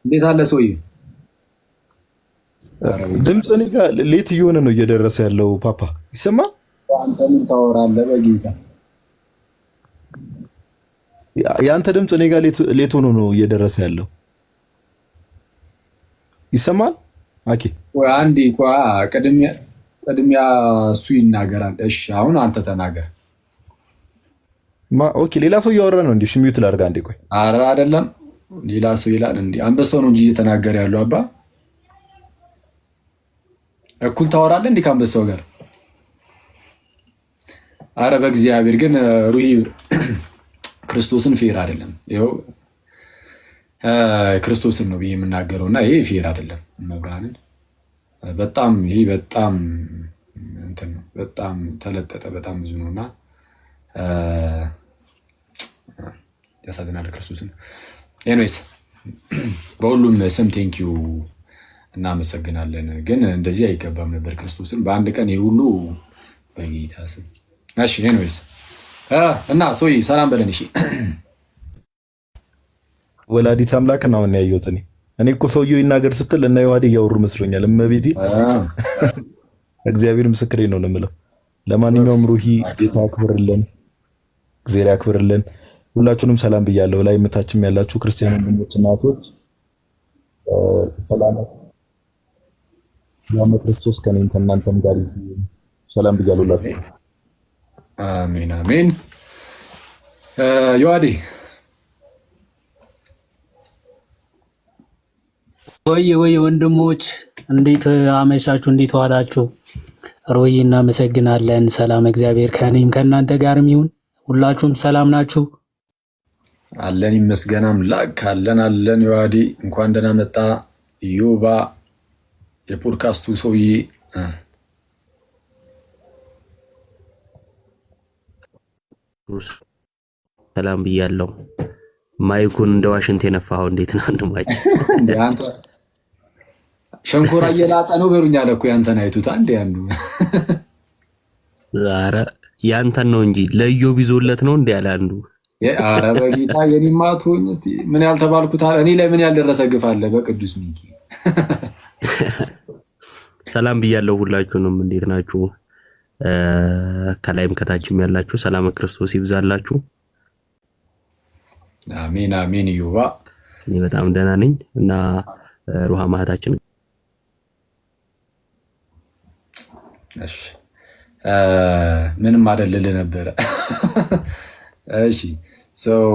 እንዴት አለ ሰውዬ? ድምፅ እኔ ጋር ሌት እየሆነ ነው እየደረሰ ያለው። ፓፓ ይሰማል? አንተ ምን ታወራለህ? በጌታ የአንተ ድምፅ እኔ ጋር ሌት ሆኖ ነው እየደረሰ ያለው። ይሰማል? አኬ ወይ አንዴ ቅድሚያ እሱ ይናገራል። እሺ አሁን አንተ ተናገር። ኦኬ ሌላ ሰው እያወራ ነው እንዴ? ሚዩት ላድርግ አንዴ። ቆይ ኧረ አይደለም ሌላ ሰው ይላል እንዴ? አንበሳው ነው እንጂ እየተናገረ ያለው። አባ እኩል ታወራለህ እንዴ ከአንበሳው ጋር? አረ በእግዚአብሔር ግን ሩሂ ክርስቶስን ፌር አይደለም። ይኸው ክርስቶስን ነው ብዬ የምናገረው እና ይሄ ፌር አይደለም። መብራንን በጣም ይሄ በጣም እንትን ነው፣ በጣም ተለጠጠ፣ በጣም ብዙ ነው እና ያሳዝናል። ክርስቶስን ኤኒዌይስ በሁሉም ስም ቴንኪዩ እናመሰግናለን። ግን እንደዚህ አይገባም ነበር ክርስቶስን በአንድ ቀን ይሄ ሁሉ በጌታ ስም። እሺ ኤኒዌይስ እና ሶይ ሰላም በለን። እሺ ወላዲት አምላክ ነው ያየሁት። እኔ እኮ ሰውየው ይናገር ስትል እና የዋዴ እያወሩ መስሎኛል። እመቤቴ እግዚአብሔር ምስክሬ ነው የምለው። ለማንኛውም ሩሂ ጌታ አክብርልን፣ እግዚአብሔር ያክብርልን። ሁላችሁንም ሰላም ብያለሁ። ላይ ምታችም ያላችሁ ክርስቲያን ወንድሞች እና እህቶች ሰላም ያመ ክርስቶስ ከእናንተም ጋር ሰላም ብያለሁ ሁላችሁ። አሜን አሜን። ዮሐዴ ወይ ወንድሞች እንዴት አመሻችሁ? እንዴት ዋላችሁ? ሮይ እናመሰግናለን። ሰላም እግዚአብሔር ከእኔም ከእናንተ ጋርም ይሁን። ሁላችሁም ሰላም ናችሁ? አለን ይመስገን አምላክ አለን። ዮሐዴ እንኳን ደህና መጣ። ዮባ የፖድካስቱ ሰውዬ ሰላም ብያለሁ። ማይኩን እንደ ዋሽንት የነፋኸው እንዴት ነው? አንድማጭ ሸንኮራ እየላጠ ነው በሉኝ አለ እኮ ያንተን አይቱት አንዴ አንዱ። ኧረ ያንተን ነው እንጂ ለኢዮብ ይዞለት ነው እንዴ ያለ አንዱ። ኧረ በጌታ የኔማ ትሆኝ እስቲ ምን ያልተባልኩት አለ እኔ ላይ ምን ያልደረሰ ግፍ አለ በቅዱስ ሚኪ። ሰላም ብያለሁ ሁላችሁንም። እንዴት ናችሁ? ከላይም ከታችም ያላችሁ ሰላም ክርስቶስ ይብዛላችሁ። አሜን አሜን። ዮባ እኔ በጣም ደህና ነኝ እና ሩሃ ማህታችን እሺ ምንም አይደል ነበረ። እሺ ሰው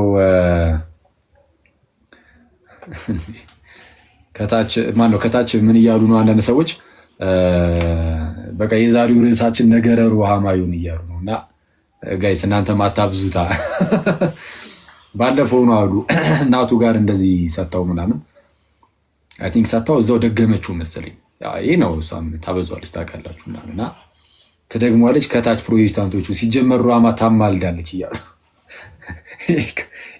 ከታች ምን እያሉ ነው አንዳንድ ሰዎች በቃ የዛሬው ርዕሳችን ነገረ ሩሃማዩን እያሉ ነው እና ጋይስ እናንተ ማታብዙታ። ባለፈው ነው አሉ እናቱ ጋር እንደዚህ ሰጣው ምናምን አይ ቲንክ ሰጣው እዛው ደገመችው መሰለኝ። ይሄ ነው እሷም ታበዟለች ታውቃላችሁ እና ትደግሟለች። ከታች ፕሮቴስታንቶቹ ሲጀመር ሩሃማ ታማልዳለች እያሉ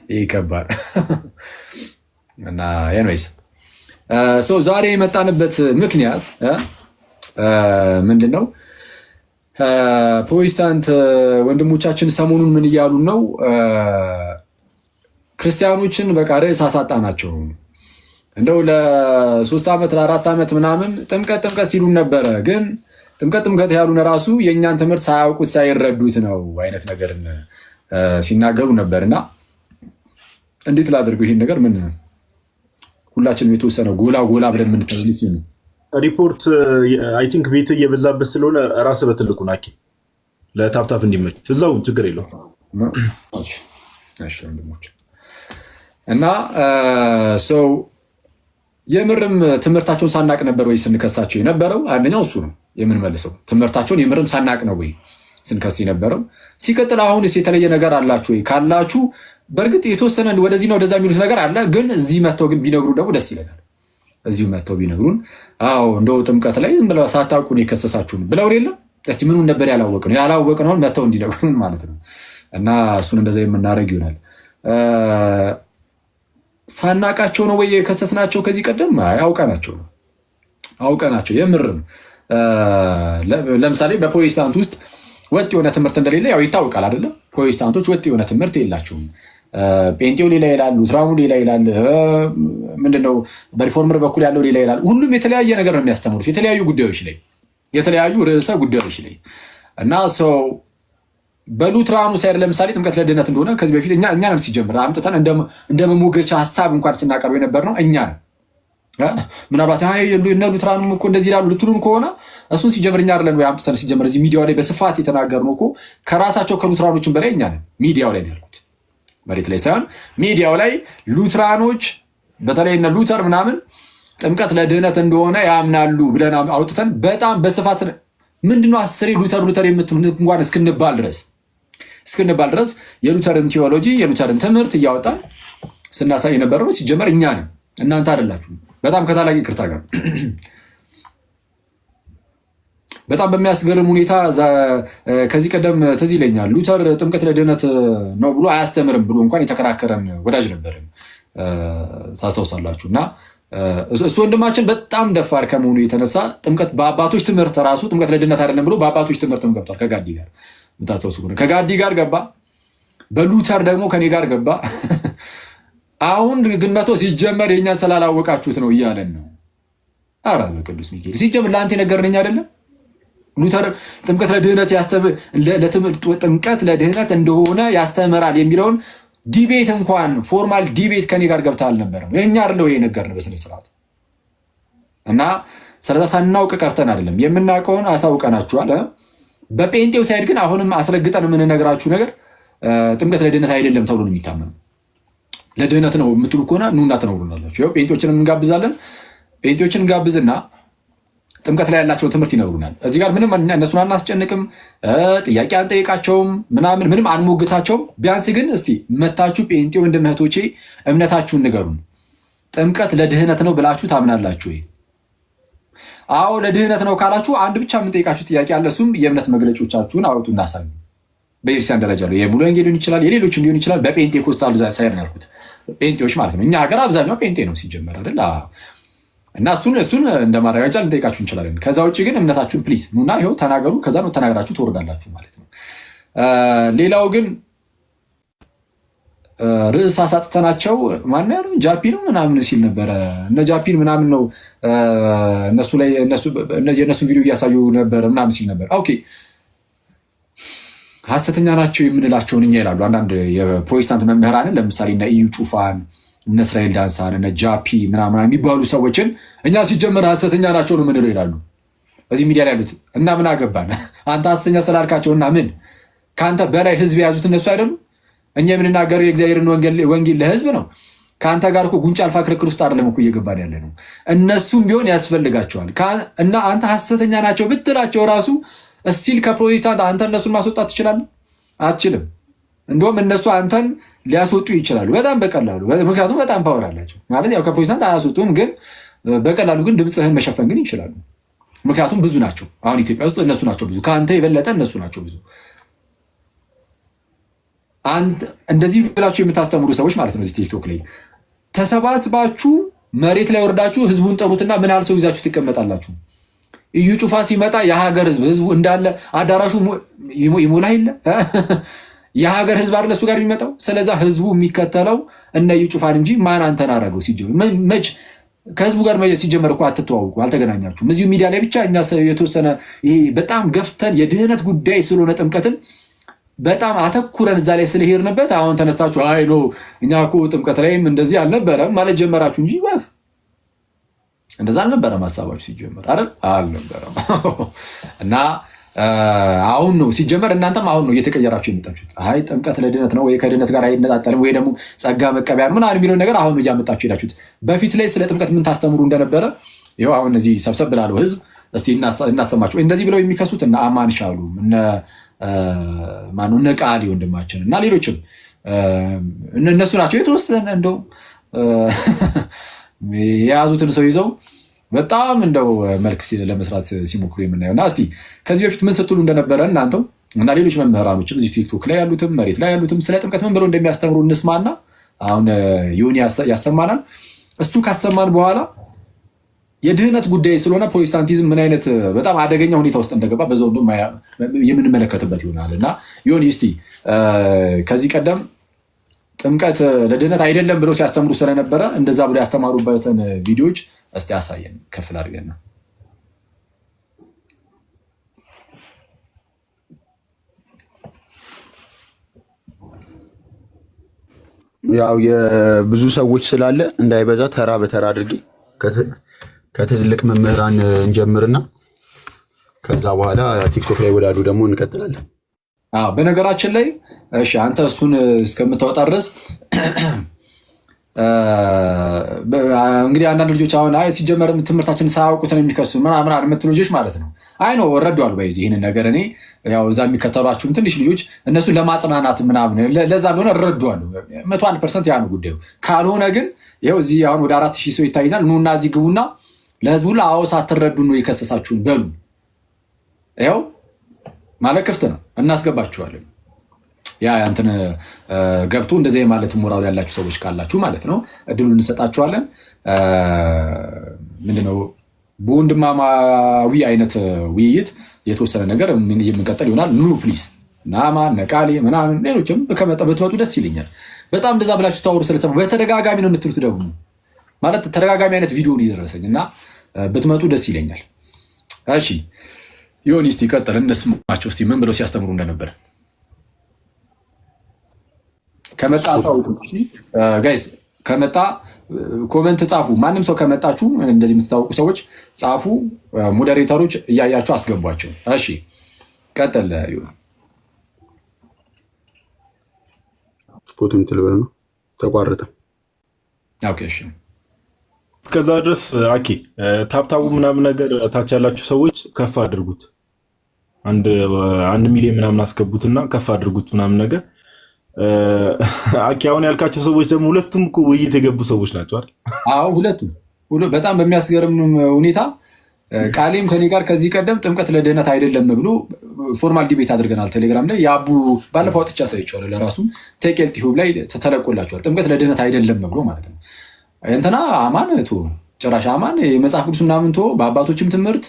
ይሄ ከባድ እና ኤኒዌይስ ሶ ዛሬ የመጣንበት ምክንያት ምንድን ነው? ፕሮቴስታንት ወንድሞቻችን ሰሞኑን ምን እያሉ ነው? ክርስቲያኖችን በቃ ርዕስ አሳጣናቸው። እንደው ለ3 ዓመት ለ4 ዓመት ምናምን ጥምቀት ሲሉን ነበረ። ግን ጥምቀት ያሉን ራሱ የእኛን ትምህርት ሳያውቁት ሳይረዱት ነው አይነት ነገር ሲናገሩ ነበር። እና እንዴት ላድርገው ይሄን ነገር? ምን ሁላችንም የተወሰነ ጎላ ብለን የምንተልት ነው። ሪፖርት አይ ቲንክ ቤት እየበዛበት ስለሆነ ራስ በትልቁ ናኪ ለታፕታፕ እንዲመች እዛው ችግር የለው። እሺ ወንድሞች እና ሰው የምርም ትምህርታቸውን ሳናቅ ነበር ወይ ስንከሳቸው የነበረው? አንደኛው እሱ ነው የምንመልሰው። ትምህርታቸውን የምርም ሳናቅ ነው ወይ ስንከስ የነበረው? ሲቀጥል አሁንስ የተለየ ነገር አላችሁ ወይ? ካላችሁ በእርግጥ የተወሰነ ወደዚህ ነው ወደዛ የሚሉት ነገር አለ። ግን እዚህ መጥተው ግን ቢነግሩ ደግሞ ደስ ይለናል። እዚሁ መጥተው ቢነግሩን አዎ እንደው ጥምቀት ላይ ዝም ብለው ሳታውቁን የከሰሳችሁን ብለው የለም እስቲ ምኑን ነበር ያላወቅነውን መጥተው እንዲነግሩን ማለት ነው። እና እሱን እንደዛ የምናደርግ ይሆናል። ሳናቃቸው ነው ወይ የከሰስናቸው? ከዚህ ቀደም አውቀናቸው የምርም ለምሳሌ በፕሮቴስታንት ውስጥ ወጥ የሆነ ትምህርት እንደሌለ ያው ይታወቃል አይደለም? ፕሮቴስታንቶች ወጥ የሆነ ትምህርት የላቸውም። ጴንጤው ሌላ ይላል፣ ሉትራኑ ሌላ ይላል፣ ምንድነው በሪፎርመር በኩል ያለው ሌላ ይላል። ሁሉም የተለያየ ነገር ነው የሚያስተምሩት የተለያዩ ጉዳዮች ላይ የተለያዩ ርዕሰ ጉዳዮች ላይ እና ሰው በሉትራኑ ሳይድ ለምሳሌ ጥምቀት ለድህነት እንደሆነ ከዚህ በፊት እኛ ነን ሲጀምር አምጥተን እንደ መሞገቻ ሀሳብ እንኳን ስናቀርብ የነበር ነው እኛ ነን። ምናልባት እነ ሉትራኑም እኮ እንደዚህ ይላሉ ልትሉን ከሆነ እሱን ሲጀምር እኛ አይደለን ወይ አምጥተን ሲጀምር እዚህ ሚዲያው ላይ በስፋት የተናገርነው እኮ ከራሳቸው ከሉትራኖችን በላይ እኛ ነን። ሚዲያው ላይ ነው ያልኩት፣ መሬት ላይ ሳይሆን ሚዲያው ላይ ሉትራኖች በተለይ እነ ሉተር ምናምን ጥምቀት ለድህነት እንደሆነ ያምናሉ ብለን አውጥተን በጣም በስፋት ምንድነው አስሬ ሉተር የምትሉ እንኳን እስክንባል ድረስ የሉተርን ቴዎሎጂ የሉተርን ትምህርት እያወጣን ስናሳይ የነበረው ሲጀመር እኛ ነን፣ እናንተ አይደላችሁም። በጣም ከታላቅ ይቅርታ ጋር በጣም በሚያስገርም ሁኔታ ከዚህ ቀደም ትዝ ይለኛል ሉተር ጥምቀት ለድህነት ነው ብሎ አያስተምርም ብሎ እንኳን የተከራከረን ወዳጅ ነበርን ታስታውሳላችሁ። እና እሱ ወንድማችን በጣም ደፋር ከመሆኑ የተነሳ ጥምቀት በአባቶች ትምህርት ራሱ ጥምቀት ለድህነት አይደለም ብሎ በአባቶች ትምህርትም ገብቷል። ከጋዲ ጋር ምታስታውሱ ከጋዲ ጋር ገባ፣ በሉተር ደግሞ ከኔ ጋር ገባ። አሁን ግን መቶ ሲጀመር የእኛን ስላላወቃችሁት ነው እያለን ነው። ኧረ በቅዱስ ሚካኤል ሲጀምር ለአንተ የነገርነኝ አይደለም ሉተር ጥምቀት ለድህነት እንደሆነ ያስተምራል የሚለውን ዲቤት እንኳን ፎርማል ዲቤት ከኔ ጋር ገብታ አልነበረም። የእኛ አይደለው ይሄ ነገር ነው በስነ ስርዓት እና ስለዛ ሳናውቅ ቀርተን አይደለም የምናውቀውን አሳውቀናችኋል። በጴንጤው ሳይድ ግን አሁንም አስረግጠን የምንነግራችሁ ነገር ጥምቀት ለድህነት አይደለም ተብሎ ነው የሚታመነው። ለድህነት ነው የምትሉ ከሆነ ኑና ትነግሩናላችሁ። ያው ጴንጤዎችን እንጋብዛለን። ጴንጤዎችን እንጋብዝና ጥምቀት ላይ ያላቸውን ትምህርት ይነግሩናል። እዚህ ጋር ምንም እነሱን አናስጨንቅም፣ ጥያቄ አንጠይቃቸውም፣ ምንም አንሞግታቸውም። ቢያንስ ግን እስቲ መታችሁ ጴንጤ ወንድም እህቶቼ እምነታችሁን ንገሩን። ጥምቀት ለድህነት ነው ብላችሁ ታምናላችሁ ወይ? አዎ ለድህነት ነው ካላችሁ አንድ ብቻ የምንጠይቃችሁ ጥያቄ አለ። እሱም የእምነት መግለጫዎቻችሁን አውጡ እናሳዩ። በኢርሲያን ደረጃ ነው የሙሉ ወንጌል ሊሆን ይችላል፣ የሌሎችም ሊሆን ይችላል። በጴንጤኮስታል ሳይድ ነው ያልኩት፣ ጴንጤዎች ማለት ነው። እኛ ሀገር አብዛኛው ጴንጤ ነው ሲጀመር አይደል? እና እሱን እንደ ማረጋገጫ ልንጠይቃችሁ እንችላለን። ከዛ ውጭ ግን እምነታችሁን ፕሊዝ ኑና ይኸው ተናገሩ። ከዛ ነው ተናገራችሁ ትወርዳላችሁ ማለት ነው። ሌላው ግን ርዕስ አሳጥተናቸው ማነው ያለው ጃፒ ነው ምናምን ሲል ነበረ። እነ ጃፒን ምናምን ነው እነሱ ላይ የእነሱን ቪዲዮ እያሳዩ ነበረ ምናምን ሲል ነበር። ኦኬ ሐሰተኛ ናቸው የምንላቸውን እኛ ይላሉ አንዳንድ የፕሮቴስታንት መምህራንን፣ ለምሳሌ እነ እዩ ጩፋን፣ እነ እስራኤል ዳንሳን፣ እነ ጃፒ ምናምን የሚባሉ ሰዎችን እኛ ሲጀመር ሐሰተኛ ናቸው ነው የምንለው ይላሉ እዚህ ሚዲያ ላይ ያሉት። እና ምን አገባን አንተ ሐሰተኛ ስላልካቸው እና ምን ከአንተ በላይ ህዝብ የያዙት እነሱ አይደሉም? እኛ የምንናገረው የእግዚአብሔርን ወንጌል ለህዝብ ነው። ከአንተ ጋር እኮ ጉንጭ አልፋ ክርክር ውስጥ አይደለም እኮ እየገባን ያለ ነው። እነሱም ቢሆን ያስፈልጋቸዋል። እና አንተ ሐሰተኛ ናቸው ብትላቸው ራሱ እስቲል ከፕሮቴስታንት አንተ እነሱን ማስወጣት ትችላለህ? አትችልም። እንደውም እነሱ አንተን ሊያስወጡ ይችላሉ በጣም በቀላሉ። ምክንያቱም በጣም ፓወር አላቸው ማለት ያው ከፕሮቴስታንት አያስወጡም፣ ግን በቀላሉ ግን ድምፅህን መሸፈን ግን ይችላሉ። ምክንያቱም ብዙ ናቸው። አሁን ኢትዮጵያ ውስጥ እነሱ ናቸው ብዙ፣ ከአንተ የበለጠ እነሱ ናቸው ብዙ። እንደዚህ ብላችሁ የምታስተምሩ ሰዎች ማለት ነው እዚህ ቲክቶክ ላይ ተሰባስባችሁ መሬት ላይ ወርዳችሁ ህዝቡን ጠሩትና ምን ያህል ሰው ይዛችሁ ትቀመጣላችሁ? እዩ ጩፋ ሲመጣ የሀገር ህዝቡ እንዳለ አዳራሹ ይሞላ የለ የሀገር ህዝብ አይደል እሱ ጋር የሚመጣው። ስለዛ ህዝቡ የሚከተለው እነ እዩ ጩፋን እንጂ ማን አንተን አደረገው? ሲጀመር መች ከህዝቡ ጋር ሲጀመር እኮ አትተዋውቁ፣ አልተገናኛችሁም። እዚሁ ሚዲያ ላይ ብቻ እኛ የተወሰነ ይሄ በጣም ገፍተን የድህነት ጉዳይ ስለሆነ ጥምቀትን በጣም አተኩረን እዛ ላይ ስለሄድንበት አሁን ተነስታችሁ አይ ኖ እኛ እኮ ጥምቀት ላይም እንደዚህ አልነበረም ማለት ጀመራችሁ እንጂ ወፍ እንደዛ አልነበረም ሀሳባችሁ ሲጀመር አይደል? አልነበረም። እና አሁን ነው ሲጀመር እናንተም አሁን ነው እየተቀየራችሁ የመጣችሁት። አይ ጥምቀት ለድህነት ነው ወይ ከድህነት ጋር አይነጣጠልም ወይ ደግሞ ጸጋ መቀበያ ምናምን የሚለውን ነገር አሁን ነው እያመጣችሁ ሄዳችሁት። በፊት ላይ ስለ ጥምቀት ምን ታስተምሩ እንደነበረ ይኸው አሁን እዚህ ሰብሰብ ብላለው ህዝብ እስቲ እናሰማችሁ። እንደዚህ ብለው የሚከሱት እነ አማን ሻሉ እነ ቃሊ ወንድማችን እና ሌሎችም እነሱ ናቸው። የተወሰነ እንደው የያዙትን ሰው ይዘው በጣም እንደው መልክ ለመስራት ሲሞክሩ የምናየው እና እስቲ ከዚህ በፊት ምን ስትሉ እንደነበረ እናንተው እና ሌሎች መምህራኖችም እዚህ ቲክቶክ ላይ ያሉትም መሬት ላይ ያሉትም ስለ ጥምቀት ምን ብለው እንደሚያስተምሩ እንስማና አሁን ዮኒ ያሰማናል። እሱ ካሰማን በኋላ የድህነት ጉዳይ ስለሆነ ፕሮቴስታንቲዝም ምን አይነት በጣም አደገኛ ሁኔታ ውስጥ እንደገባ በዛው እንደውም የምንመለከትበት ይሆናል እና ዮኒ እስቲ ከዚህ ቀደም ጥምቀት ለድህነት አይደለም ብለው ሲያስተምሩ ስለነበረ እንደዛ ብለው ያስተማሩበትን ቪዲዮዎች እስቲ ያሳየን ከፍል አድርገና። ያው የብዙ ሰዎች ስላለ እንዳይበዛ ተራ በተራ አድርጌ ከትልልቅ መምህራን እንጀምርና ከዛ በኋላ ቲክቶክ ላይ ወዳሉ ደግሞ እንቀጥላለን። በነገራችን ላይ እሺ አንተ እሱን እስከምታወጣ ድረስ እንግዲህ አንዳንድ ልጆች አሁን አይ ሲጀመር ትምህርታችን ሳያውቁት ነው የሚከሱ ምናምን የምትሉ ልጆች ማለት ነው። አይ ነው ወረዷል በይዚ ይህንን ነገር እኔ ያው እዛ የሚከተሏችሁም ትንሽ ልጆች እነሱን ለማጽናናት ምናምን ለዛ ቢሆነ እረዷሉ 101% ያ ነው ጉዳዩ። ካልሆነ ግን ይኸው እዚህ አሁን ወደ 4000 ሰው ይታይናል። ኑና እዚህ ግቡና ለህዝቡ አዎ ሳትረዱ ነው የከሰሳችሁን በሉ። ይኸው ማለት ክፍት ነው እናስገባችኋለን። ያ እንትን ገብቶ እንደዚህ ማለት ሞራል ያላችሁ ሰዎች ካላችሁ ማለት ነው እድሉን እንሰጣችኋለን። ምንድነው በወንድማማዊ አይነት ውይይት የተወሰነ ነገር የምንቀጥል ይሆናል። ኑ ፕሊዝ ናማ ነቃሌ ምናምን ሌሎችም ብትመጡ ደስ ይለኛል። በጣም እንደዛ ብላችሁ ታወሩ ስለሰማ በተደጋጋሚ ነው የምትሉት ደግሞ ማለት ተደጋጋሚ አይነት ቪዲዮ ነው የደረሰኝ እና ብትመጡ ደስ ይለኛል። እሺ ዮኒ እስቲ ቀጥል እንስማቸው እስቲ ምን ብለው ሲያስተምሩ እንደነበር ከመጣው ጋይስ ከመጣ ኮሜንት ጻፉ። ማንም ሰው ከመጣችሁ እንደዚህ የምትታወቁ ሰዎች ጻፉ። ሞዴሬተሮች እያያችሁ አስገቧቸው። እሺ ቀጥል ዮኒ። ስፖርትም ትልበል ነው ተቋረጠ። ኦኬ እሺ ከዛ ድረስ አኪ ታፕታቡ ምናምን ነገር ታች ያላችሁ ሰዎች ከፍ አድርጉት። አንድ ሚሊዮን ምናምን አስገቡትና ከፍ አድርጉት ምናምን ነገር አኪ አሁን ያልካቸው ሰዎች ደግሞ ሁለቱም እኮ ውይይት የገቡ ሰዎች ናቸው አይደል? አዎ ሁለቱም በጣም በሚያስገርም ሁኔታ ቃሌም ከኔ ጋር ከዚህ ቀደም ጥምቀት ለድህነት አይደለም ብሎ ፎርማል ዲቤት አድርገናል ቴሌግራም ላይ። የአቡ ባለፈው አውጥቻ ሳይቻለ ለራሱ ቴቄል ቲዩብ ላይ ተለቆላቸዋል። ጥምቀት ለድህነት አይደለም ብሎ ማለት ነው። እንትና አማን ጭራሽ አማን የመጽሐፍ ቅዱስ ምናምን በአባቶችም ትምህርት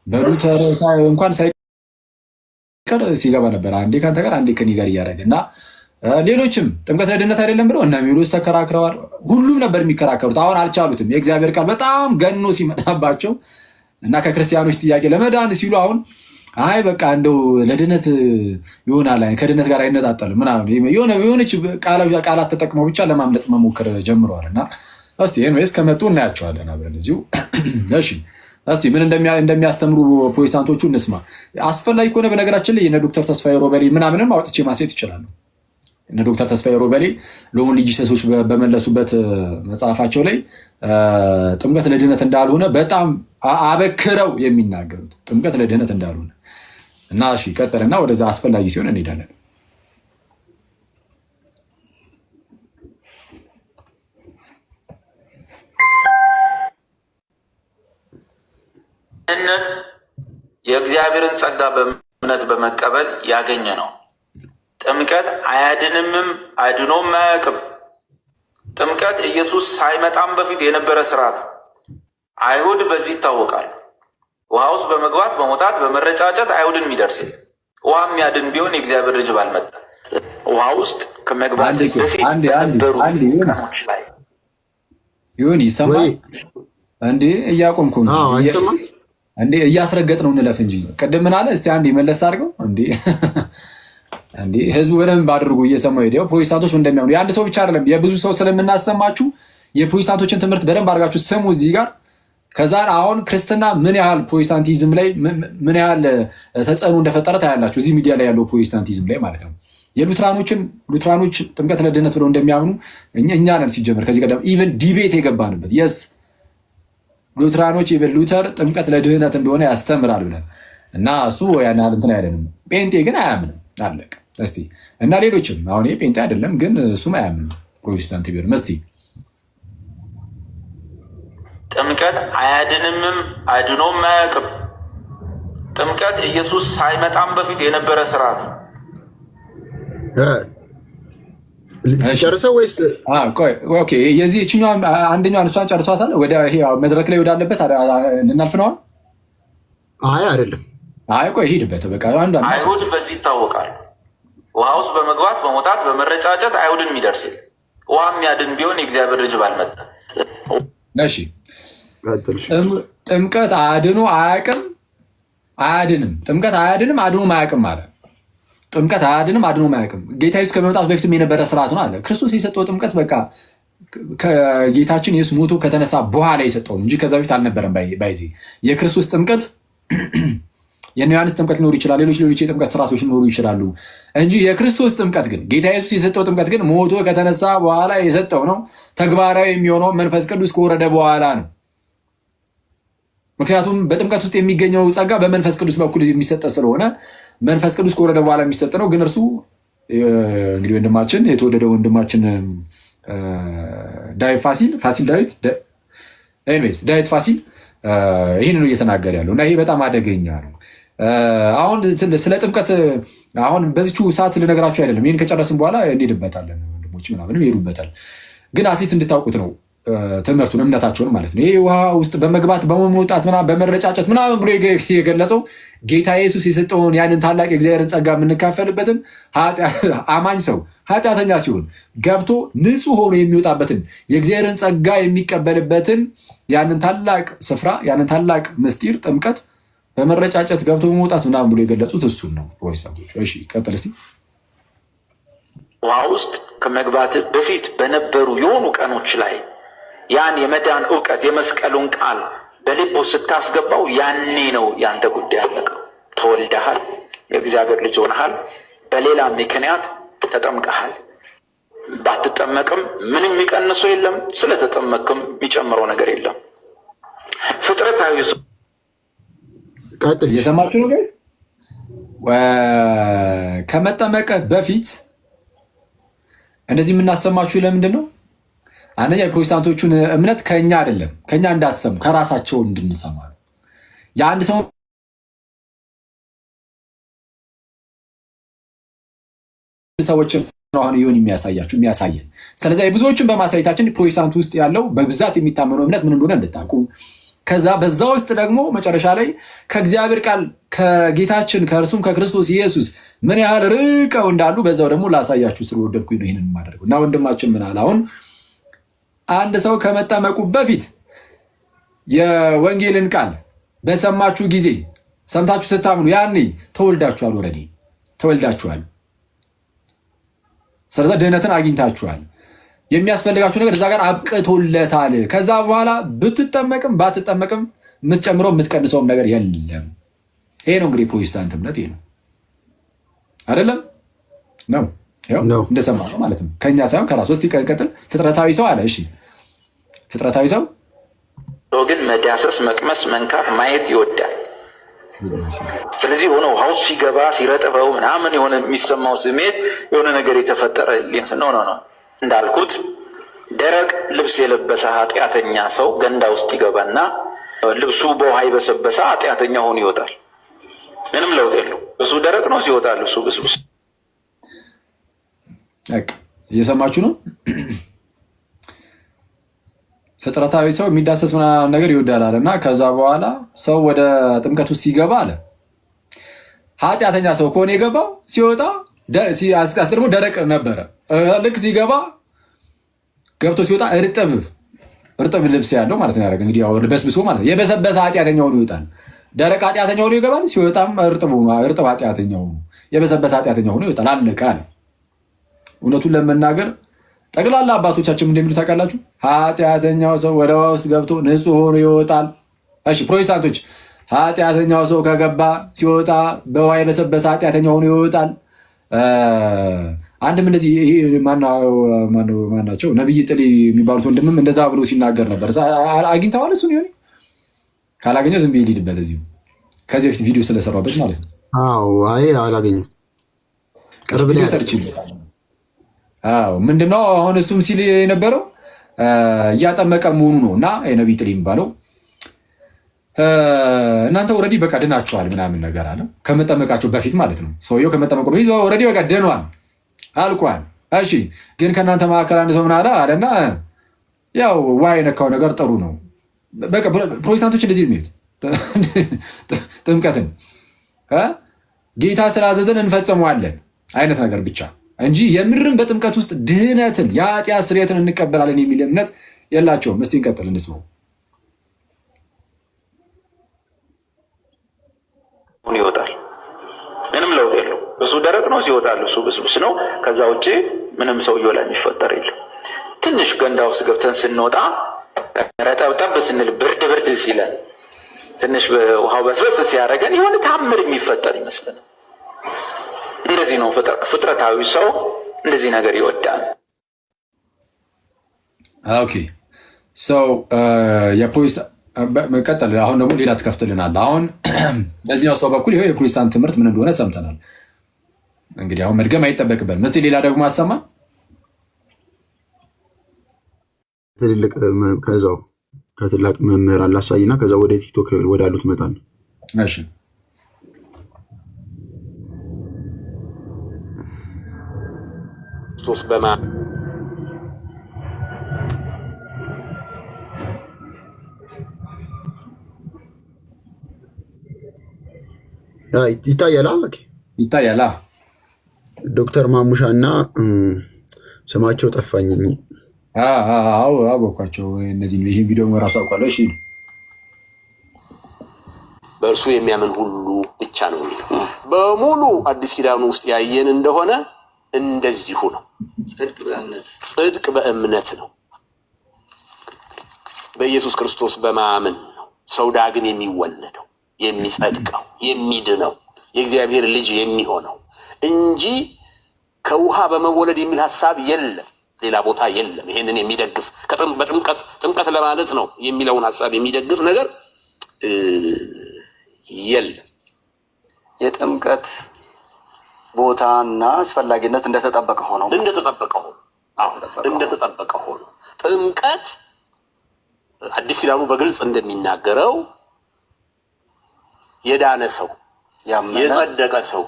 በሉተር እንኳን ሳይቀር ሲገባ ነበር። አንዴ ከአንተ ጋር አንዴ ከኔ ጋር እያደረገ እና ሌሎችም ጥምቀት ለድህነት አይደለም ብለው እነ ሜሎስ ተከራክረዋል። ሁሉም ነበር የሚከራከሩት። አሁን አልቻሉትም። የእግዚአብሔር ቃል በጣም ገኖ ሲመጣባቸው እና ከክርስቲያኖች ጥያቄ ለመዳን ሲሉ አሁን አይ በቃ እንደው ለድህነት ይሆናል ከድህነት ጋር አይነጣጠልም ምናምን የሆነች ቃላት ተጠቅመው ብቻ ለማምለጥ መሞከር ጀምረዋል። እና እስቲ ኤኒዌይስ ከመጡ እናያቸዋለን አብረን እዚሁ። እሺ እስቲ ምን እንደሚያስተምሩ ፕሮቴስታንቶቹ እንስማ። አስፈላጊ ከሆነ በነገራችን ላይ የነ ዶክተር ተስፋዬ ሮበሌ ምናምንም አውጥቼ ማሳየት ይችላሉ። እነ ዶክተር ተስፋዬ ሮበሌ ሎንሊ ጂሰሶች በመለሱበት መጽሐፋቸው ላይ ጥምቀት ለድህነት እንዳልሆነ በጣም አበክረው የሚናገሩት ጥምቀት ለድህነት እንዳልሆነ እና እሺ ቀጥልና ወደዛ አስፈላጊ ሲሆን እንሄዳለን። ድህነት የእግዚአብሔርን ጸጋ በእምነት በመቀበል ያገኘ ነው። ጥምቀት አያድንምም አድኖም አያውቅም። ጥምቀት ኢየሱስ ሳይመጣም በፊት የነበረ ስርዓት። አይሁድ በዚህ ይታወቃል። ውሃ ውስጥ በመግባት በመውጣት በመረጫጨት አይሁድን የሚደርስ ውሃ የሚያድን ቢሆን የእግዚአብሔር ልጅ ባልመጣ። ውሃ ውስጥ ከመግባት በፊት ይሁን ይሰማል እንዴ? እያቆምኩ ነው እንዴ? እያስረገጥ ነው እንለፍ እንጂ ቅድም ምን አለ? እስቲ አንዴ መለስ አድርገው እንዴ ህዝቡ በደንብ አድርጎ እየሰማው ሄደው ፕሮቴስታንቶች እንደሚያምኑ የአንድ ሰው ብቻ አይደለም የብዙ ሰው ስለምናሰማችሁ የፕሮቴስታንቶችን ትምህርት በደንብ አድርጋችሁ ስሙ እዚህ ጋር። ከዛ አሁን ክርስትና ምን ያህል ፕሮቴስታንቲዝም ላይ ምን ያህል ተጽዕኖ እንደፈጠረ ታያላችሁ እዚህ ሚዲያ ላይ ያለው ፕሮቴስታንቲዝም ላይ ማለት ነው። ሉትራኖች ጥምቀት ለድህነት ብለው እንደሚያምኑ እኛ ነን ሲጀምር ከዚህ ቀደም ኢቨን ዲቤት የገባንበት የስ ሉትራኖች ኢቨን ሉተር ጥምቀት ለድህነት እንደሆነ ያስተምራል ብለን እና እሱ ያን ያህል እንትን አይደለም። ጴንጤ ግን አያምንም አለቅ እስቲ እና ሌሎችም አሁን ጴንጤ አይደለም ግን እሱም አያምንም ፕሮቴስታንት ቢሆንም እስቲ ጥምቀት አያድንምም አድኖም አያውቅም። ጥምቀት ኢየሱስ ሳይመጣም በፊት የነበረ ስርዓት። ጨርሰው ወይስ ኦኬ የዚህ እችኛው አንደኛው እሷን ጨርሷታል። ወደ ይሄ መድረክ ላይ ወዳለበት ልናልፍ ነው። አይ አይደለም። አይ ቆይ ሂድበት በቃ አንዱ አይሁድ በዚህ ይታወቃል። ውሃ ውስጥ በመግባት በመውጣት በመረጫጨት አይሁድን የሚደርስ ውሃ የሚያድን ቢሆን የእግዚአብሔር ልጅ ባልመጣ። እሺ ጥምቀት አድኖ አያውቅም፣ አያድንም። ጥምቀት አያድንም፣ አድኖም አያውቅም አለ። ጥምቀት አያድንም፣ አድኖም አያውቅም። ጌታ ኢየሱስ ከመምጣቱ በፊትም የነበረ ስርዓት ነው አለ። ክርስቶስ የሰጠው ጥምቀት በቃ ከጌታችን ኢየሱስ ሞቶ ከተነሳ በኋላ የሰጠው እንጂ ከዛ በፊት አልነበረም። ባይዚ የክርስቶስ ጥምቀት የነ ዮሐንስ ጥምቀት ሊኖር ይችላል፣ ሌሎች የጥምቀት ስርዓቶች ሊኖሩ ይችላሉ እንጂ የክርስቶስ ጥምቀት ግን ጌታ ኢየሱስ የሰጠው ጥምቀት ግን ሞቶ ከተነሳ በኋላ የሰጠው ነው። ተግባራዊ የሚሆነው መንፈስ ቅዱስ ከወረደ በኋላ ነው። ምክንያቱም በጥምቀት ውስጥ የሚገኘው ጸጋ በመንፈስ ቅዱስ በኩል የሚሰጠ ስለሆነ መንፈስ ቅዱስ ከወረደ በኋላ የሚሰጥ ነው። ግን እርሱ እንግዲህ ወንድማችን የተወደደ ወንድማችን ዳዊት ፋሲል ይህን ነው እየተናገረ ያለው እና ይሄ በጣም አደገኛ ነው። አሁን ስለ ጥምቀት አሁን በዚቹ ሰዓት ልነግራችሁ አይደለም። ይህን ከጨረስን በኋላ እንሄድበታለን። ወንድሞች ምናምንም ይሄዱበታል። ግን አትሊስት እንድታውቁት ነው ትምህርቱን እምነታቸውን ማለት ነው። ይህ ውሃ ውስጥ በመግባት በመውጣት ምናምን በመረጫጨት ምናምን ብሎ የገለጸው ጌታ ኢየሱስ የሰጠውን ያንን ታላቅ የእግዚአብሔርን ጸጋ የምንካፈልበትን አማኝ ሰው ኃጢአተኛ ሲሆን ገብቶ ንጹሕ ሆኖ የሚወጣበትን የእግዚአብሔርን ጸጋ የሚቀበልበትን ያንን ታላቅ ስፍራ ያንን ታላቅ ምስጢር ጥምቀት በመረጫጨት ገብቶ በመውጣት ምናምን ብሎ የገለጹት እሱን ነው። ፕሮቴስታንቶች እሺ ቀጥል እስቲ። ውሃ ውስጥ ከመግባት በፊት በነበሩ የሆኑ ቀኖች ላይ ያን የመዳን እውቀት የመስቀሉን ቃል በልቦ ስታስገባው ያኔ ነው ያንተ ጉዳይ ያለቀው። ተወልደሃል፣ የእግዚአብሔር ልጅ ሆነሃል፣ በሌላ ምክንያት ተጠምቀሃል። ባትጠመቅም ምንም የሚቀንሰው የለም፣ ስለተጠመቅም የሚጨምረው ነገር የለም። ፍጥረታዊ እየሰማችሁ ነው ጋይስ? ከመጠመቅ በፊት እንደዚህ የምናሰማችሁ ለምንድን ነው? አንደኛ የፕሮቴስታንቶቹን እምነት ከኛ አይደለም፣ ከኛ እንዳትሰሙ ከራሳቸው እንድንሰማ ነው። የአንድ ሰው ሰዎችን አሁን ይሁን የሚያሳየን። ስለዚህ የብዙዎችን በማሳየታችን ፕሮቴስታንት ውስጥ ያለው በብዛት የሚታመነው እምነት ምን እንደሆነ እንድታውቁ፣ ከዛ በዛ ውስጥ ደግሞ መጨረሻ ላይ ከእግዚአብሔር ቃል ከጌታችን ከእርሱም ከክርስቶስ ኢየሱስ ምን ያህል ርቀው እንዳሉ በዛው ደግሞ ላሳያችሁ ስለወደድኩኝ ነው ይህንን የማደርገው። እና ወንድማችን ምን አለ? አሁን አንድ ሰው ከመጠመቁ በፊት የወንጌልን ቃል በሰማችሁ ጊዜ ሰምታችሁ ስታምኑ ያኔ ተወልዳችኋል፣ ወረዴ ተወልዳችኋል። ስለዚህ ድህነትን አግኝታችኋል። የሚያስፈልጋችሁ ነገር እዛ ጋር አብቅቶለታል። ከዛ በኋላ ብትጠመቅም ባትጠመቅም የምትጨምረው የምትቀንሰውም ነገር የለም። ይሄ ነው እንግዲህ ፕሮቴስታንት እምነት ይሄ ነው አይደለም? ነው እንደሰማ ነው ማለት ነው። ከኛ ሳይሆን ከራሱ ውስጥ ይቀጥል። ፍጥረታዊ ሰው አለ። እሺ ፍጥረታዊ ሰው ግን መዳሰስ፣ መቅመስ፣ መንካት፣ ማየት ይወዳል። ስለዚህ የሆነ ውሃው ሲገባ ሲረጥበው ምናምን የሆነ የሚሰማው ስሜት የሆነ ነገር የተፈጠረ ነው እንዳልኩት ደረቅ ልብስ የለበሰ ኃጢአተኛ ሰው ገንዳ ውስጥ ይገባና ልብሱ በውሃ የበሰበሰ ኃጢአተኛ ሆኖ ይወጣል። ምንም ለውጥ የለው። እሱ ደረቅ ነው፣ ሲወጣ ልብሱ ብስብስ። እየሰማችሁ ነው። ፍጥረታዊ ሰው የሚዳሰስ ምናምን ነገር ይወዳል አለ እና ከዛ በኋላ ሰው ወደ ጥምቀት ውስጥ ሲገባ አለ ኃጢአተኛ ሰው ከሆነ የገባው ሲወጣ አስቀድሞ ደረቅ ነበረ። ልክ ሲገባ ገብቶ ሲወጣ እርጥብ ልብስ ያለው ማለት ነው ያደረገ እንግዲህ በስብሶ ማለት ነው። የበሰበሰ ኃጢአተኛ ሆኖ ይወጣል። ደረቅ ኃጢአተኛ ሆኖ ይገባል። ሲወጣም እርጥብ ኃጢአተኛ ሆኖ የበሰበሰ ኃጢአተኛ ሆኖ ይወጣል። አለቀ አለ። እውነቱን ለመናገር ጠቅላላ አባቶቻችን እንደሚሉ ታውቃላችሁ። ኃጢአተኛው ሰው ወደ ውሃ ውስጥ ገብቶ ንጹሕ ሆኖ ይወጣል። እሺ ፕሮቴስታንቶች ኃጢአተኛው ሰው ከገባ ሲወጣ በውሃ የበሰበሰ ኃጢአተኛ ሆኖ ይወጣል። አንድም እንደዚህ ማናቸው ነብይ ጥሊ የሚባሉት ወንድምም እንደዛ ብሎ ሲናገር ነበር። አግኝተዋል እሱን ሆ ካላገኘው ዝም ብዬ ልሂድበት እዚሁ ከዚህ በፊት ቪዲዮ ስለሰራበት ማለት ነው። አይ አላገኘም። ቅርብ ላይ ሰርች ምንድነው አሁን እሱም ሲል የነበረው እያጠመቀ መሆኑ ነው። እና ነብይ ጥሊ የሚባለው እናንተ ኦልሬዲ በቃ ድናችኋል ምናምን ነገር አለ። ከመጠመቃቸው በፊት ማለት ነው። ሰውየው ከመጠመቁ በፊት ኦልሬዲ በቃ ድኗል፣ አልቋል። እሺ ግን ከእናንተ መካከል አንድ ሰው ምን አለ አለና ያው ውሃ የነካው ነገር ጥሩ ነው። በቃ ፕሮቴስታንቶች እንደዚህ የሚሉት ጥምቀትን ጌታ ስላዘዘን እንፈጽመዋለን አይነት ነገር ብቻ እንጂ የምርም በጥምቀት ውስጥ ድህነትን የኃጢአት ስርየትን እንቀበላለን የሚል እምነት የላቸውም። እስቲ እንቀጥል እንስማው። ይወጣል፣ ምንም ለውጥ የለው። እሱ ደረቅ ነው፣ ሲወጣል እሱ ብስብስ ነው። ከዛ ውጭ ምንም ሰውየው ላይ የሚፈጠር የለም። ትንሽ ገንዳ ውስጥ ገብተን ስንወጣ ረጠብጠብ ስንል ብርድ ብርድ ሲለን ትንሽ ውሃው በስበስ ሲያደርገን የሆነ ታምር የሚፈጠር ይመስለናል። እንደዚህ ነው ፍጥረታዊ ሰው፣ እንደዚህ ነገር ይወዳል። ኦኬ ሰው ቀጠል። አሁን ደግሞ ሌላ ትከፍትልናል። አሁን በዚህኛው ሰው በኩል ይኸው የፕሮቴስታንት ትምህርት ምን እንደሆነ ሰምተናል። እንግዲህ አሁን መድገም አይጠበቅብንም። እስኪ ሌላ ደግሞ አሰማ ትልልቅ ከዛው ከትላቅ መምህራን ላሳይና ከዛ ወደ ቲክቶክ ወዳሉት እመጣለሁ። እሺ ክርስቶስ በማ ይታያል ይታያል። ዶክተር ማሙሻ እና ስማቸው ጠፋኝ። አወኳቸው። እነዚህ ይህ ቪዲዮ ራሱ አውቃለሁ። እሺ በእርሱ የሚያምን ሁሉ ብቻ ነው የሚለው በሙሉ አዲስ ኪዳኑ ውስጥ ያየን እንደሆነ እንደዚሁ ነው። ጽድቅ በእምነት ነው። በኢየሱስ ክርስቶስ በማመን ነው ሰው ዳግም የሚወለደው፣ የሚጸድቀው፣ የሚድነው፣ የእግዚአብሔር ልጅ የሚሆነው እንጂ ከውሃ በመወለድ የሚል ሀሳብ የለም፣ ሌላ ቦታ የለም። ይሄንን የሚደግፍ ጥምቀት ለማለት ነው የሚለውን ሀሳብ የሚደግፍ ነገር የለም። የጥምቀት ቦታና አስፈላጊነት እንደተጠበቀ ሆኖ ጥምቀት አዲስ ኪዳኑ በግልጽ እንደሚናገረው የዳነ ሰው፣ የጸደቀ ሰው፣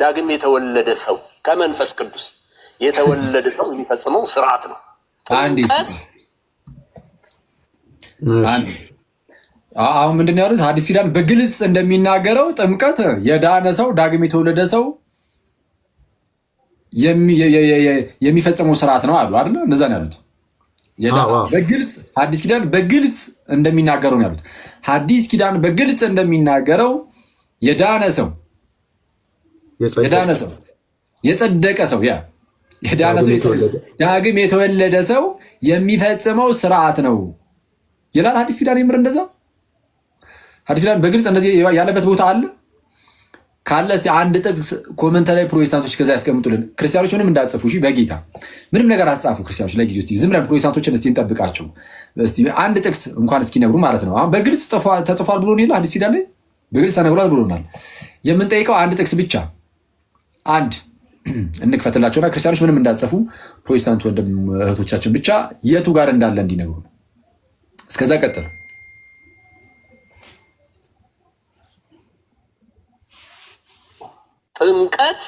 ዳግም የተወለደ ሰው ከመንፈስ ቅዱስ የተወለደ ሰው የሚፈጽመው ስርዓት ነው። አሁን ምንድን ነው ያሉት? አዲስ ኪዳን በግልጽ እንደሚናገረው ጥምቀት የዳነ ሰው፣ ዳግም የተወለደ ሰው የሚፈጽመው ስርዓት ነው አሉ አይደል? እንደዛ ነው ያሉት። በግልጽ አዲስ ኪዳን በግልጽ እንደሚናገረው ነው ያሉት። አዲስ ኪዳን በግልጽ እንደሚናገረው የዳነ ሰው፣ የጸደቀ ሰው፣ የዳነ ሰው፣ ዳግም የተወለደ ሰው የሚፈጽመው ስርዓት ነው ይላል አዲስ ኪዳን። ይምር እንደዛ አዲስ ኪዳን በግልጽ እንደዚህ ያለበት ቦታ አለ ካለ እስቲ አንድ ጥቅስ ኮመንት ላይ ፕሮቴስታንቶች ከዛ ያስቀምጡልን። ክርስቲያኖች ምንም እንዳትጽፉ እሺ፣ በጌታ ምንም ነገር አትጻፉ ክርስቲያኖች። ለጊዜው እስቲ ዝም ብለን ፕሮቴስታንቶችን እስቲ እንጠብቃቸው። እስቲ አንድ ጥቅስ እንኳን እስኪ ነግሩ ማለት ነው። አሁን በግልጽ ተጽፏል ብሎ ነው አዲስ ኪዳን ላይ በግልጽ ተነግሯል ብሎናል። የምንጠይቀው አንድ ጥቅስ ብቻ አንድ እንክፈትላቸውና ክርስቲያኖች ምንም እንዳትጽፉ ፕሮቴስታንት ወንድም እህቶቻችን ብቻ የቱ ጋር እንዳለ እንዲነግሩ። እስከዛ ቀጥል። ጥምቀት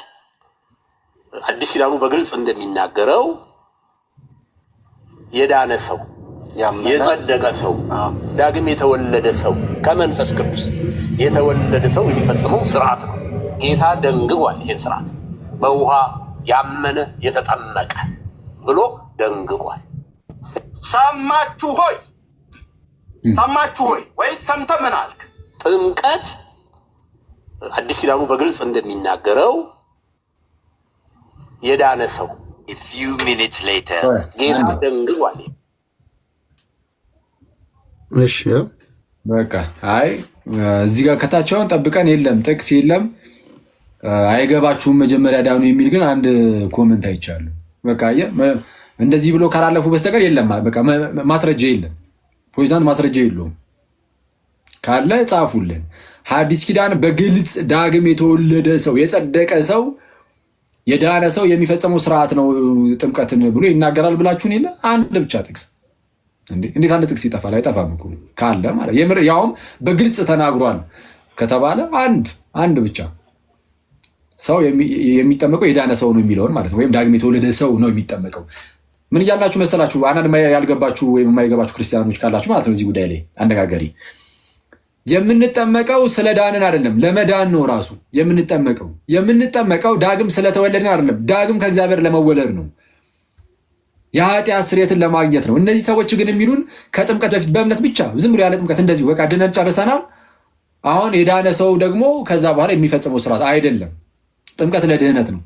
አዲስ ኪዳኑ በግልጽ እንደሚናገረው የዳነ ሰው፣ የጸደቀ ሰው፣ ዳግም የተወለደ ሰው ከመንፈስ ቅዱስ የተወለደ ሰው የሚፈጽመው ስርዓት ነው። ጌታ ደንግጓል። ይሄን ስርዓት በውሃ ያመነ የተጠመቀ ብሎ ደንግጓል። ሰማችሁ ሆይ ወይስ ሰምተህ ምን አልክ? ጥምቀት አዲስ ኪዳኑ በግልጽ እንደሚናገረው የዳነ ሰው ጌታ ደንግጓል። እሺ በቃ አይ እዚህ ጋር ከታቸውን ጠብቀን የለም ጥቅስ የለም አይገባችሁም መጀመሪያ ዳኑ የሚል ግን አንድ ኮመንት አይቻለሁ። በቃ እንደዚህ ብሎ ካላለፉ በስተቀር የለም። በቃ ማስረጃ የለም። ፕሮቴስታንት ማስረጃ የለውም። ካለ ጻፉልን። ሐዲስ ኪዳን በግልጽ ዳግም የተወለደ ሰው፣ የጸደቀ ሰው፣ የዳነ ሰው የሚፈጸመው ስርዓት ነው ጥምቀትን ብሎ ይናገራል ብላችሁን የለ? አንድ ብቻ ጥቅስ። እንዴት አንድ ጥቅስ ይጠፋል? አይጠፋም እኮ ካለ ማለት የምር ያውም በግልጽ ተናግሯል ከተባለ አንድ ብቻ ሰው የሚጠመቀው የዳነ ሰው ነው የሚለውን ማለት ነው። ወይም ዳግም የተወለደ ሰው ነው የሚጠመቀው። ምን እያላችሁ መሰላችሁ? አንዳንድ ያልገባችሁ ወይም የማይገባችሁ ክርስቲያኖች ካላችሁ ማለት ነው እዚህ ጉዳይ ላይ አነጋገሪ የምንጠመቀው ስለ ዳንን አይደለም፣ ለመዳን ነው ራሱ የምንጠመቀው ዳግም ስለተወለድን አይደለም፣ ዳግም ከእግዚአብሔር ለመወለድ ነው፣ የኃጢአት ስርየትን ለማግኘት ነው። እነዚህ ሰዎች ግን የሚሉን ከጥምቀት በፊት በእምነት ብቻ ዝም ብሎ ያለ ጥምቀት እንደዚህ በቃ ድነን ጨርሰናል፣ አሁን የዳነ ሰው ደግሞ ከዛ በኋላ የሚፈጽመው ስርዓት አይደለም። ጥምቀት ለድህነት ነው።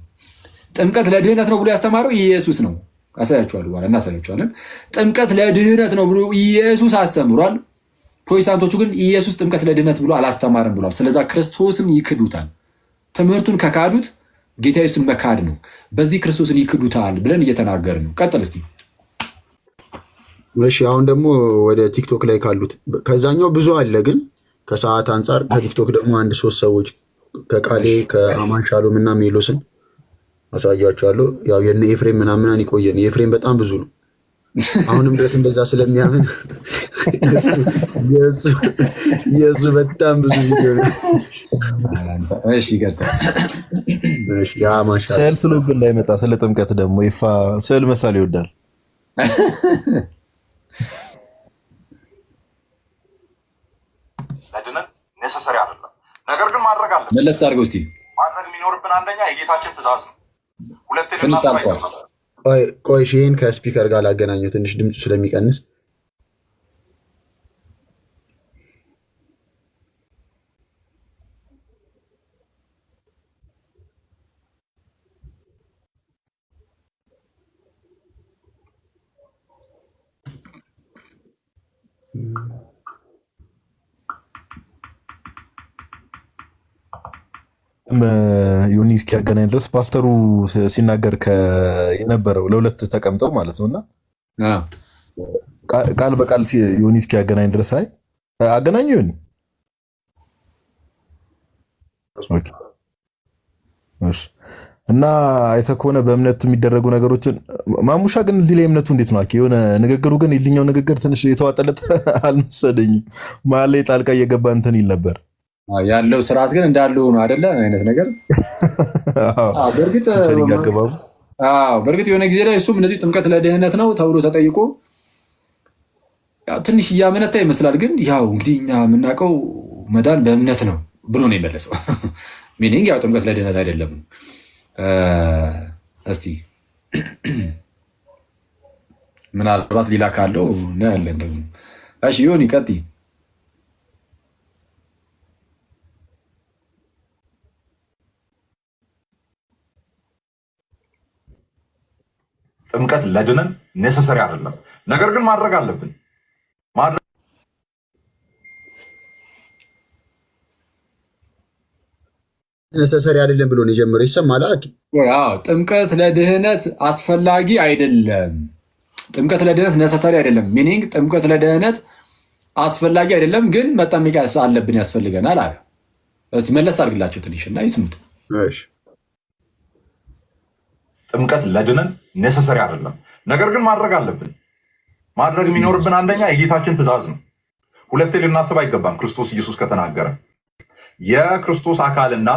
ጥምቀት ለድህነት ነው ብሎ ያስተማረው ኢየሱስ ነው። አሳያችኋለሁ፣ በኋላ እናሳያችኋለን። ጥምቀት ለድህነት ነው ብሎ ኢየሱስ አስተምሯል። ፕሮቴስታንቶቹ ግን ኢየሱስ ጥምቀት ለድህነት ብሎ አላስተማርም ብሏል። ስለዛ ክርስቶስን ይክዱታል። ትምህርቱን ከካዱት ጌታ ኢየሱስን መካድ ነው። በዚህ ክርስቶስን ይክዱታል ብለን እየተናገርን ነው። ቀጥል እስቲ። እሺ አሁን ደግሞ ወደ ቲክቶክ ላይ ካሉት ከዛኛው ብዙ አለ፣ ግን ከሰዓት አንጻር ከቲክቶክ ደግሞ አንድ 3 ሰዎች ከቃሌ ከአማን ሻሎም እና ሜሎስን አሳያቸዋለሁ። ያው የነ ኤፍሬም ምናምን ይቆየን። የኤፍሬም በጣም ብዙ ነው። አሁንም ድረስ እንደዛ ስለሚያምን የእሱ በጣም ብዙ ቪዲዮ ነው። እሺ ይቀጥል። እሺ ያ ማሻአላ ስዕል ስሎብን እንዳይመጣ ስለ ጥምቀት ደግሞ ይፋ ስዕል መሳል ይወዳል። ለድነን ኔሰሰሪ አይደለም፣ ነገር ግን ማድረግ አለብን። መለስ አድርገው እስቲ። ማድረግ የሚኖርብን አንደኛ የጌታችን ትእዛዝ ነው። ሁለተኛ ቆይ ይህን ከስፒከር ጋር ላገናኘው ትንሽ ድምፁ ስለሚቀንስ። ዮኒ እስኪያገናኝ ድረስ ፓስተሩ ሲናገር የነበረው ለሁለት ተቀምጠው ማለት ነውና ቃል በቃል ዮኒ እስኪያገናኝ ድረስ አገናኙ ዮኒ። እሺ እና አይተህ ከሆነ በእምነት የሚደረጉ ነገሮችን ማሙሻ ግን እዚህ ላይ እምነቱ እንዴት ነው? የሆነ ንግግሩ ግን የዚህኛው ንግግር ትንሽ የተዋጠለት አልመሰለኝም። መሀል ላይ ጣልቃ እየገባ እንትን ይል ነበር። ያለው ስርዓት ግን እንዳለው ነው አይደለ? አይነት ነገር በእርግጥ የሆነ ጊዜ ላይ እሱም እነዚህ ጥምቀት ለድህነት ነው ተብሎ ተጠይቆ ትንሽ እያመነታ ይመስላል። ግን ያው እንግዲህ እኛ የምናውቀው መዳን በእምነት ነው ብሎ ነው የመለሰው። ሚኒንግ ያው ጥምቀት ለድህነት አይደለም። እስቲ ምናልባት ሌላ ካለው እናያለን ደግሞ። እሺ ይሁን ይቀጥይ። ጥምቀት ለድነን ኔሰሰሪ አይደለም፣ ነገር ግን ማድረግ አለብን። ኔሰሰሪ አይደለም ብሎ ነው የጀመረው። ይሰማል። ጥምቀት ለድህነት አስፈላጊ አይደለም። ጥምቀት ለድህነት ኔሰሰሪ አይደለም። ሚኒንግ ጥምቀት ለድህነት አስፈላጊ አይደለም፣ ግን መጠመቂያ አለብን፣ ያስፈልገናል አለ። እስቲ መለስ አድርግላቸው ትንሽ እና ይስሙት። እሺ ጥምቀት ለድነን ኔሰሰሪ አይደለም፣ ነገር ግን ማድረግ አለብን። ማድረግ የሚኖርብን አንደኛ የጌታችን ትእዛዝ ነው። ሁለቴ ልናስብ አይገባም። ክርስቶስ ኢየሱስ ከተናገረ የክርስቶስ አካልና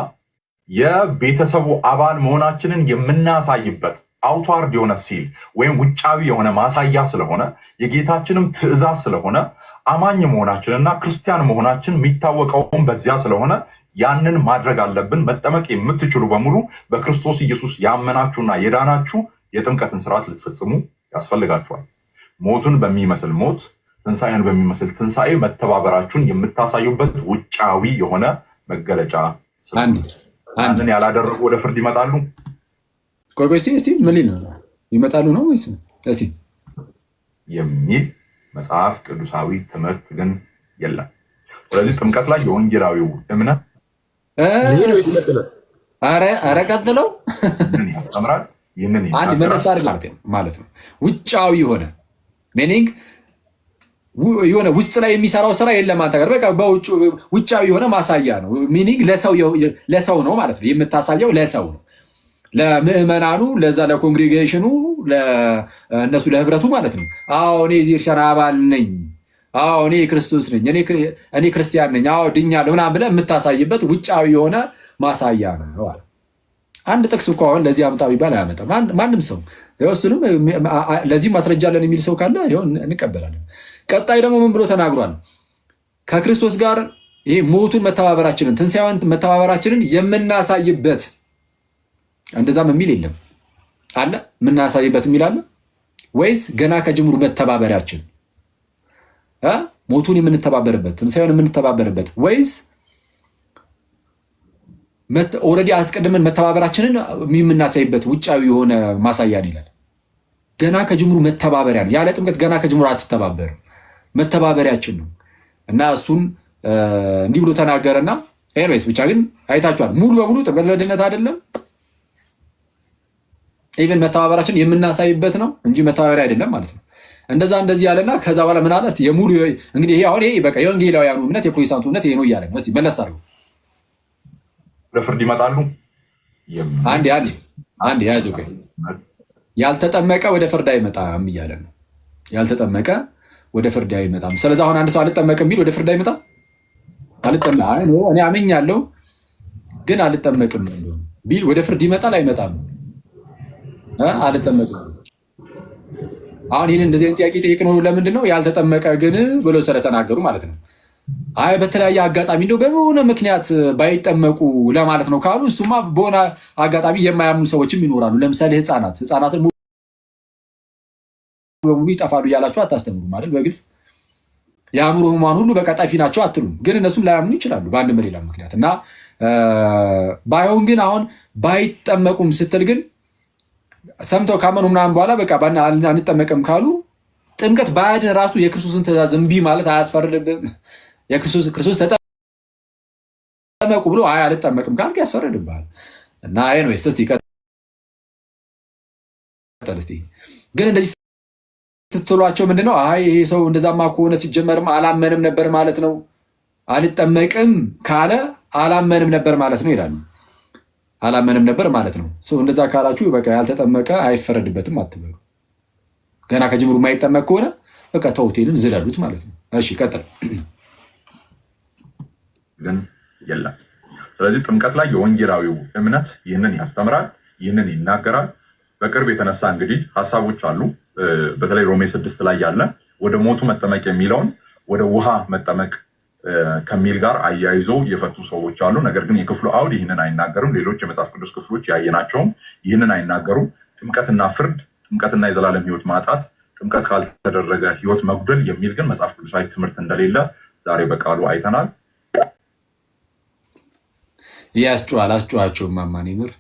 የቤተሰቡ አባል መሆናችንን የምናሳይበት አውትዋርድ የሆነ ሲል ወይም ውጫዊ የሆነ ማሳያ ስለሆነ የጌታችንም ትእዛዝ ስለሆነ አማኝ መሆናችንና ክርስቲያን መሆናችን የሚታወቀውም በዚያ ስለሆነ ያንን ማድረግ አለብን። መጠመቅ የምትችሉ በሙሉ በክርስቶስ ኢየሱስ ያመናችሁና የዳናችሁ የጥምቀትን ስርዓት ልትፈጽሙ ያስፈልጋችኋል። ሞቱን በሚመስል ሞት፣ ትንሣኤን በሚመስል ትንሣኤ መተባበራችሁን የምታሳዩበት ውጫዊ የሆነ መገለጫ። ያንን ያላደረጉ ወደ ፍርድ ይመጣሉ። ቆይ እስቲ ምን ይመጣሉ ነው ወይስ እስቲ የሚል መጽሐፍ ቅዱሳዊ ትምህርት ግን የለም። ስለዚህ ጥምቀት ላይ የወንጌላዊው እምነት ኧረ ቀጥለው ያስተምራል። ይህንን አንድ መለስ አድርግ ማለት ነው። ውጫዊ የሆነ ሚኒንግ የሆነ ውስጥ ላይ የሚሰራው ስራ የለም። አንተ ጋር በቃ ውጫዊ የሆነ ማሳያ ነው። ሚኒንግ ለሰው ነው ማለት ነው። የምታሳየው ለሰው ነው፣ ለምዕመናኑ፣ ለዛ ለኮንግሪጌሽኑ፣ ለእነሱ ለህብረቱ ማለት ነው። አዎ እኔ የዚህ እርሻ አባል ነኝ፣ አዎ እኔ ክርስቶስ ነኝ፣ እኔ ክርስቲያን ነኝ፣ አዎ ድኛለሁ ምናምን ብለህ የምታሳይበት ውጫዊ የሆነ ማሳያ ነው። አንድ ጥቅስ እኮ አሁን ለዚህ አምጣ ቢባል አያመጣም ማንም ሰው። እሱንም ለዚህ ማስረጃ አለን የሚል ሰው ካለ እንቀበላለን። ቀጣይ ደግሞ ምን ብሎ ተናግሯል? ከክርስቶስ ጋር ይሄ ሞቱን መተባበራችንን ትንሣኤውን መተባበራችንን የምናሳይበት እንደዛም የሚል የለም አለ። የምናሳይበት የሚል አለ ወይስ ገና ከጅምሩ መተባበሪያችን ሞቱን የምንተባበርበት ትንሣኤውን የምንተባበርበት ወይስ ኦልሬዲ አስቀድመን መተባበራችንን የምናሳይበት ውጫዊ የሆነ ማሳያን ይላል። ገና ከጅምሩ መተባበሪያ ነው። ያለ ጥምቀት ገና ከጅምሩ አትተባበርም፣ መተባበሪያችን ነው እና እሱን እንዲህ ብሎ ተናገረና ኤርቤስ ብቻ ግን አይታችኋል። ሙሉ በሙሉ ጥምቀት ለድነት አይደለም፣ ኢቨን መተባበራችን የምናሳይበት ነው እንጂ መተባበሪያ አይደለም ማለት ነው። እንደዚህ ያለና ከዛ በኋላ ምን አለ? እስቲ የሙሉ እንግዲህ ይሄ አሁን ይሄ በቃ የወንጌላውያኑ እምነት የፕሮቴስታንቱ እምነት ይሄ ነው እያለ ነው። እስቲ መለስ አድርገው ለፍርድ ይመጣሉ። አንድ ያዘው ያልተጠመቀ ወደ ፍርድ አይመጣም እያለ ነው። ያልተጠመቀ ወደ ፍርድ አይመጣም። ስለዚህ አሁን አንድ ሰው አልጠመቅም ቢል ወደ ፍርድ አይመጣም። እኔ አምኛለሁ ግን አልጠመቅም ቢል ወደ ፍርድ ይመጣል አይመጣም? አልጠመቅም። አሁን ይህን እንደዚህ አይነት ጥያቄ ጠይቅነው ለምንድን ነው? ያልተጠመቀ ግን ብሎ ስለተናገሩ ማለት ነው። አይ በተለያየ አጋጣሚ እንደው በሆነ ምክንያት ባይጠመቁ ለማለት ነው ካሉ እሱማ በሆነ አጋጣሚ የማያምኑ ሰዎችም ይኖራሉ። ለምሳሌ ህፃናትን በሙሉ ይጠፋሉ እያላችሁ አታስተምሩ ማለት በግልጽ የአእምሮ ህሙማን ሁሉ በቃ ጠፊ ናቸው አትሉም። ግን እነሱም ላያምኑ ይችላሉ በአንድ በሌላ ምክንያት እና ባይሆን ግን አሁን ባይጠመቁም ስትል ግን ሰምተው ካመኑ ምናምን በኋላ በቃ አንጠመቅም ካሉ ጥምቀት ባያድን ራሱ የክርስቶስን ትእዛዝ እምቢ ማለት አያስፈርድብም? ክርስቶስ ተጠመቁ ብሎ አልጠመቅም ካልክ ያስፈርድብሃል። እና ኤኒዌይስ እስቲ ቀጥል። እስቲ ግን እንደዚህ ስትሏቸው ምንድነው? አይ ይሄ ሰው እንደዛማ ከሆነ ሲጀመርም አላመንም ነበር ማለት ነው። አልጠመቅም ካለ አላመንም ነበር ማለት ነው ይላሉ። አላመንም ነበር ማለት ነው። እንደዛ ካላችሁ በቃ ያልተጠመቀ አይፈረድበትም አትበሉ። ገና ከጅምሩ የማይጠመቅ ከሆነ በቃ ተውቴልን ዝለሉት ማለት ነው። እሺ ቀጥል። ግን የለም። ስለዚህ ጥምቀት ላይ የወንጌላዊው እምነት ይህንን ያስተምራል፣ ይህንን ይናገራል። በቅርብ የተነሳ እንግዲህ ሀሳቦች አሉ። በተለይ ሮሜ 6 ላይ ያለ ወደ ሞቱ መጠመቅ የሚለውን ወደ ውሃ መጠመቅ ከሚል ጋር አያይዞ የፈቱ ሰዎች አሉ። ነገር ግን የክፍሉ አውድ ይህንን አይናገርም። ሌሎች የመጽሐፍ ቅዱስ ክፍሎች ያየናቸውም ይህንን አይናገሩም። ጥምቀትና ፍርድ፣ ጥምቀትና የዘላለም ሕይወት ማጣት፣ ጥምቀት ካልተደረገ ሕይወት መጉደል የሚል ግን መጽሐፍ ቅዱሳዊ ትምህርት እንደሌለ ዛሬ በቃሉ አይተናል። ያስጨዋል አስጨዋቸውም ማማኔ ምር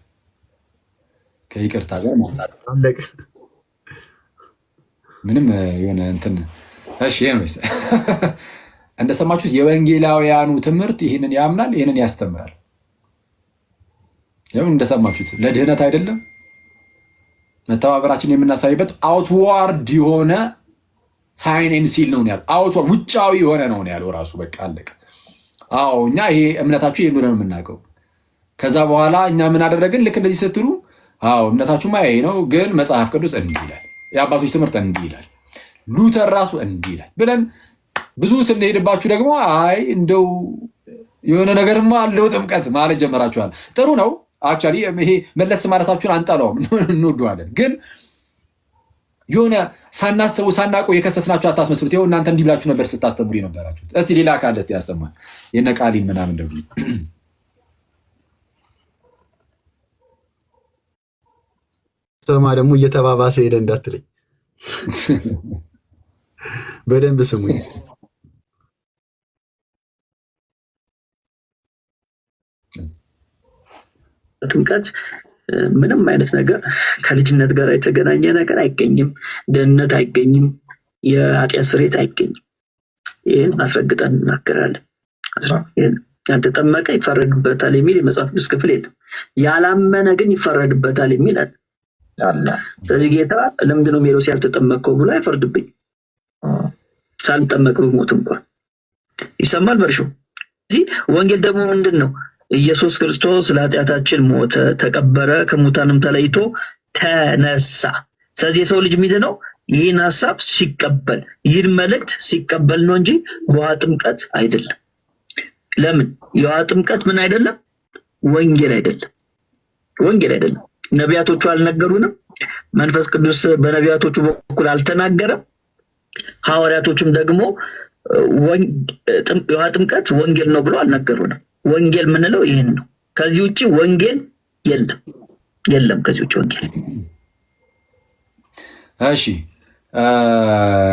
ከይቅርታ ጋር ምንም የሆነ እንትን እሺ ነው እንደሰማችሁት የወንጌላውያኑ ትምህርት ይህንን ያምናል፣ ይህንን ያስተምራል። ያው እንደሰማችሁት ለድህነት አይደለም መተባበራችን የምናሳይበት አውትዋርድ የሆነ ሳይን ኤንድ ሲል ነው ያለው። አውትዋርድ ውጫዊ የሆነ ነው ያለው ራሱ በቃ አለቀ። አዎ እኛ ይሄ እምነታችሁ ይሄን ነው የምናውቀው። ከዛ በኋላ እኛ ምን አደረግን? ልክ እንደዚህ ስትሉ አዎ እምነታችሁማ ይሄ ነው፣ ግን መጽሐፍ ቅዱስ እንዲህ ይላል፣ የአባቶች ትምህርት እንዲህ ይላል፣ ሉተር ራሱ እንዲህ ይላል ብለን ብዙ ስንሄድባችሁ ደግሞ አይ እንደው የሆነ ነገርማ አለው ጥምቀት ማለት ጀመራችኋል። ጥሩ ነው አክቹዋሊ ይሄ መለስ ማለታችሁን አንጠላውም፣ እንወደዋለን። ግን የሆነ ሳናስቡ ሳናውቀው የከሰስናችሁ አታስመስሉት። ይኸው እናንተ እንዲህ ብላችሁ ነበር ስታስተምሩ የነበራችሁት። እስቲ ሌላ ካለ እስቲ ያሰማል። የነ ቃሊን ምናምን ደግሞ ሰማ ደግሞ እየተባባሰ ሄደ እንዳትለኝ በደንብ ስሙኝ። ጥምቀት ምንም አይነት ነገር ከልጅነት ጋር የተገናኘ ነገር አይገኝም። ደህንነት አይገኝም። የኃጢአት ስርየት አይገኝም። ይህን አስረግጠን እናገራለን። ያልተጠመቀ ይፈረድበታል የሚል የመጽሐፍ ቅዱስ ክፍል የለም። ያላመነ ግን ይፈረድበታል የሚል አለ። ስለዚህ ጌታ ለምንድን ነው ሜሎስ ያልተጠመቀው ብሎ አይፈርድብኝ። ሳልጠመቅ ብሞት እንኳን ይሰማል በርሾ። እዚህ ወንጌል ደግሞ ምንድን ነው? ኢየሱስ ክርስቶስ ለኃጢአታችን ሞተ፣ ተቀበረ፣ ከሙታንም ተለይቶ ተነሳ። ስለዚህ የሰው ልጅ የሚድነው ይህን ሀሳብ ሲቀበል፣ ይህን መልእክት ሲቀበል ነው እንጂ በውሃ ጥምቀት አይደለም። ለምን? የውሃ ጥምቀት ምን አይደለም? ወንጌል አይደለም። ወንጌል አይደለም። ነቢያቶቹ አልነገሩንም። መንፈስ ቅዱስ በነቢያቶቹ በኩል አልተናገረም። ሐዋርያቶችም ደግሞ ጥምቀት ወንጌል ነው ብሎ አልነገሩንም። ወንጌል የምንለው ይህን ነው። ከዚህ ውጭ ወንጌል የለም። ከዚህ ውጭ ወንጌል። እሺ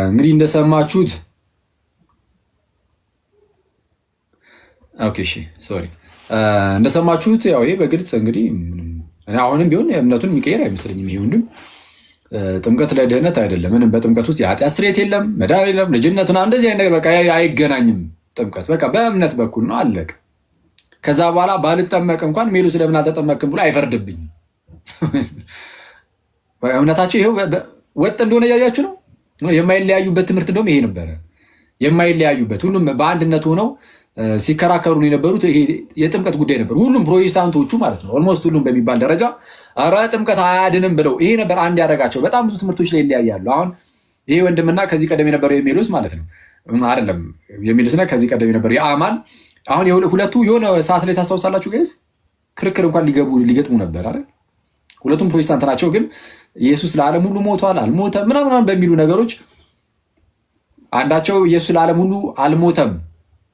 እንግዲህ እንደሰማችሁት እንደሰማችሁት ያው ይሄ በግልጽ እንግዲህ አሁንም ቢሆን እምነቱን የሚቀየር አይመስለኝም። ይሄ ወንድም ጥምቀት ለድህነት አይደለም። ምንም በጥምቀት ውስጥ የኃጢአት ስርየት የለም፣ መዳን የለም፣ ልጅነት ምናምን እንደዚህ አይነት ነገር በቃ አይገናኝም። ጥምቀት በቃ በእምነት በኩል ነው፣ አለቀ። ከዛ በኋላ ባልጠመቅ እንኳን ሜሉ ስለምን አልተጠመቅም ብሎ አይፈርድብኝም። እምነታቸው ይሄው ወጥ እንደሆነ እያያችሁ ነው። የማይለያዩበት ትምህርት እንደውም ይሄ ነበረ። የማይለያዩበት ሁሉም በአንድነት ሆነው ሲከራከሩ የነበሩት ይሄ የጥምቀት ጉዳይ ነበር። ሁሉም ፕሮቴስታንቶቹ ማለት ነው ኦልሞስት ሁሉም በሚባል ደረጃ ኧረ ጥምቀት አያድንም ብለው ይሄ ነበር አንድ ያደረጋቸው። በጣም ብዙ ትምህርቶች ላይ ይለያያሉ። አሁን ይሄ ወንድምና ከዚህ ቀደም የነበረው የሚሉስ ማለት ነው አይደለም የሚሉስና ከዚህ ቀደም የነበረው የአማን አሁን ሁለቱ የሆነ ሰዓት ላይ ታስታውሳላችሁ ጋይስ ክርክር እንኳን ሊገጥሙ ነበር አይደል? ሁለቱም ፕሮቴስታንት ናቸው፣ ግን ኢየሱስ ለዓለም ሁሉ ሞቷል አልሞተም ምናምን በሚሉ ነገሮች አንዳቸው ኢየሱስ ለዓለም ሁሉ አልሞተም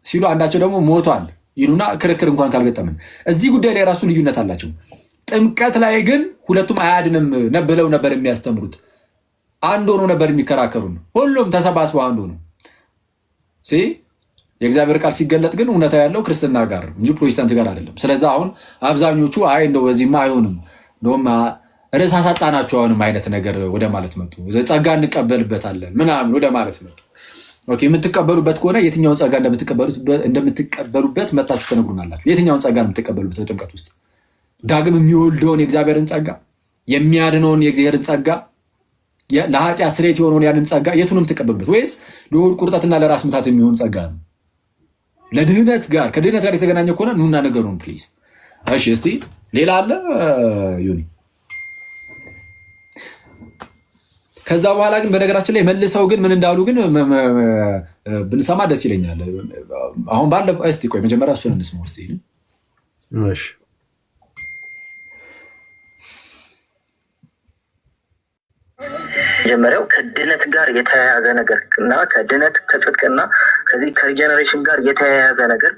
ሲሉ አንዳቸው ደግሞ ሞቷል ይሉና ክርክር እንኳን ካልገጠምን እዚህ ጉዳይ ላይ ራሱ ልዩነት አላቸው። ጥምቀት ላይ ግን ሁለቱም አያድንም ብለው ነበር የሚያስተምሩት። አንድ ሆኖ ነበር የሚከራከሩን። ሁሉም ተሰባስበው አንድ ሆኖ የእግዚአብሔር ቃል ሲገለጥ ግን እውነታ ያለው ክርስትና ጋር እንጂ ፕሮቴስታንት ጋር አይደለም። ስለዚህ አሁን አብዛኞቹ አይ እንደው በዚህማ አይሆንም እንደውም ርዕስ አሳጣናቸው አሁንም አይነት ነገር ወደ ማለት መጡ። ጸጋ እንቀበልበታለን ምናምን ወደ ማለት መጡ። ኦኬ የምትቀበሉበት ከሆነ የትኛውን ጸጋ እንደምትቀበሉበት መጣችሁ ተነግሩናላችሁ። የትኛውን ጸጋ የምትቀበሉበት በጥምቀት ውስጥ ዳግም የሚወልደውን የእግዚአብሔርን ጸጋ፣ የሚያድነውን የእግዚአብሔርን ጸጋ፣ ለኃጢአት ስርየት የሆነውን ያንን ጸጋ የቱንም የምትቀበሉበት ወይስ ለሆድ ቁርጠትና ለራስ ምታት የሚሆን ጸጋ ነው? ለድህነት ጋር ከድህነት ጋር የተገናኘ ከሆነ ኑና ነገሩን ፕሊዝ። እሺ እስቲ ሌላ አለ ዩኒ። ከዛ በኋላ ግን በነገራችን ላይ መልሰው ግን ምን እንዳሉ ግን ብንሰማ ደስ ይለኛል። አሁን ባለፈው እስቲ ቆይ መጀመሪያ እሱን እንስማው እስቲ። እሺ መጀመሪያው ከድነት ጋር የተያያዘ ነገር እና ከድነት ከጽድቅና ከዚህ ከሪጀነሬሽን ጋር የተያያዘ ነገር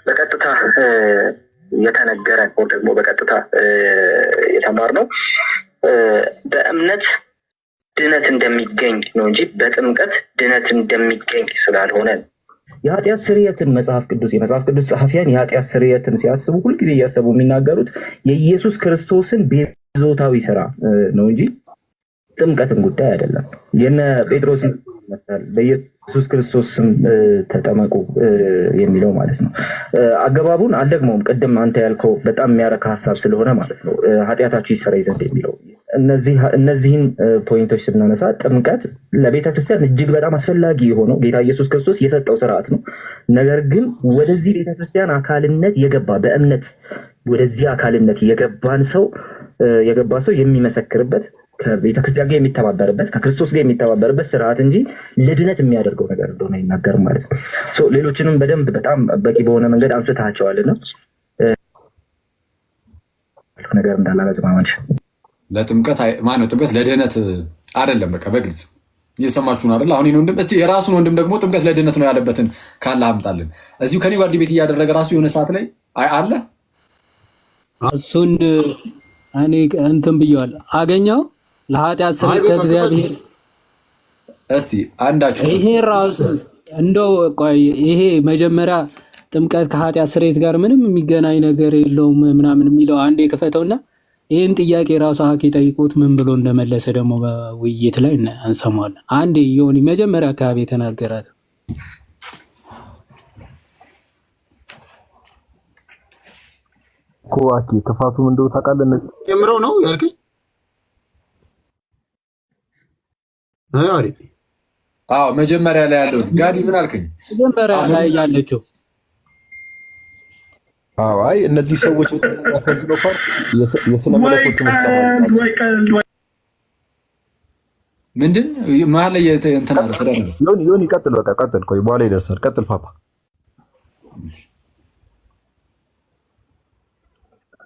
በቀጥታ የተነገረ ወይ ደግሞ በቀጥታ የተማርነው በእምነት ድነት እንደሚገኝ ነው እንጂ በጥምቀት ድነት እንደሚገኝ ስላልሆነ የኃጢአት ስርየትን መጽሐፍ ቅዱስ ጸሐፊያን የኃጢአት ስርየትን ሲያስቡ ሁልጊዜ እያሰቡ የሚናገሩት የኢየሱስ ክርስቶስን ቤዛዊ ስራ ነው እንጂ ጥምቀትን ጉዳይ አይደለም። የነ ጴጥሮስ መሰል በኢየሱስ ክርስቶስ ስም ተጠመቁ የሚለው ማለት ነው። አገባቡን አልደግመውም። ቅድም አንተ ያልከው በጣም የሚያረካ ሀሳብ ስለሆነ ማለት ነው ኃጢአታችሁ ይሰረይ ዘንድ የሚለው እነዚህን ፖይንቶች ስናነሳ ጥምቀት ለቤተክርስቲያን እጅግ በጣም አስፈላጊ የሆነው ጌታ ኢየሱስ ክርስቶስ የሰጠው ስርዓት ነው። ነገር ግን ወደዚህ ቤተክርስቲያን አካልነት የገባ በእምነት ወደዚህ አካልነት የገባ ሰው የሚመሰክርበት ከቤተክርስቲያን ጋር የሚተባበርበት ከክርስቶስ ጋር የሚተባበርበት ስርዓት እንጂ ለድነት የሚያደርገው ነገር እንደሆነ አይናገርም ማለት ነው። ሌሎችንም በደንብ በጣም በቂ በሆነ መንገድ አንስታቸዋልና ነገር እንዳላረዝማማሽ ለጥምቀት ማነው ጥምቀት ለድህነት አይደለም። በቃ በግልጽ እየሰማችሁን አይደል? አሁን ወንድም እስቲ የራሱን ወንድም ደግሞ ጥምቀት ለድህነት ነው ያለበትን ካለ አምጣልን። እዚሁ ከኔ ጋር ዲቤት እያደረገ ራሱ የሆነ ሰዓት ላይ አለ እሱን እኔ እንትን ብየዋል አገኘው ለኃጢአት ስርየት ከእግዚአብሔር እስቲ አንዳችሁ ይሄ ራሱ እንደው ቆይ ይሄ መጀመሪያ ጥምቀት ከኃጢአት ስርየት ጋር ምንም የሚገናኝ ነገር የለውም ምናምን የሚለው አንዴ ክፈተውና ይህን ጥያቄ ራሱ ሀኪ ጠይቆት ምን ብሎ እንደመለሰ ደግሞ በውይይት ላይ እንሰማለን። አንዴ ዮኒ መጀመሪያ አካባቢ የተናገራት ኮዋኪ ክፋቱ ምን እንደው ታውቃለህ? ጀምረው ነው ያልከኝ? አዎ መጀመሪያ ላይ ያለው ጋዲ ምን አልከኝ? መጀመሪያ ላይ ያለችው አይ እነዚህ ሰዎች የተፈዘለው ፓርት የስነ መለኮት ምንድን መሀል ላይ እንትን አለ ተደረገ። ዮኒ ቀጥል፣ በቃ ቀጥል። ቆይ በኋላ ይደርሳል። ቀጥል ፓፓ።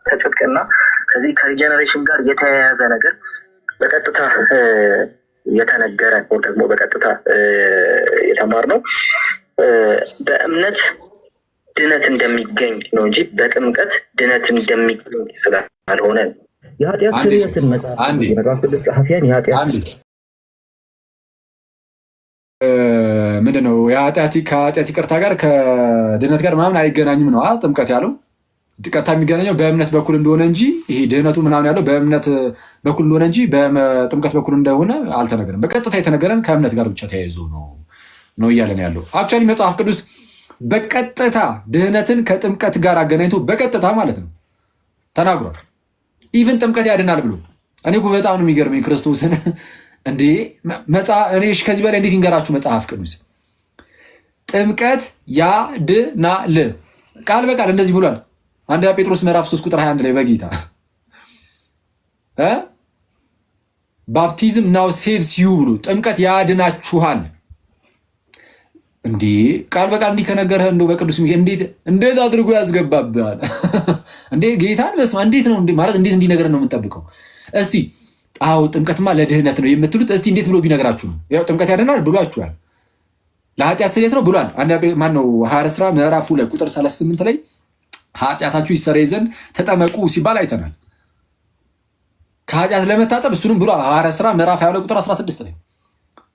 ከጽድቅና ከዚህ ከሪጀነሬሽን ጋር የተያያዘ ነገር በቀጥታ የተነገረ ወይ ደግሞ በቀጥታ የተማርነው በእምነት ድነት እንደሚገኝ ነው እንጂ በጥምቀት ድነት እንደሚገኝ ስላልሆነ የኃጢአት ስርየትን መጽሐፍ ቅዱስ ጸሐፊያን የኃጢአት ምንድነው ከኃጢአት ይቅርታ ጋር ከድነት ጋር ምናምን አይገናኝም ነው ጥምቀት ያለው። ቀጥታ የሚገናኘው በእምነት በኩል እንደሆነ እንጂ ይሄ ድህነቱ ምናምን ያለው በእምነት በኩል እንደሆነ እንጂ በጥምቀት በኩል እንደሆነ አልተነገረም። በቀጥታ የተነገረን ከእምነት ጋር ብቻ ተያይዞ ነው እያለን ያለው። አክቹዋሊ መጽሐፍ ቅዱስ በቀጥታ ድህነትን ከጥምቀት ጋር አገናኝቶ በቀጥታ ማለት ነው ተናግሯል። ኢቭን ጥምቀት ያድናል ብሎ እኔ በጣም ነው የሚገርመኝ ክርስቶስን እንዴ እኔ ከዚህ በላይ እንዴት ይንገራችሁ? መጽሐፍ ቅዱስ ጥምቀት ያድናል ቃል በቃል እንደዚህ ብሏል። አንደኛ ጴጥሮስ ምዕራፍ 3 ቁጥር 21 ላይ በጌታ ባፕቲዝም ናው ሴቭስ ዩ ብሎ ጥምቀት ያድናችኋል። እንዴ ቃል በቃል እንዲህ ከነገረህ እንደው በቅዱስ እንዴት አድርጎ ያስገባብሃል እንዴ ጌታን በስመ እንዴት ነው ማለት እንዴት እንዲነገረን ነው የምንጠብቀው? እስቲ አዎ ጥምቀትማ ለድህነት ነው የምትሉት እስቲ እንዴት ብሎ ቢነግራችሁ ነው? ያው ጥምቀት ያድናል ብሏችኋል። ለኃጢአት ስርየት ነው ብሏል። ማነው ሐዋርያት ሥራ ምዕራፍ 2 ቁጥር 38 ላይ ኃጢአታችሁ ይሰረይ ዘንድ ተጠመቁ ሲባል አይተናል። ከኃጢአት ለመታጠብ እሱንም ብሏል። ሐዋርያት ሥራ ምዕራፍ 22 ቁጥር 16 ላይ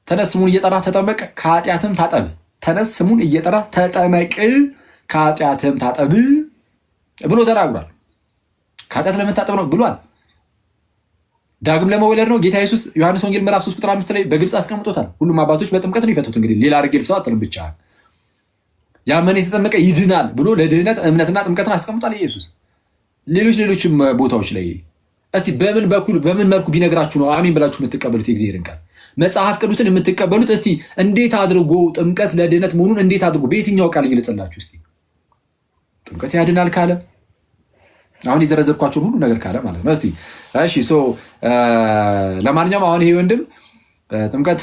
ተነስ ስሙን እየጠራ ተጠመቅ ከኃጢአትም ታጠብ። ተነስ ስሙን እየጠራ ተጠመቅ ከኃጢአትም ታጠብ ብሎ ተናግሯል። ከኃጢአት ለመታጠብ ነው ብሏል። ዳግም ለመወለድ ነው ጌታ ኢየሱስ ዮሐንስ ወንጌል ምዕራፍ 3 ቁጥር 5 ላይ በግልጽ አስቀምጦታል። ሁሉም አባቶች በጥምቀት ነው የፈቱት። እንግዲህ ሌላ አድርጌ ልፍሰው አጥልም ብቻ ያመነ የተጠመቀ ይድናል ብሎ ለድህነት እምነትና ጥምቀትን አስቀምጧል ኢየሱስ። ሌሎችም ቦታዎች ላይ እስቲ በምን መልኩ ቢነግራችሁ ነው አሜን ብላችሁ የምትቀበሉት የእግዚአብሔርን ቃል መጽሐፍ ቅዱስን የምትቀበሉት? እስቲ እንዴት አድርጎ ጥምቀት ለድህነት መሆኑን እንዴት አድርጎ በየትኛው ቃል ይገልጽላችሁ? እስቲ ጥምቀት ያድናል ካለ አሁን የዘረዘርኳቸውን ሁሉ ነገር ካለ ማለት ነው። እስቲ እሺ ለማንኛውም አሁን ይሄ ወንድም ጥምቀት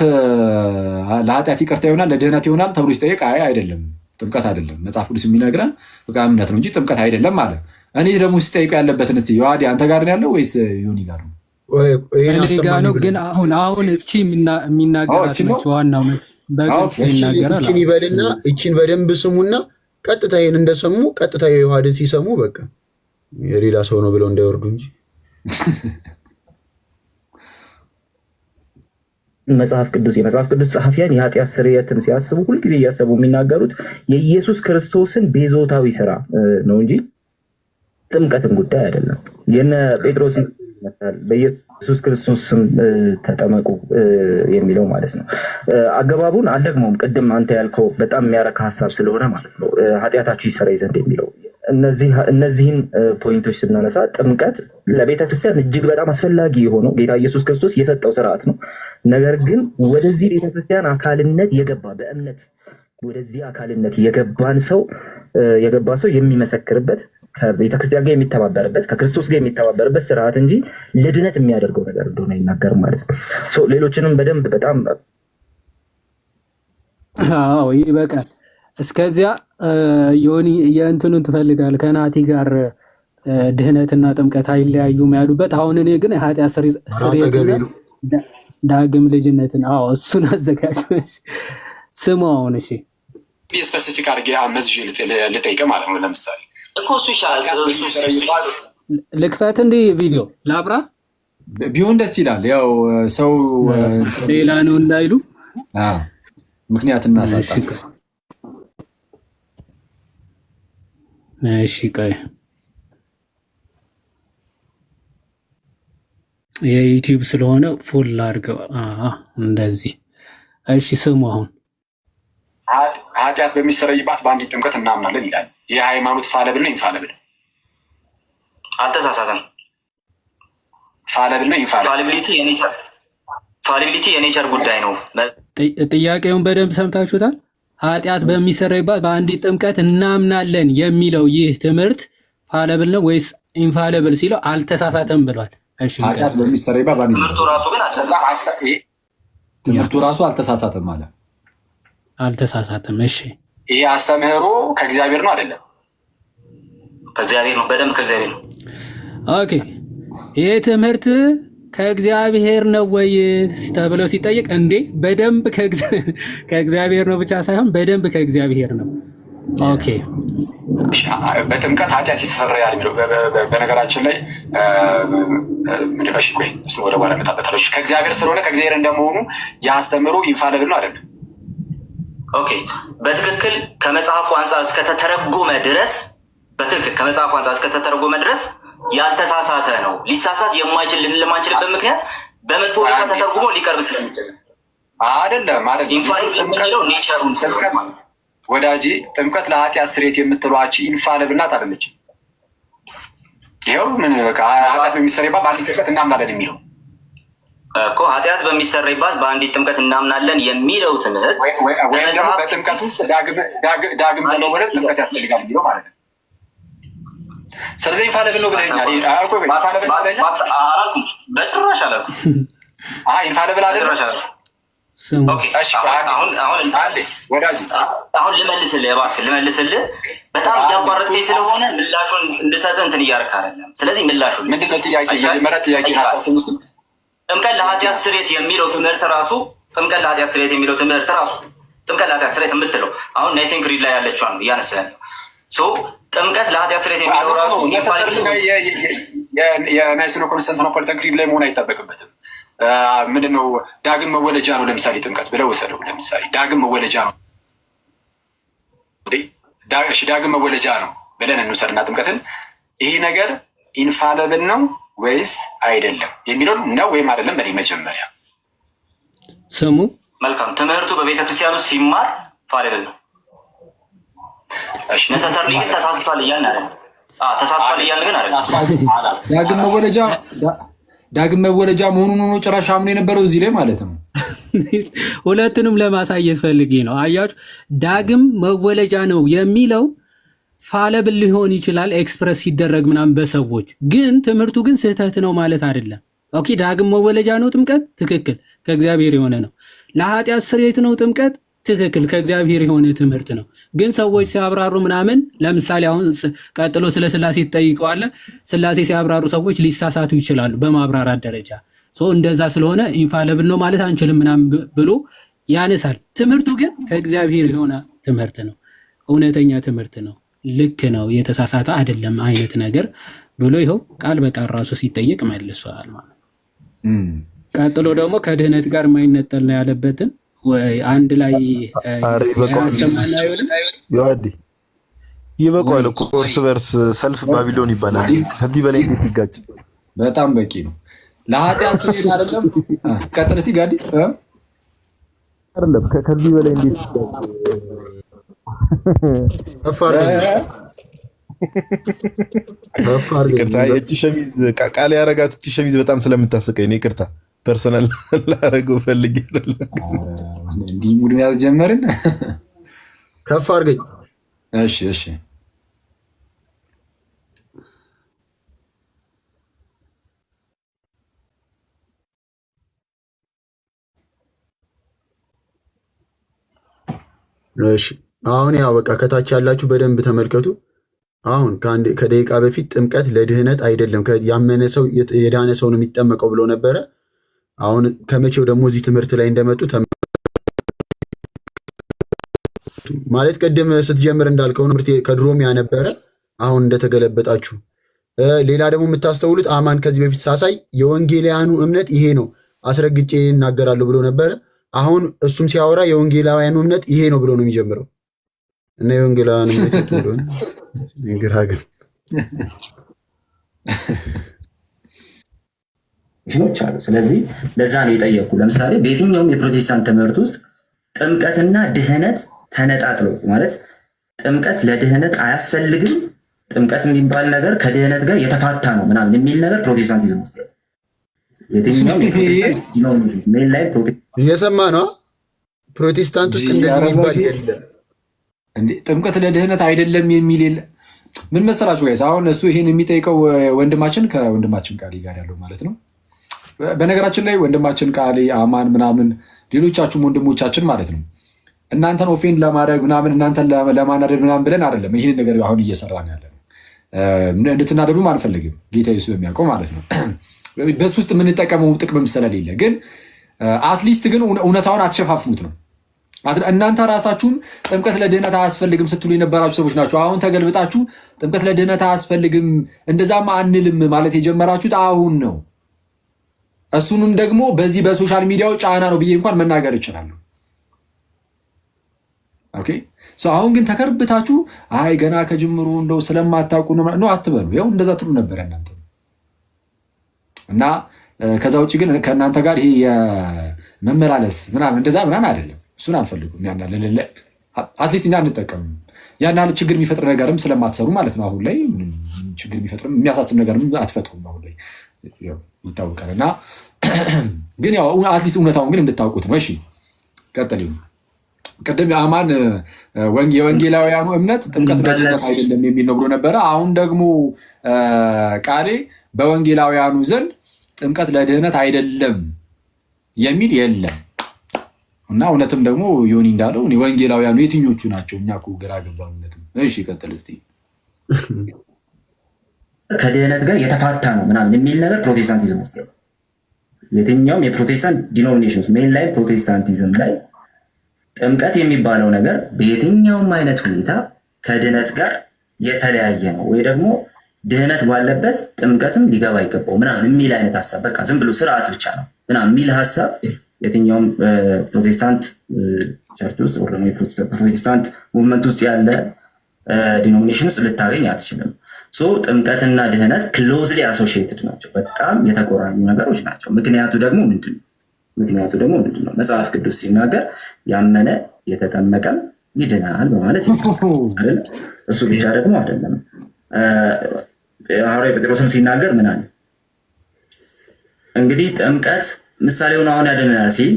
ለኃጢአት ይቅርታ ይሆናል ለድህነት ይሆናል ተብሎ ሲጠየቅ አይደለም ጥምቀት አይደለም መጽሐፍ ቅዱስ የሚነግረን በቃ እምነት ነው እንጂ ጥምቀት አይደለም አለ። እኔ ደግሞ ሲጠይቁ ያለበትን እስቲ ዮሐዲ አንተ ጋር ነው ያለው ወይስ ዮኒ ጋር ነው? እኔ ጋር ነው። ግን አሁን እቺ የሚናገራት ነች ዋናው በግልጽ ይናገራል። እቺን ይበልና እቺን በደንብ ስሙና ቀጥታ ይሄን እንደሰሙ ቀጥታ የዮሐድን ሲሰሙ በቃ የሌላ ሰው ነው ብለው እንዳይወርዱ እንጂ የመጽሐፍ ቅዱስ ጸሐፊያን የኃጢአት ስርየትን ሲያስቡ ሁልጊዜ እያሰቡ የሚናገሩት የኢየሱስ ክርስቶስን ቤዞታዊ ስራ ነው እንጂ ጥምቀትን ጉዳይ አይደለም። የነ ጴጥሮስ ይመስላል በኢየሱስ ክርስቶስ ስም ተጠመቁ የሚለው ማለት ነው። አገባቡን አልደግሞም። ቅድም አንተ ያልከው በጣም የሚያረካ ሀሳብ ስለሆነ ማለት ነው ኃጢአታችሁ ይሰረይ ዘንድ የሚለው እነዚህን ፖይንቶች ስናነሳ ጥምቀት ለቤተክርስቲያን እጅግ በጣም አስፈላጊ የሆነው ጌታ ኢየሱስ ክርስቶስ የሰጠው ስርዓት ነው። ነገር ግን ወደዚህ ቤተክርስቲያን አካልነት የገባ በእምነት ወደዚህ አካልነት የገባ ሰው የሚመሰክርበት ከቤተክርስቲያን ጋር የሚተባበርበት ከክርስቶስ ጋር የሚተባበርበት ስርዓት እንጂ ለድነት የሚያደርገው ነገር እንደሆነ ይናገር ማለት ነው። ሌሎችንም በደንብ በጣም ይበቃል። እስከዚያ ዮኒ የእንትኑን ትፈልጋል ከናቲ ጋር ድህነትና ጥምቀት አይለያዩም ያሉበት። አሁን እኔ ግን የኃጢአት ስርየትና ዳግም ልጅነትን እሱን አዘጋጅ ስሙ። አሁን እሺ ስፔሲፊክ አድርጌ መዝዤ ልጠይቅ ማለት ነው። ለምሳሌ እኮ እሱ ይሻላል። ልክፈት እንዲህ ቪዲዮ ላብራ ቢሆን ደስ ይላል። ያው ሰው ሌላ ነው እንዳይሉ ምክንያት እናሳጣ። እሺ ቆይ የዩቲዩብ ስለሆነ ፉል አድርገው እንደዚህ። እሺ ስሙ። አሁን ኃጢአት በሚሰረይባት በአንዲት ጥምቀት እናምናለን ይላል። ይህ ሃይማኖት ፋለብል ነው ኢንፋለብል? አልተሳሳተም። ፋለብል ነው ኢንፋለብል? ፋሊቢሊቲ የኔቸር ጉዳይ ነው። ጥያቄውን በደንብ ሰምታችሁታል። ኃጢአት በሚሰረይባት በአንዲት ጥምቀት እናምናለን የሚለው ይህ ትምህርት ፋለብል ነው ወይስ ኢንፋለብል ሲለው አልተሳሳተም ብሏል። ኃጢአት በሚሰረይባት በአንዲት ትምህርቱ ራሱ አልተሳሳተም ማለት አልተሳሳተም። እሺ ይሄ አስተምህሮ ከእግዚአብሔር ነው አይደለም? ከእግዚአብሔር ነው፣ በደንብ ከእግዚአብሔር ነው። ኦኬ ይሄ ትምህርት ከእግዚአብሔር ነው ወይ ተብሎ ሲጠይቅ እንዴ በደንብ ከእግዚአብሔር ነው ብቻ ሳይሆን በደንብ ከእግዚአብሔር ነው። ኦኬ በጥምቀት ኃጢአት ይሰረያል የሚለው በነገራችን ላይ ምንድን ነው? እሺ ቆይ እሱን ወደ በኋላ እመጣበታለሁ። ከእግዚአብሔር ስለሆነ ከእግዚአብሔር እንደመሆኑ የአስተምሮ ኢንፋሊብል ነው አይደለም? ኦኬ በትክክል ከመጽሐፉ አንጻር እስከተተረጎመ ድረስ በትክክል ከመጽሐፉ አንጻር እስከተተረጎመ ድረስ ያልተሳሳተ ነው። ሊሳሳት የማይችል ልንለማንችልበት ምክንያት በመጥፎ ሁኔታ ተተርጉሞ ሊቀርብ ስለሚችል አይደለም ማለት ኢንፋሊብል ኔቸሩን ወዳጄ ጥምቀት ለኃጢአት ስርየት የምትሏች ኢንፋሊብል ናት አይደለችም? ይኸው ምን በቃ ኃጢአት በሚሰረይባት በአንዲት ጥምቀት እናምናለን የሚለው እኮ ኃጢአት በሚሰረይባት በአንዲት ጥምቀት እናምናለን የሚለው ትምህርት ወይም ደግሞ በጥምቀት ውስጥ ዳግም ለመወለድ ጥምቀት ያስፈልጋል የሚለው ማለት ነው። ስለዚህ ኢንፋሊብል ነው ብለኛል። በጭራሽ አላልኩም። ኢንፋሊብል አይደለም። አሁን ልመልስልህ እባክህ ልመልስልህ። በጣም እያቋረጥከኝ ስለሆነ ምላሹን እንድሰጥህ እንትን እያደረክ አይደለም። ስለዚህ ምላሹን ምንድነው? ጥያቄ ጥምቀት ለኃጢአት ስርየት የሚለው ትምህርት ራሱ ጥምቀት ለኃጢአት ስርየት የሚለው ትምህርት ራሱ ጥምቀት ለኃጢአት ስርየት የምትለው አሁን ናይሴን ክሪድ ላይ ያለችዋን ነው እያነሳ ያለው። ጥምቀት ለኃጢአት ስርየት የሚለው ራሱ የናይሲን ኮንስታንቲኖፕል ክሪድ ላይ መሆን አይጠበቅበትም። ምንድነው? ዳግም መወለጃ ነው ለምሳሌ ጥምቀት ብለው ወሰደው። ለምሳሌ ዳግም መወለጃ ነው ዳግም መወለጃ ነው ብለን እንውሰድና ጥምቀትን ይሄ ነገር ኢንፋሊብል ነው ወይስ አይደለም የሚለውን ነው ወይም አይደለም በላይ መጀመሪያ ስሙ። መልካም ትምህርቱ በቤተክርስቲያኑ ሲማር ፋሊብል ነው። ነሰሰርሊ ግን ተሳስቷል እያልን አይደለም። ተሳስቷል እያልን ግን አይደለም። ዳግም መወለጃ መሆኑን ነው ጭራሽ አምኖ የነበረው እዚህ ላይ ማለት ነው። ሁለቱንም ለማሳየት ፈልጌ ነው። አያችሁ ዳግም መወለጃ ነው የሚለው ፋለብል ሊሆን ይችላል ኤክስፕረስ ሲደረግ ምናምን በሰዎች ግን ትምህርቱ ግን ስህተት ነው ማለት አይደለም። ኦኬ ዳግም መወለጃ ነው ጥምቀት ትክክል፣ ከእግዚአብሔር የሆነ ነው። ለኃጢአት ስርየት ነው ጥምቀት ትክክል፣ ከእግዚአብሔር የሆነ ትምህርት ነው። ግን ሰዎች ሲያብራሩ ምናምን ለምሳሌ አሁን ቀጥሎ ስለ ስላሴ ትጠይቀዋለ። ስላሴ ሲያብራሩ ሰዎች ሊሳሳቱ ይችላሉ በማብራራት ደረጃ። እንደዛ ስለሆነ ኢንፋሊብል ነው ማለት አንችልም ምናምን ብሎ ያነሳል። ትምህርቱ ግን ከእግዚአብሔር የሆነ ትምህርት ነው፣ እውነተኛ ትምህርት ነው፣ ልክ ነው፣ የተሳሳተ አይደለም አይነት ነገር ብሎ ይኸው ቃል በቃል ራሱ ሲጠየቅ መልሷል ማለት ነው። ቀጥሎ ደግሞ ከድህነት ጋር የማይነጠል ነው ያለበትን ወይ አንድ ላይ ይበቃዋል እኮ እርስ በርስ ሰልፍ ባቢሎን ይባላል። ከዚህ በላይ እንዴት ይጋጭ? በጣም በቂ ነው። ለኃጢአት ስርየት አይደለም። ቀጥል እስቲ ጋዲ አይደለም ከዚህ በላይ እንዴት ይቅርታ፣ እቺ ሸሚዝ ቃል ያረጋት እቺ ሸሚዝ በጣም ስለምታስቀኝ ነው። ይቅርታ ፐርሰናል ላረገው ፈልጌ አይደለም። እንዲህ ሙድ ያስጀመርን ከፍ አድርገኝ። እሺ እሺ እሺ አሁን ያው በቃ ከታች ያላችሁ በደንብ ተመልከቱ። አሁን ከደቂቃ በፊት ጥምቀት ለድህነት አይደለም ያመነ ሰው የዳነ ሰው ነው የሚጠመቀው ብሎ ነበረ። አሁን ከመቼው ደግሞ እዚህ ትምህርት ላይ እንደመጡ ማለት ቅድም ስትጀምር እንዳልከው ትምህርት ከድሮም ያነበረ አሁን እንደተገለበጣችሁ። ሌላ ደግሞ የምታስተውሉት አማን ከዚህ በፊት ሳሳይ የወንጌላውያኑ እምነት ይሄ ነው አስረግጬ እናገራለሁ ብሎ ነበረ። አሁን እሱም ሲያወራ የወንጌላውያኑ እምነት ይሄ ነው ብሎ ነው የሚጀምረው እና የወንጌላውያኑ እምነት እንደሆነ ይግራግም አሉ። ስለዚህ ለዛ ነው የጠየቁ። ለምሳሌ በየትኛውም የፕሮቴስታንት ትምህርት ውስጥ ጥምቀትና ድህነት ተነጣጥለው ማለት ጥምቀት ለድህነት አያስፈልግም፣ ጥምቀት የሚባል ነገር ከድህነት ጋር የተፋታ ነው ምናምን የሚል ነገር ፕሮቴስታንቲዝም ውስጥ የትኛውም እየሰማ ነው። ፕሮቴስታንት ውስጥ እንደዚህ የሚባል የለም። ጥምቀት ለድህነት አይደለም የሚል የለ። ምን መሰላችሁ ጋይስ፣ አሁን እሱ ይሄን የሚጠይቀው ወንድማችን ከወንድማችን ቃሊ ጋር ያለው ማለት ነው። በነገራችን ላይ ወንድማችን ቃሊ አማን ምናምን ሌሎቻችሁም ወንድሞቻችን ማለት ነው እናንተን ኦፌንድ ለማድረግ ምናምን እናንተን ለማናደድ ምናምን ብለን አይደለም ይህን ነገር አሁን እየሰራን ያለ ነው። እንድትናደዱም አንፈልግም፣ ጌታ ኢየሱስ በሚያውቀው ማለት ነው። በሱ ውስጥ የምንጠቀመው ጥቅምም ስለሌለ ግን አትሊስት ግን እውነታውን አትሸፋፍኑት ነው። እናንተ ራሳችሁም ጥምቀት ለድህነት አያስፈልግም ስትሉ የነበራችሁ ሰዎች ናቸው። አሁን ተገልብጣችሁ ጥምቀት ለድህነት አያስፈልግም እንደዛማ አንልም ማለት የጀመራችሁት አሁን ነው። እሱንም ደግሞ በዚህ በሶሻል ሚዲያው ጫና ነው ብዬ እንኳን መናገር እችላለሁ። ኦኬ አሁን ግን ተከርብታችሁ አይ ገና ከጅምሩ እንደው ስለማታውቁ ነው አትበሉ። ያው እንደዛ ትሉ ነበር እናንተ እና ከዛ ውጭ ግን ከእናንተ ጋር ይሄ የመመላለስ ምናምን እንደዛ ምናምን አይደለም። እሱን አንፈልጉም። አትሊስት እኛ አንጠቀምም። ያን ያህል ችግር የሚፈጥር ነገርም ስለማትሰሩ ማለት ነው። አሁን ላይ ችግር የሚፈጥርም የሚያሳስብ ነገርም አትፈጥሩም። አሁን ላይ ይታወቃል። እና ግን ያው አትሊስት እውነታውን ግን እንድታውቁት ነው። እሺ ቀጥል። ቅድም የአማን የወንጌላውያኑ እምነት ጥምቀት ለድህነት አይደለም የሚል ነው ብሎ ነበረ። አሁን ደግሞ ቃሌ በወንጌላውያኑ ዘንድ ጥምቀት ለድህነት አይደለም የሚል የለም እና እውነትም ደግሞ ዮኒ እንዳለው ወንጌላውያኑ የትኞቹ ናቸው? እኛ እኮ ግራ ገባን። እውነትም እሺ ቀጥል እስኪ። ከድህነት ጋር የተፋታ ነው ምናምን የሚል ነገር ፕሮቴስታንቲዝም ውስጥ ያለው የትኛውም የፕሮቴስታንት ዲኖሚኔሽን ውስጥ ሜን ላይ ፕሮቴስታንቲዝም ላይ ጥምቀት የሚባለው ነገር በየትኛውም አይነት ሁኔታ ከድህነት ጋር የተለያየ ነው ወይ ደግሞ ድህነት ባለበት ጥምቀትም ሊገባ አይገባው ምናምን የሚል አይነት ሀሳብ በቃ ዝም ብሎ ስርዓት ብቻ ነው ምናምን የሚል ሀሳብ የትኛውም ፕሮቴስታንት ቸርች ውስጥ ወይ ደግሞ ፕሮቴስታንት ሙቭመንት ውስጥ ያለ ዲኖሚኔሽን ውስጥ ልታገኝ አትችልም። ጥምቀትና ድህነት ክሎዝሊ አሶሺየትድ ናቸው፣ በጣም የተቆራኙ ነገሮች ናቸው። ምክንያቱ ደግሞ ምንድን ነው? መጽሐፍ ቅዱስ ሲናገር ያመነ የተጠመቀም ይድናል በማለት አይደል? እሱ ብቻ ደግሞ አይደለም። ሐዋርያው ጴጥሮስም ሲናገር ምን አለ? እንግዲህ ጥምቀት ምሳሌውን አሁን ያደነናል ሲል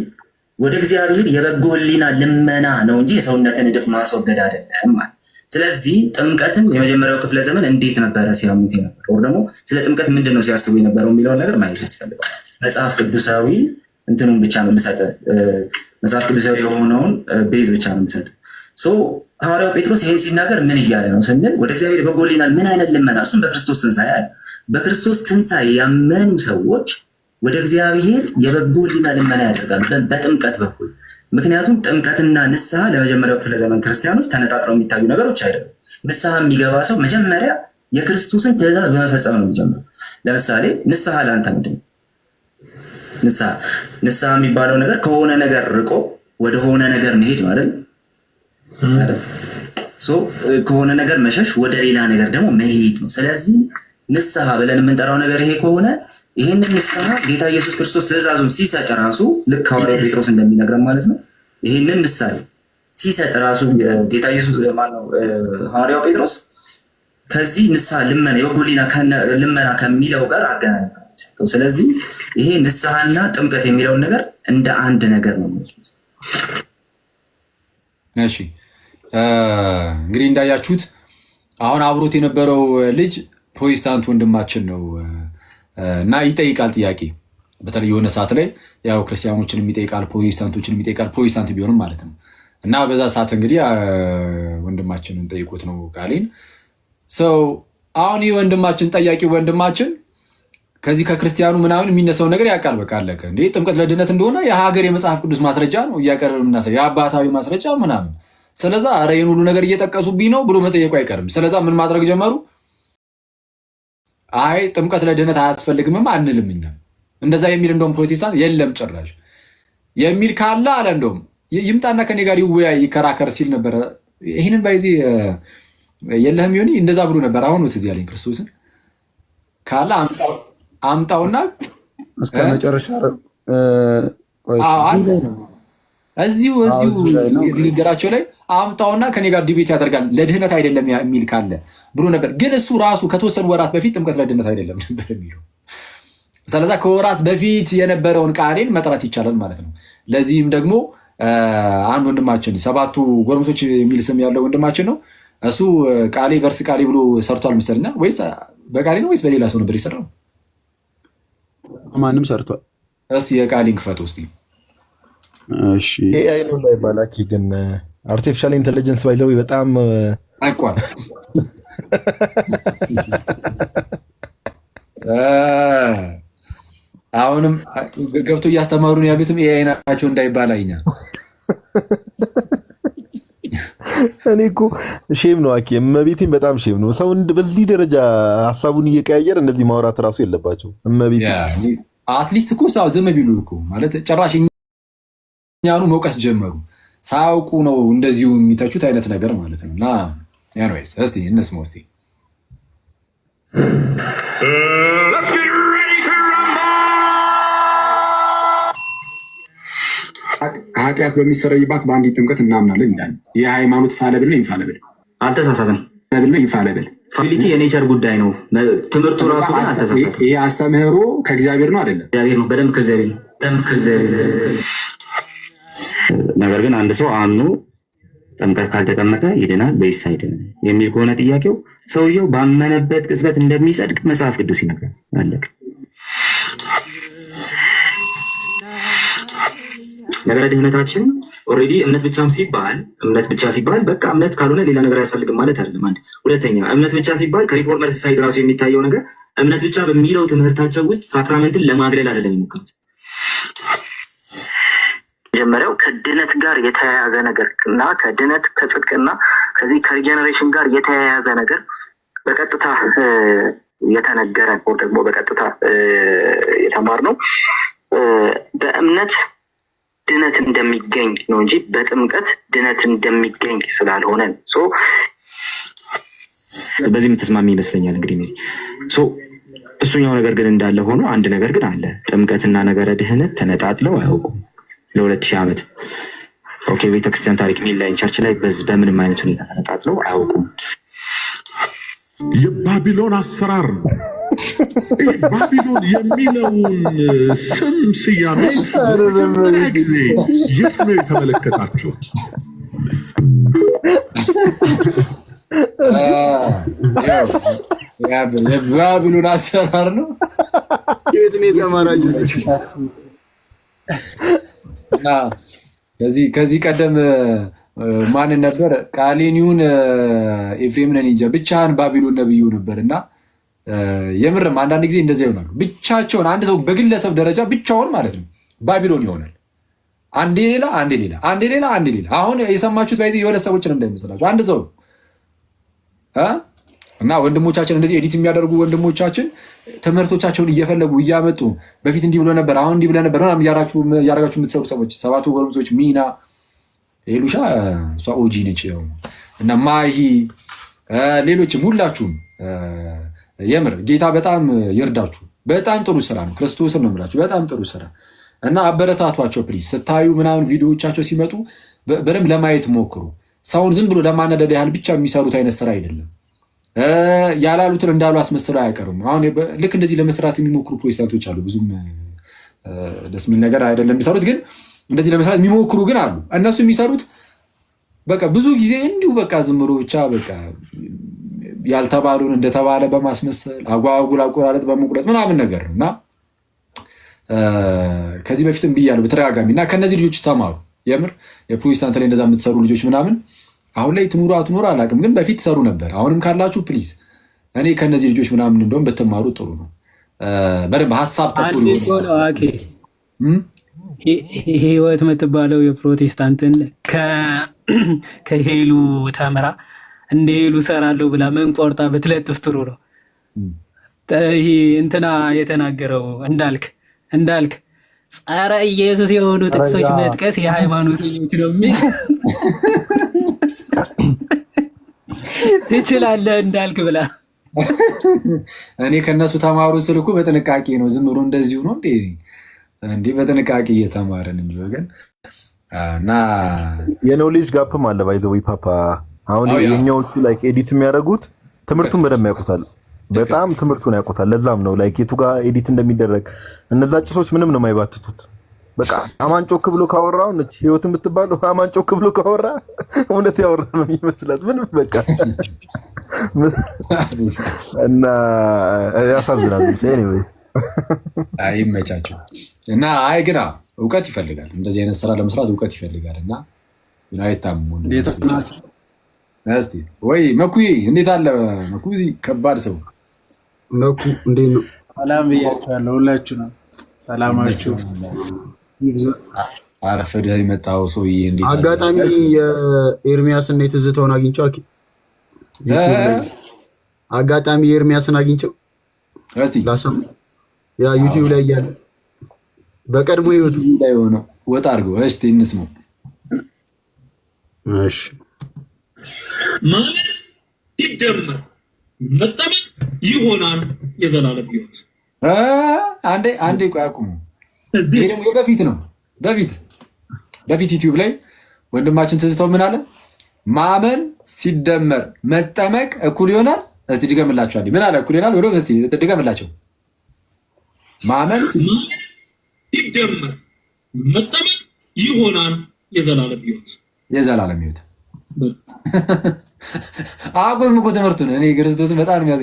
ወደ እግዚአብሔር የበጎ ሕሊና ልመና ነው እንጂ የሰውነትን እድፍ ማስወገድ አይደለም ማለት። ስለዚህ ጥምቀትን የመጀመሪያው ክፍለ ዘመን እንዴት ነበረ ሲያሙት የነበረው ደግሞ ስለ ጥምቀት ምንድን ነው ሲያስቡ የነበረው የሚለውን ነገር ማየት ያስፈልጋል። መጽሐፍ ቅዱሳዊ እንትኑን ብቻ ነው የምሰጥ፣ መጽሐፍ ቅዱሳዊ የሆነውን ቤዝ ብቻ ነው የምሰጥ። ሐዋርያው ጴጥሮስ ይሄን ሲናገር ምን እያለ ነው ስንል ወደ እግዚአብሔር የበጎ ሕሊና ምን አይነት ልመና? እሱም በክርስቶስ ትንሣኤ አለ። በክርስቶስ ትንሣኤ ያመኑ ሰዎች ወደ እግዚአብሔር የበጎ ሕሊና ልመና ያደርጋሉ በጥምቀት በኩል። ምክንያቱም ጥምቀትና ንስሐ ለመጀመሪያው ክፍለ ዘመን ክርስቲያኖች ተነጣጥረው የሚታዩ ነገሮች አይደሉም። ንስሐ የሚገባ ሰው መጀመሪያ የክርስቶስን ትእዛዝ በመፈጸም ነው የሚጀምረው። ለምሳሌ ንስሐ ለአንተ ምንድን ነው? ንስሐ የሚባለው ነገር ከሆነ ነገር ርቆ ወደሆነ ነገር መሄድ ነው አይደል? ከሆነ ነገር መሸሽ ወደ ሌላ ነገር ደግሞ መሄድ ነው። ስለዚህ ንስሐ ብለን የምንጠራው ነገር ይሄ ከሆነ ይህንን ንስሐ ጌታ ኢየሱስ ክርስቶስ ትእዛዙን ሲሰጥ ራሱ ልክ ሐዋርያው ጴጥሮስ እንደሚነግረን ማለት ነው። ይህንን ምሳሌ ሲሰጥ ራሱ ጌታ ኢየሱስ ማነው ሐዋርያው ጴጥሮስ ከዚህ ንስሐ ልመና የበጎ ሕሊና ልመና ከሚለው ጋር አገናኝ ሰጠው። ስለዚህ ይሄ ንስሐና ጥምቀት የሚለውን ነገር እንደ አንድ ነገር ነው የሚወስዱት። እሺ እንግዲህ እንዳያችሁት አሁን አብሮት የነበረው ልጅ ፕሮቴስታንት ወንድማችን ነው እና ይጠይቃል ጥያቄ። በተለይ የሆነ ሰዓት ላይ ያው ክርስቲያኖችን የሚጠይቃል፣ ፕሮቴስታንቶችን የሚጠይቃል፣ ፕሮቴስታንት ቢሆንም ማለት ነው። እና በዛ ሰዓት እንግዲህ ወንድማችንን ጠይቆት ነው ቃሌን ሰው አሁን ይህ ወንድማችን ጠያቂ ወንድማችን ከዚህ ከክርስቲያኑ ምናምን የሚነሳውን ነገር ያውቃል። በቃ አለቀ። እንዴ ጥምቀት ለድነት እንደሆነ የሀገር የመጽሐፍ ቅዱስ ማስረጃ ነው እያቀረብን የምናሳየው የአባታዊ ማስረጃ ምናምን። ስለዛ ኧረ ይህን ሁሉ ነገር እየጠቀሱብኝ ነው ብሎ መጠየቁ አይቀርም። ስለዛ ምን ማድረግ ጀመሩ? አይ ጥምቀት ለድህነት አያስፈልግምም አንልም እኛ እንደዛ የሚል እንደውም ፕሮቴስታንት የለም ጭራሽ የሚል ካለ አለ እንደውም ይምጣና ከኔ ጋር ይወያይ ይከራከር ሲል ነበረ። ይህንን ባይዜ የለህም ይሆን እንደዛ ብሎ ነበር። አሁን ትዝ ያለኝ ክርስቶስን ካለ አምጣውና እስከ መጨረሻ እዚሁ ንግግራቸው ላይ አምጣውና ከኔ ጋር ዲቤት ያደርጋል ለድህነት አይደለም የሚል ካለ ብሎ ነበር። ግን እሱ ራሱ ከተወሰኑ ወራት በፊት ጥምቀት ለድህነት አይደለም ነበር የሚለው። ስለዛ ከወራት በፊት የነበረውን ቃሌን መጥራት ይቻላል ማለት ነው። ለዚህም ደግሞ አንድ ወንድማችን ሰባቱ ጎረምሶች የሚል ስም ያለው ወንድማችን ነው። እሱ ቃሌ ቨርስ ቃሌ ብሎ ሰርቷል መሰለኛ። ወይስ በቃሌ ነው ወይስ በሌላ ሰው ነበር የሰራው? ማንም ሰርቷል። እስቲ የቃሌን ክፈት ውስጥ እሺ። ኤአይ ነው ላይ ባላኪ ግን አርቲፊሻል ኢንተለጀንስ ባይዘው በጣም አይቋል። አሁንም ገብቶ እያስተማሩን ያሉትም ኤአይ ናቸው እንዳይባል አይኛ እኔ እኮ ሼም ነው አኬ እመቤቴን በጣም ሼም ነው። ሰው በዚህ ደረጃ ሀሳቡን እየቀያየር እንደዚህ ማውራት እራሱ የለባቸው። እመቤቴ አትሊስት እኮ ሰው ዝም ቢሉ እኮ ማለት ጭራሽ እኛኑ መውቀስ ጀመሩ። ሳያውቁ ነው እንደዚሁ የሚተቹት አይነት ነገር ማለት ነው። እና ኤኒዌይስ እስቲ እንስማው እስቲ ኃጢአት በሚሰረይባት በአንዲት ጥምቀት እናምናለን ይላል። ይህ ሃይማኖት ፋለብል ነው ኢንፋለብል? አልተሳሳተም። ፋለብል ነው ኢንፋለብል? ፋቢሊቲ የኔቸር ጉዳይ ነው። ትምህርቱ ራሱ ግን አልተሳሳተም። ይህ አስተምህሮ ከእግዚአብሔር ነው አይደለም? እግዚአብሔር ነው። በደንብ ከእግዚአብሔር ነው። ነገር ግን አንድ ሰው አምኖ ጥምቀት ካልተጠመቀ ይድናል ወይስ አይድንም የሚል ከሆነ ጥያቄው ሰውየው ባመነበት ቅጽበት እንደሚጸድቅ መጽሐፍ ቅዱስ ይነግራል። አለቀ። ነገረ ድህነታችን ኦልሬዲ እምነት ብቻ ሲባል በቃ እምነት ካልሆነ ሌላ ነገር አያስፈልግም ማለት አይደለም። አንድ ሁለተኛ እምነት ብቻ ሲባል ከሪፎርመር ሳይድ ራሱ የሚታየው ነገር እምነት ብቻ በሚለው ትምህርታቸው ውስጥ ሳክራመንትን ለማግለል አይደለም የሚሞክሩት። መጀመሪያው ከድነት ጋር የተያያዘ ነገር እና ከድነት ከጽድቅና ከዚህ ከሪጀነሬሽን ጋር የተያያዘ ነገር በቀጥታ የተነገረን ወይ ደግሞ በቀጥታ የተማርነው በእምነት ድነት እንደሚገኝ ነው እንጂ በጥምቀት ድነት እንደሚገኝ ስላልሆነ በዚህ የምትስማሚ ይመስለኛል። እንግዲህ እሱኛው ነገር ግን እንዳለ ሆኖ አንድ ነገር ግን አለ። ጥምቀትና ነገረ ድህነት ተነጣጥለው አያውቁም ለ2000 ዓመት። ኦኬ ቤተክርስቲያን ታሪክ ሚላይን ቸርች ላይ በምንም አይነት ሁኔታ ተነጣጥለው አያውቁም። የባቢሎን አሰራር ነው። ባቢሎን የሚለውን ስም ስያሜ ለመጀመሪያ ጊዜ የት ነው የተመለከታችሁት? የባቢሎን አሰራር ነው። የት ነው የተማራችሁት? እና ከዚህ ቀደም ማን ነበር? ቃሌኒውን ኤፍሬምን እንጃ ብቻህን ባቢሎን ነብዩ ነበር። እና የምርም አንዳንድ ጊዜ እንደዚያ ይሆናሉ። ብቻቸውን አንድ ሰው በግለሰብ ደረጃ ብቻውን ማለት ነው ባቢሎን ይሆናል። አንዴ ሌላ አንዴ ሌላ አንዴ ሌላ አንዴ ሌላ። አሁን የሰማችሁት ባይዚ የሁለት ሰዎችን እንዳይመስላችሁ አንድ ሰው እና ወንድሞቻችን እንደዚህ ኤዲት የሚያደርጉ ወንድሞቻችን ትምህርቶቻቸውን እየፈለጉ እያመጡ በፊት እንዲህ ብሎ ነበር አሁን እንዲህ ብሎ ነበር ምናምን እያደረጋችሁ የምትሰሩ ሰዎች ሰባቱ ጎረምሶች ሚና ሄሉሻ እሷ ኦጂ ነች እና ማሂ ሌሎችም ሁላችሁም የምር ጌታ በጣም ይርዳችሁ። በጣም ጥሩ ስራ ነው። ክርስቶስን ነው የምላችሁ። በጣም ጥሩ ስራ እና አበረታቷቸው ፕሊዝ። ስታዩ ምናምን ቪዲዮዎቻቸው ሲመጡ በደንብ ለማየት ሞክሩ። ሰውን ዝም ብሎ ለማነደድ ያህል ብቻ የሚሰሩት አይነት ስራ አይደለም። ያላሉትን እንዳሉ አስመስለው አያቀርም። አሁን ልክ እንደዚህ ለመስራት የሚሞክሩ ፕሮቴስታንቶች አሉ። ብዙም ደስ የሚል ነገር አይደለም የሚሰሩት፣ ግን እንደዚህ ለመስራት የሚሞክሩ ግን አሉ። እነሱ የሚሰሩት በቃ ብዙ ጊዜ እንዲሁ በቃ ዝም ብሎ ብቻ በቃ ያልተባሉን እንደተባለ በማስመሰል አጓጉል አቆራረጥ በመቁረጥ ምናምን ነገር ነው እና ከዚህ በፊትም ብያለሁ በተደጋጋሚ እና ከነዚህ ልጆች ተማሩ። የምር የፕሮቴስታንት ላይ እንደዛ የምትሰሩ ልጆች ምናምን አሁን ላይ ትኑሩ አትኑሩ አላውቅም፣ ግን በፊት ሰሩ ነበር። አሁንም ካላችሁ ፕሊዝ እኔ ከነዚህ ልጆች ምናምን እንደውም ብትማሩ ጥሩ ነው። በደንብ ሀሳብ ተቁሩ። ህይወት የምትባለው የፕሮቴስታንትን ከሄሉ ተምራ እንደ ሄሉ ሰራለሁ ብላ ምን ቆርጣ ብትለጥፍ ጥሩ ነው። ይሄ እንትና የተናገረው እንዳልክ ጸረ ኢየሱስ የሆኑ ጥቅሶች መጥቀስ የሃይማኖት ልጆች ነው የሚል ትችላለህ እንዳልክ ብላ እኔ ከነሱ ተማሩ ስልኩ በጥንቃቄ ነው። ዝም ብሎ እንደዚሁ ነው እንዴ በጥንቃቄ እየተማረን እንጂ ወገን እና የኖሌጅ ጋፕም አለ ባይዘው ፓፓ። አሁን የኛዎቹ ላይክ ኤዲት የሚያደርጉት ትምህርቱን በደንብ ያውቁታል። በጣም ትምህርቱን ያውቁታል። ለዛም ነው ላይክ የቱ ጋር ኤዲት እንደሚደረግ እነዛ ጭሶች ምንም ነው የማይባትቱት። በቃ አማን ጮክ ብሎ ካወራው ነች ህይወት የምትባለው አማን ጮክ ብሎ ካወራ እውነት ያወራ ነው የሚመስላት ምንም በቃ እና ያሳዝናል። ኤኒዌይስ አይመቻቸው እና አይ ግና እውቀት ይፈልጋል። እንደዚህ አይነት ስራ ለመስራት እውቀት ይፈልጋል እና አይታሙ እስቲ ወይ መኩይ እንዴት አለ መኩዚ? ከባድ ሰው መኩ እንዴት ነው? ሰላም ብያችኋለሁ ሁላችሁ ነው። ሰላማችሁ አረፈደህ የመጣው ሰውዬ እንዴት አጋጣሚ የኤርሚያስን የትዝታውን አግኝቼው አጋጣሚ የኤርሚያስን አግኝቼው ላሰማ ያ ዩቲዩብ ላይ እያለ በቀድሞ ህይወቱ ላይ ሆኖ ወጣ አድርገው እስቲ እንስማው። እሺ ማመን ሲደመር መጠመቅ ይሆናል የዘላለም ህይወት። አንዴ ቆይ አቁሙ። ይሄ ደግሞ በፊት ነው በፊት ዩቲዩብ ላይ ወንድማችን ትዝታው ምን አለ? ማመን ሲደመር መጠመቅ እኩል ይሆናል። እስቲ ድገምላቸው አንዴ። ምን አለ? እኩል ይሆናል ብሎ እስቲ ድገምላቸው። ማመን ሲደመር መጠመቅ ይሆናል የዘላለም ህይወት። አቁም እኮ ትምህርቱን። እኔ ክርስቶስን በጣም የሚያዝ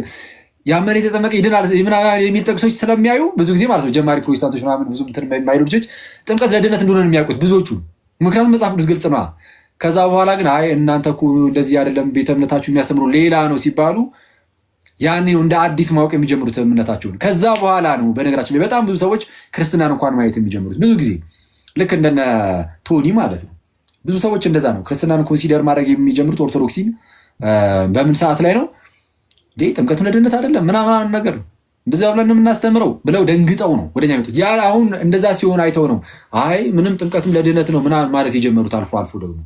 ያመነ የተጠመቀ ይድናል የሚል ጥቅሶች ስለሚያዩ ብዙ ጊዜ ማለት ነው ጀማሪ ፕሮቴስታንቶች ምናምን ብዙ የማይሉ ልጆች ጥምቀት ለድነት እንደሆነ የሚያውቁት ብዙዎቹ፣ ምክንያቱም መጽሐፍ ቅዱስ ግልጽ ነዋ። ከዛ በኋላ ግን አይ እናንተ እኮ እንደዚህ አይደለም ቤተ እምነታችሁ የሚያስተምሩ ሌላ ነው ሲባሉ ያኔ ነው እንደ አዲስ ማወቅ የሚጀምሩት እምነታቸውን። ከዛ በኋላ ነው በነገራችን ላይ በጣም ብዙ ሰዎች ክርስትናን እንኳን ማየት የሚጀምሩት። ብዙ ጊዜ ልክ እንደነ ቶኒ ማለት ነው። ብዙ ሰዎች እንደዛ ነው ክርስትናን ኮንሲደር ማድረግ የሚጀምሩት። ኦርቶዶክሲን በምን ሰዓት ላይ ነው ጥምቀቱ ለድነት አይደለም ምናምን ነገር እንደዚያ ብለን የምናስተምረው ብለው ደንግጠው ነው ወደኛ የሚመጡት። ያ አሁን እንደዛ ሲሆን አይተው ነው አይ ምንም ጥምቀቱም ለድነት ነው ምናምን ማለት የጀመሩት። አልፎ አልፎ ደግሞ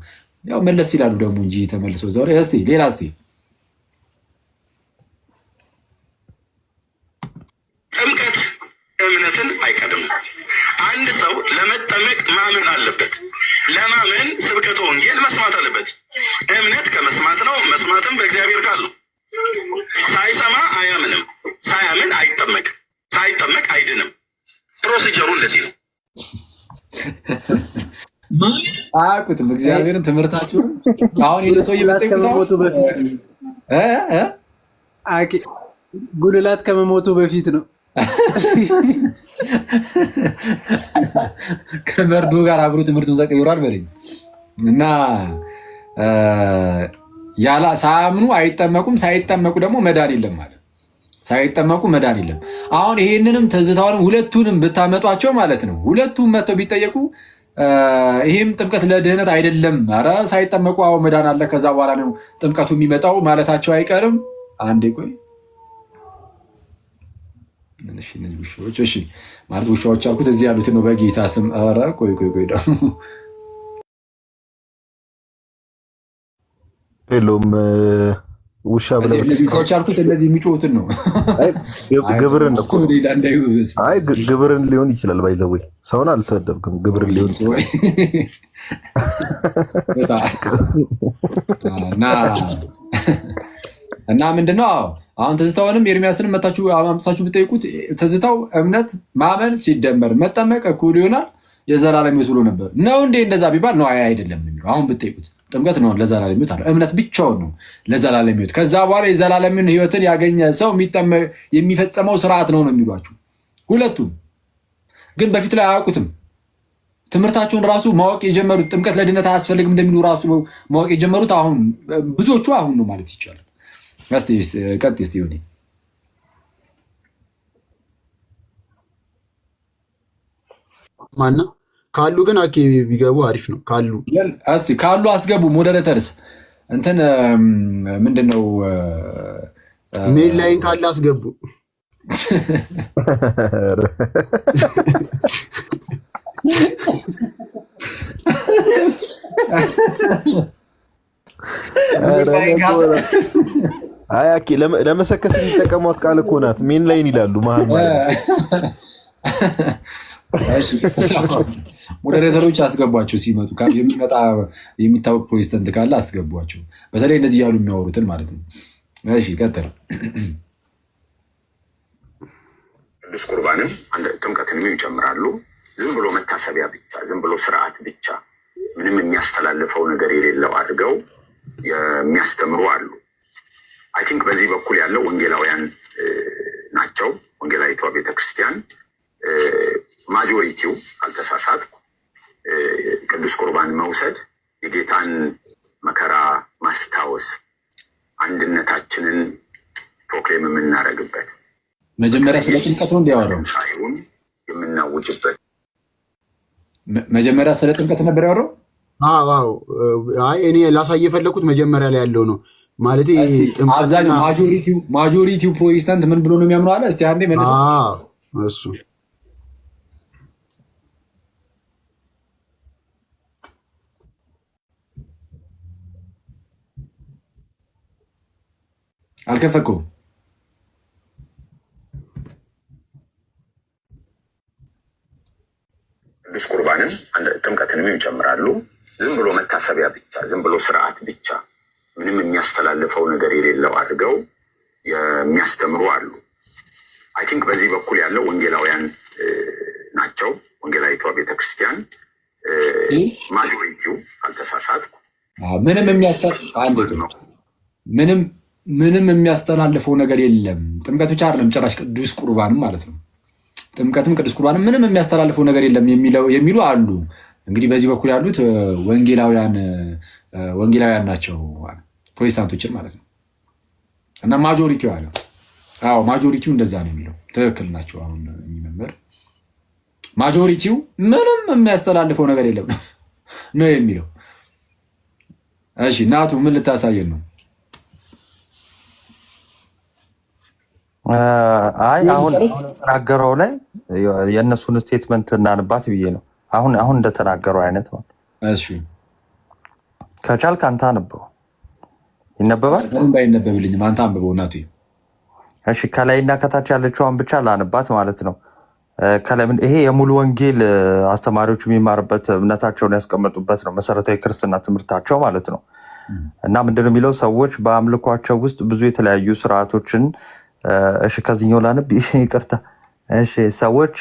ያው መለስ ይላሉ ደግሞ እንጂ ተመልሰው ዛሬ እስቲ ሌላ ጥምቀት እምነትን አይቀድም። አንድ ሰው ለመጠመቅ ማመን አለበት። ለማመን ስብከተ ወንጌል መስማት አለበት። እምነት ከመስማት ነው፣ መስማትም በእግዚአብሔር ቃል ነው። ሳይሰማ አያምንም፣ ሳያምን አይጠመቅም፣ ሳይጠመቅ አይድንም። ፕሮሲጀሩ እንደዚህ ነው። አያውቁትም እግዚአብሔርን ትምህርታችሁን። አሁን የለ ሰው ከመሞቱ በፊት ጉልላት ከመሞቱ በፊት ነው። ከመርዶ ጋር አብሮ ትምህርቱን ተቀይሯል በለኝ እና ሳያምኑ አይጠመቁም፣ ሳይጠመቁ ደግሞ መዳን የለም ማለት ሳይጠመቁ መዳን የለም። አሁን ይሄንንም ትዝታውንም ሁለቱንም ብታመጧቸው ማለት ነው ሁለቱም መጥተው ቢጠየቁ ይሄም ጥምቀት ለድህነት አይደለም፣ ኧረ ሳይጠመቁ አዎ መዳን አለ፣ ከዛ በኋላ ነው ጥምቀቱ የሚመጣው ማለታቸው አይቀርም። አንዴ ቆይ እነዚህ ውሾች እሺ ማለት ውሾች አልኩት እዚህ ያሉትን ነው በጌታ ስም። ኧረ ቆይ ደግሞ የለውም ውሻ ብለው አልኩት እንደዚህ የሚጮሁትን ነው። ግብርን እኮ አይ ግብርን ሊሆን ይችላል። ባይዘው ሰውን አልሰደብክም፣ ግብርን ሊሆን ይችላል። እና ምንድነው አሁን ትዝታውንም ኤርሚያስንም መታችሁ አምጥታችሁ ብትጠይቁት ትዝታው እምነት ማመን ሲደመር መጠመቅ እኩል ይሆናል የዘላለም ሕይወት ብሎ ነበር። ነው እንዴ እንደዛ ቢባል ነው አይደለም የሚለው። አሁን ብትጠይቁት ጥምቀት ነው ለዘላለም ሕይወት አለ፣ እምነት ብቻውን ነው ለዘላለም ሕይወት። ከዛ በኋላ የዘላለምን ሕይወትን ያገኘ ሰው የሚፈጸመው ስርዓት ነው ነው የሚሏችሁ ሁለቱም። ግን በፊት ላይ አያውቁትም። ትምህርታቸውን ራሱ ማወቅ የጀመሩት ጥምቀት ለድነት አያስፈልግም እንደሚሉ ራሱ ማወቅ የጀመሩት አሁን ብዙዎቹ አሁን ነው ማለት ይቻላል። ቀጥ ስ ሆኔ ማና ካሉ ግን አኬ ቢገቡ አሪፍ ነው። ካሉ አስገቡ። ሞዴሬተርስ እንትን ምንድን ነው ሜል ላይን ካለ አስገቡ። አይ አኬ ለመሰከስ የሚጠቀሟት ቃል እኮ ናት። ሜን ላይን ይላሉ መሀል ሞዴሬተሮች አስገቧቸው። ሲመጡ የሚመጣ የሚታወቅ ፕሮቴስታንት ካለ አስገቧቸው። በተለይ እነዚህ ያሉ የሚያወሩትን ማለት ነው። እሺ ቀጥል። ቅዱስ ቁርባንም ጥምቀትንም ይጨምራሉ። ዝም ብሎ መታሰቢያ ብቻ፣ ዝም ብሎ ስርዓት ብቻ ምንም የሚያስተላልፈው ነገር የሌለው አድርገው የሚያስተምሩ አሉ። አይ ቲንክ በዚህ በኩል ያለው ወንጌላውያን ናቸው። ወንጌላዊቷ ቤተክርስቲያን ማጆሪቲው አልተሳሳት ቅዱስ ቁርባን መውሰድ የጌታን መከራ ማስታወስ፣ አንድነታችንን ፕሮክሌም የምናደርግበት መጀመሪያ ስለ ጥምቀቱ እንዲያወራው ሳይሆን የምናውጅበት። መጀመሪያ ስለ ጥምቀት ነበር ያወራው። አዎ አይ እኔ ላሳይ የፈለኩት መጀመሪያ ላይ ያለው ነው ማለት አብዛኛው ማጆሪቲው ፕሮቴስታንት ምን ብሎ ነው የሚያምነው አለ። እስቲ አንዴ መልስ እሱ አልከፈኩም። ቅዱስ ቁርባንን ጥምቀትንም ይጨምራሉ። ዝም ብሎ መታሰቢያ ብቻ፣ ዝም ብሎ ስርዓት ብቻ ምንም የሚያስተላልፈው ነገር የሌለው አድርገው የሚያስተምሩ አሉ። አይ ቲንክ በዚህ በኩል ያለው ወንጌላውያን ናቸው። ወንጌላዊቷ ቤተክርስቲያን ማጆሪቲው አልተሳሳትኩ ምንም የሚያስተላልፈው ነገር የለም። ጥምቀት ብቻ አይደለም ጭራሽ ቅዱስ ቁርባንም ማለት ነው። ጥምቀትም ቅዱስ ቁርባንም ምንም የሚያስተላልፈው ነገር የለም የሚሉ አሉ። እንግዲህ በዚህ በኩል ያሉት ወንጌላውያን ናቸው፣ ፕሮቴስታንቶችን ማለት ነው። እና ማጆሪቲው አለ። አዎ ማጆሪቲው እንደዛ ነው የሚለው። ትክክል ናቸው። አሁን የሚመመር ማጆሪቲው ምንም የሚያስተላልፈው ነገር የለም ነው የሚለው። እሺ ናቱ ምን ልታሳየን ነው? አይ አሁን ተናገረው ላይ የእነሱን ስቴትመንት እናንባት ብዬ ነው። አሁን እንደተናገረው አይነት ነው። እሺ ከቻልክ አንተ አንብበው። ይነበባል? ባይነበብልኝም አንተ አንብበው እናቱ። እሺ ከላይና ከታች ያለችውን ብቻ ላንባት ማለት ነው። ይሄ የሙሉ ወንጌል አስተማሪዎች የሚማርበት እምነታቸውን ያስቀመጡበት ነው፣ መሰረታዊ ክርስትና ትምህርታቸው ማለት ነው። እና ምንድነው የሚለው? ሰዎች በአምልኳቸው ውስጥ ብዙ የተለያዩ ስርዓቶችን እሺ ከዚህኛው ላንብ ይቅርታ። እሺ ሰዎች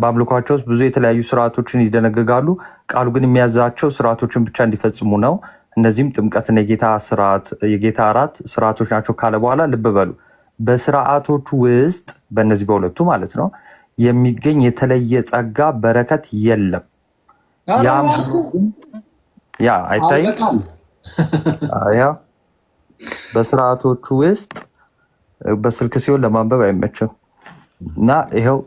በአምልኳቸው ውስጥ ብዙ የተለያዩ ስርዓቶችን ይደነግጋሉ። ቃሉ ግን የሚያዛቸው ስርዓቶችን ብቻ እንዲፈጽሙ ነው። እነዚህም ጥምቀትና የጌታ እራት ስርዓቶች ናቸው ካለ በኋላ ልብ በሉ፣ በስርዓቶቹ ውስጥ በእነዚህ በሁለቱ ማለት ነው የሚገኝ የተለየ ጸጋ በረከት የለም። ያ አይታይም። በስርዓቶቹ ውስጥ በስልክ ሲሆን ለማንበብ አይመችም እና ይኸው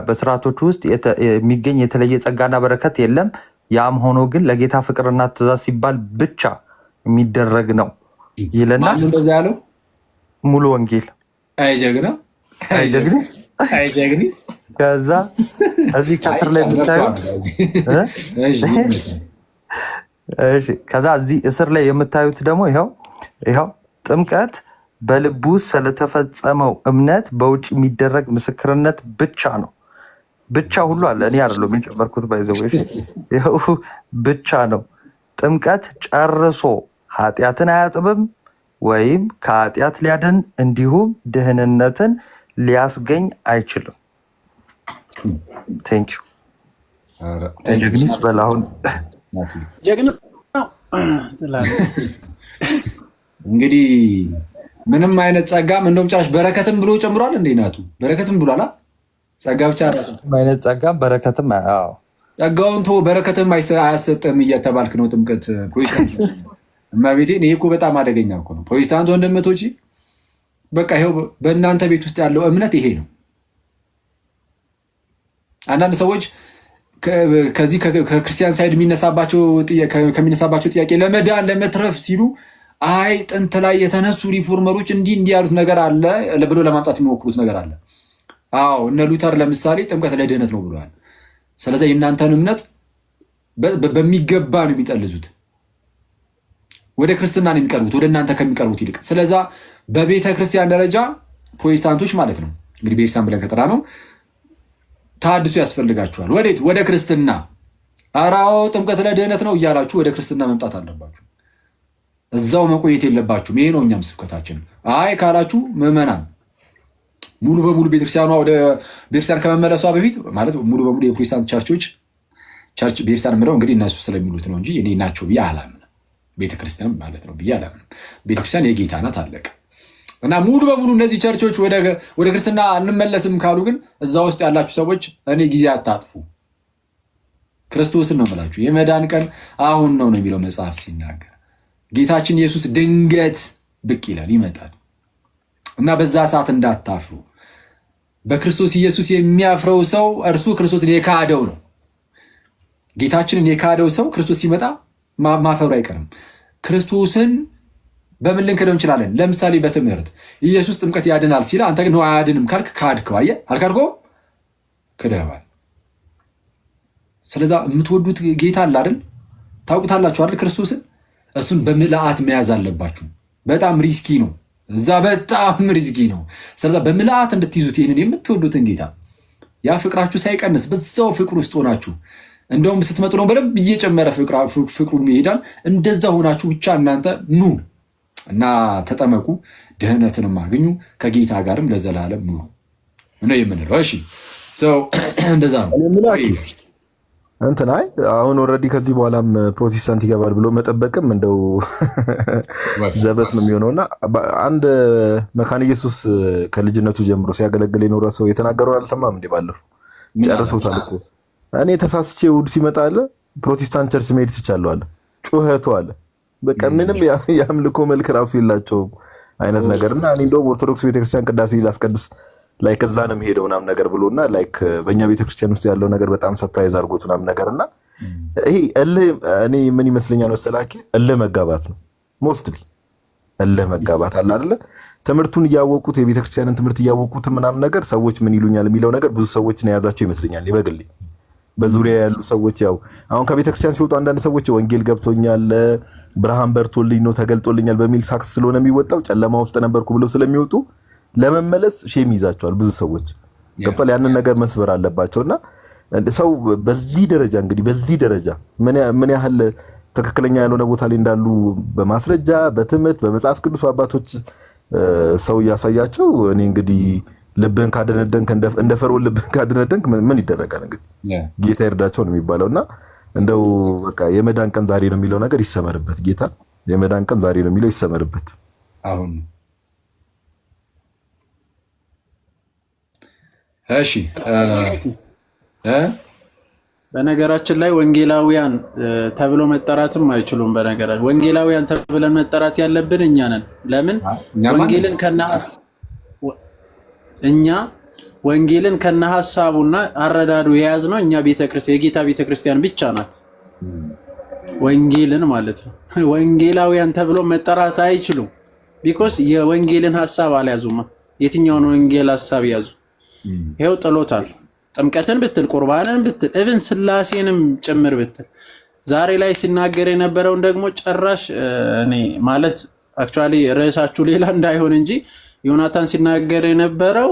በስርዓቶቹ ውስጥ የሚገኝ የተለየ ጸጋና በረከት የለም። ያም ሆኖ ግን ለጌታ ፍቅርና ትእዛዝ ሲባል ብቻ የሚደረግ ነው ይልና እንደዛ ያለው ሙሉ ወንጌል አይጀግና ከዛ እዚህ ከስር ላይ የምታዩት ከዛ እዚህ እስር ላይ የምታዩት ደግሞ ይኸው ጥምቀት በልቡ ስለተፈጸመው እምነት በውጭ የሚደረግ ምስክርነት ብቻ ነው። ብቻ ሁሉ አለ። እኔ አይደለም የጨመርኩት ባይዘውሽ ብቻ ነው። ጥምቀት ጨርሶ ኃጢአትን አያጥብም ወይም ከኃጢአት ሊያድን እንዲሁም ድህንነትን ሊያስገኝ አይችልም። ቴንክ ዩ ጀግኒት በላሁን ጀግና እንግዲህ ምንም አይነት ጸጋም እንደውም ጭራሽ በረከትም ብሎ ጨምሯል። እንዴ ናቱ በረከትም ብሏል። ጸጋ ብቻ አይነት ጸጋ በረከትም ጸጋውን ቶ በረከትም አያሰጥም እያተባልክ ነው። ጥምቀት ፕሮቴስታንት እማቤቴን፣ ይሄ እኮ በጣም አደገኛ እኮ ነው። ፕሮቴስታንት ወንድምቶች በቃ ይኸው በእናንተ ቤት ውስጥ ያለው እምነት ይሄ ነው። አንዳንድ ሰዎች ከዚህ ከክርስቲያን ሳይድ ከሚነሳባቸው ጥያቄ ለመዳን ለመትረፍ ሲሉ አይ ጥንት ላይ የተነሱ ሪፎርመሮች እንዲህ ያሉት ነገር አለ ብሎ ለማምጣት የሚሞክሩት ነገር አለ። አዎ እነ ሉተር ለምሳሌ ጥምቀት ለድህነት ነው ብለዋል። ስለዚህ የእናንተን እምነት በሚገባ ነው የሚጠልዙት። ወደ ክርስትና ነው የሚቀርቡት ወደ እናንተ ከሚቀርቡት ይልቅ። ስለዛ በቤተ ክርስቲያን ደረጃ ፕሮቴስታንቶች ማለት ነው እንግዲህ ቤተክርስቲያን ብለን ከጠራ ነው ታድሱ ያስፈልጋችኋል። ወዴት? ወደ ክርስትና። አራው ጥምቀት ለድህነት ነው እያላችሁ ወደ ክርስትና መምጣት አለባችሁ። እዛው መቆየት የለባችሁም። ይሄ ነው እኛም ስብከታችን። አይ ካላችሁ ምዕመናን ሙሉ በሙሉ ቤተክርስቲያኗ ወደ ቤተክርስቲያን ከመመለሷ በፊት ማለት ሙሉ በሙሉ የፕሮቴስታንት ቸርች ቤተክርስቲያን ምለው እንግዲህ እነሱ ስለሚሉት ነው እንጂ እኔ ናቸው ብዬ አላምንም። ቤተክርስቲያን ማለት ነው ብዬ አላምንም። ቤተክርስቲያን የጌታ ናት፣ አለቀ። እና ሙሉ በሙሉ እነዚህ ቸርቾች ወደ ክርስትና አንመለስም ካሉ ግን እዛ ውስጥ ያላችሁ ሰዎች እኔ ጊዜ አታጥፉ። ክርስቶስን ነው የምላችሁ። የመዳን ቀን አሁን ነው የሚለው መጽሐፍ ሲናገር። ጌታችን ኢየሱስ ድንገት ብቅ ይላል፣ ይመጣል እና በዛ ሰዓት እንዳታፍሩ። በክርስቶስ ኢየሱስ የሚያፍረው ሰው እርሱ ክርስቶስን የካደው ነው። ጌታችንን የካደው ሰው ክርስቶስ ሲመጣ ማፈሩ አይቀርም። ክርስቶስን በምን ልንክደው እንችላለን? ለምሳሌ በትምህርት ኢየሱስ ጥምቀት ያድናል ሲል አንተ ግን አያድንም ካልክ ካድከው። አየህ፣ አልካድከውም፣ ክደኸዋል። ስለዛ የምትወዱት ጌታ አለ አይደል? ታውቁታላችሁ አይደል? ክርስቶስን እሱን በምልአት መያዝ አለባችሁ። በጣም ሪስኪ ነው። እዛ በጣም ሪስኪ ነው። ስለዛ በምልአት እንድትይዙት ይህንን የምትወዱትን ጌታ ያ ፍቅራችሁ ሳይቀንስ በዛው ፍቅር ውስጥ ሆናችሁ እንደውም ስትመጡ ነው በደንብ እየጨመረ ፍቅሩ ይሄዳል። እንደዛ ሆናችሁ ብቻ እናንተ ኑ እና ተጠመቁ፣ ድህነትንም አግኙ፣ ከጌታ ጋርም ለዘላለም ኑሩ ነው የምንለው። እሺ እንደዛ ነው እንትን። አይ አሁን ኦልሬዲ ከዚህ በኋላም ፕሮቴስታንት ይገባል ብሎ መጠበቅም እንደው ዘበት ነው የሚሆነውና አንድ መካነ ኢየሱስ ከልጅነቱ ጀምሮ ሲያገለግል የኖረ ሰው የተናገረውን አልሰማም እንዴ? ባለፈው ጨርሶታል እኮ። እኔ ተሳስቼ እሑድ ሲመጣ አለ ፕሮቴስታንት ቸርች መሄድ ትቻለሁ አለ። ጩኸቱ አለ በቃ ምንም የአምልኮ መልክ ራሱ የላቸውም አይነት ነገር እና እኔ እንደውም ኦርቶዶክስ ቤተክርስቲያን ቅዳሴ ላስቀድስ ላይክ እዛ ነው የሚሄደው ምናምን ነገር ብሎና ላይክ በእኛ ቤተክርስቲያን ውስጥ ያለው ነገር በጣም ሰርፕራይዝ አድርጎት ምናምን ነገር እና ይሄ እኔ ምን ይመስለኛል መሰላኪ መጋባት ነው። ሞስትሊ መጋባት አለ አይደለ? ትምህርቱን እያወቁት የቤተክርስቲያንን ትምህርት እያወቁት ምናምን ነገር ሰዎች ምን ይሉኛል የሚለው ነገር ብዙ ሰዎችን የያዛቸው ይመስለኛል። ይበግል በዙሪያ ያሉ ሰዎች ያው አሁን ከቤተክርስቲያን ሲወጡ አንዳንድ ሰዎች ወንጌል ገብቶኛል፣ ብርሃን በርቶልኝ ነው ተገልጦልኛል በሚል ሳክስ ስለሆነ የሚወጣው ጨለማ ውስጥ ነበርኩ ብለው ስለሚወጡ ለመመለስ ሼም ይዛቸዋል ብዙ ሰዎች። ገብቷል? ያንን ነገር መስበር አለባቸውና ሰው በዚህ ደረጃ እንግዲህ በዚህ ደረጃ ምን ያህል ትክክለኛ ያልሆነ ቦታ ላይ እንዳሉ በማስረጃ በትምህርት በመጽሐፍ ቅዱስ አባቶች ሰው እያሳያቸው እኔ እንግዲህ ልብህን ካደነደንክ እንደ ፈርዖን ልብህን ካደነደንክ ምን ይደረጋል? እንግዲህ ጌታ ይርዳቸው ነው የሚባለውና እንደው በቃ የመዳን ቀን ዛሬ ነው የሚለው ነገር ይሰመርበት። ጌታ የመዳን ቀን ዛሬ ነው የሚለው ይሰመርበት። አሁን እሺ በነገራችን ላይ ወንጌላውያን ተብሎ መጠራትም አይችሉም። በነገራችን ወንጌላውያን ተብለን መጠራት ያለብን እኛ ነን። ለምን ወንጌልን ወንጌልን ከነ ሐሳቡና አረዳዱ የያዝነው እኛ ቤተክርስቲያን የጌታ ቤተክርስቲያን ብቻ ናት። ወንጌልን ማለት ነው። ወንጌላውያን ተብሎ መጠራት አይችሉም። ቢኮዝ የወንጌልን ሐሳብ አልያዙማ። የትኛውን ወንጌል ሐሳብ ያዙ? ይሄው ጥሎታል። ጥምቀትን ብትል ቁርባንን ብትል እብን ስላሴንም ጭምር ብትል ዛሬ ላይ ሲናገር የነበረውን ደግሞ ጭራሽ እኔ ማለት አክቹአሊ ርዕሳችሁ ሌላ እንዳይሆን እንጂ ዮናታን ሲናገር የነበረው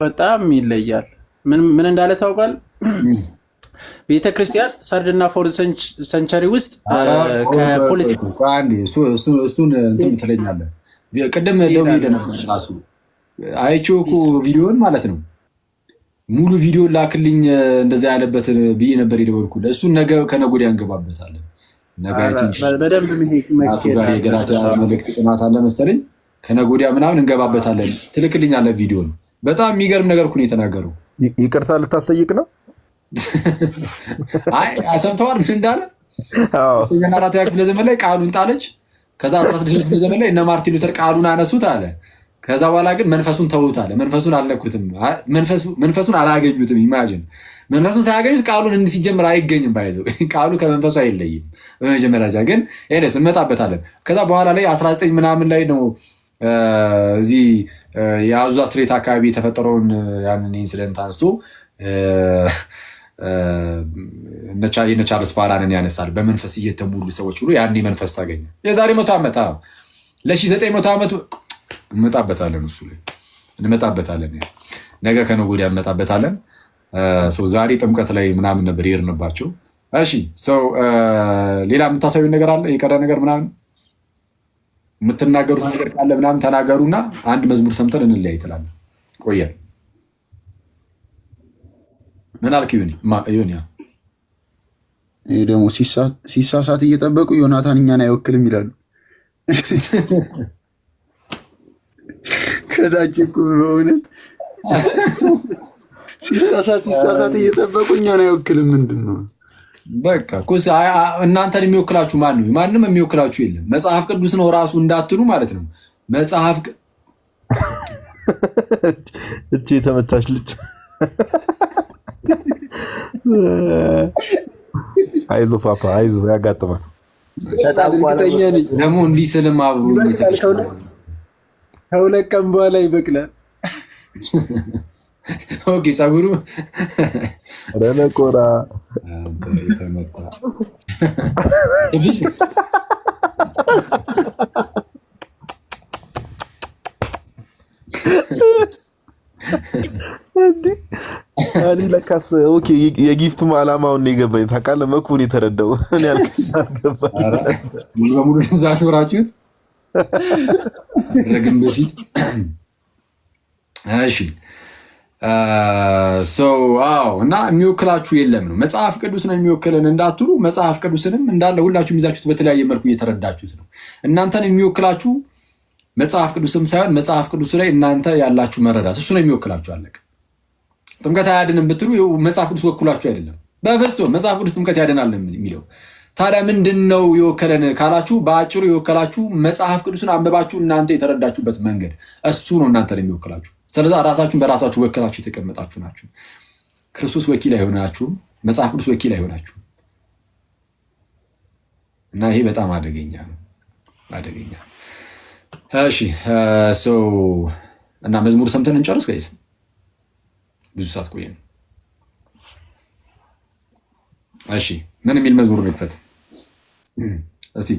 በጣም ይለያል። ምን እንዳለ ታውቃል? ቤተክርስቲያን ሰርድና ፎርዝ ሰንቸሪ ውስጥ ከፖለቲካ እሱን እንትን ትለኛለህ። ቅድም ደውዬ ነበር ራሱ አይቼው እኮ ቪዲዮን ማለት ነው። ሙሉ ቪዲዮ ላክልኝ እንደዛ ያለበትን ብዬ ነበር የደወልኩት። እሱን ነገ ከነገ ወዲያ እንገባበታለን። ነገ በደንብ የገላትያ መልእክት ጥናት አለ መሰለኝ። ከነገ ወዲያ ምናምን እንገባበታለን። ትልክልኛለህ ቪዲዮን። በጣም የሚገርም ነገር እኮ ነው የተናገረው። ይቅርታ ልታስጠይቅ ነው? አይ ሰምተዋል ምን እንዳለ? አራተኛ ክፍለ ዘመን ላይ ቃሉን ጣለች። ከዛ 16ኛው ክፍለ ዘመን ላይ እነ ማርቲን ሉተር ቃሉን አነሱት አለ። ከዛ በኋላ ግን መንፈሱን ተውት አለ። መንፈሱን አልነኩትም፣ መንፈሱን አላገኙትም። ኢማጂን መንፈሱን ሳያገኙት ቃሉን እንዲህ ሲጀምር አይገኝም። ባይዘው ቃሉ ከመንፈሱ አይለይም። በመጀመሪያ ግን ኤነስ እንመጣበታለን። ከዛ በኋላ ላይ 19 ምናምን ላይ ነው እዚህ የአዙ ስትሬት አካባቢ የተፈጠረውን ያንን ኢንሲደንት አንስቶ የነ ቻርልስ ባራንን ያነሳል። በመንፈስ እየተሞሉ ሰዎች ብሎ ያኔ መንፈስ ታገኘ። የዛሬ 100 ዓመት ለ900 ዓመት እንመጣበታለን። እሱ ላይ እንመጣበታለን። ነገ ከነገ ወዲያ እንመጣበታለን። ዛሬ ጥምቀት ላይ ምናምን ነበር ይርንባቸው። እሺ ሌላ የምታሳዩ ነገር አለ? የቀረ ነገር ምናምን የምትናገሩት ነገር ካለ ምናምን ተናገሩና አንድ መዝሙር ሰምተን እንለያይ ትላለህ። ቆየን። ምን አልክ? ዮኒ ይሄ ደግሞ ሲሳሳት እየጠበቁ ዮናታን እኛን አይወክልም ይላሉ። ከዳጅ እኮ በእውነት ሲሳሳት እየጠበቁ እኛን አይወክልም። ምንድን ነው በቃ እናንተን የሚወክላችሁ ማን ነው? ማንም የሚወክላችሁ የለም። መጽሐፍ ቅዱስ ነው ራሱ እንዳትሉ ማለት ነው። መጽሐፍ እቺ የተመታች ልጅ አይዞ ፓፓ አይዞ ያጋጥማል። ደግሞ እንዲህ ስልም አብሮ ከሁለት ቀን በኋላ ይበቅላል። ኦኬ ጸጉሩ ረነቆራ እኔ ለካስ ኦኬ የጊፍቱ ዓላማውን የገባኝ ታውቃለህ። መኩን የተረዳው እኔ አልገባኝ። ሙሉ በሙሉ እዛ ኖራችሁት ረግም በፊት እሺ እና የሚወክላችሁ የለም ነው። መጽሐፍ ቅዱስ ነው የሚወክልን እንዳትሉ፣ መጽሐፍ ቅዱስንም እንዳለ ሁላችሁም ይዛችሁት በተለያየ መልኩ እየተረዳችሁት ነው። እናንተን የሚወክላችሁ መጽሐፍ ቅዱስም ሳይሆን መጽሐፍ ቅዱስ ላይ እናንተ ያላችሁ መረዳት እሱ ነው የሚወክላችሁ። አለቀ። ጥምቀት አያድንም ብትሉ መጽሐፍ ቅዱስ ወክሏችሁ አይደለም፣ በፍጹም መጽሐፍ ቅዱስ ጥምቀት ያድናል የሚለው። ታዲያ ምንድን ነው የወከለን ካላችሁ፣ በአጭሩ የወከላችሁ መጽሐፍ ቅዱስን አንብባችሁ እናንተ የተረዳችሁበት መንገድ እሱ ነው እናንተን የሚወክላችሁ። ስለዚህ ራሳችሁን በራሳችሁ ወክላችሁ የተቀመጣችሁ ናችሁ። ክርስቶስ ወኪል አይሆናችሁም፣ መጽሐፍ ቅዱስ ወኪል አይሆናችሁም። እና ይሄ በጣም አደገኛ ነው፣ አደገኛ። እሺ እና መዝሙር ሰምተን እንጨርስ ጋይስ፣ ብዙ ሰዓት ቆየን። እሺ ምን የሚል መዝሙር ነው? ይክፈት እስቲ።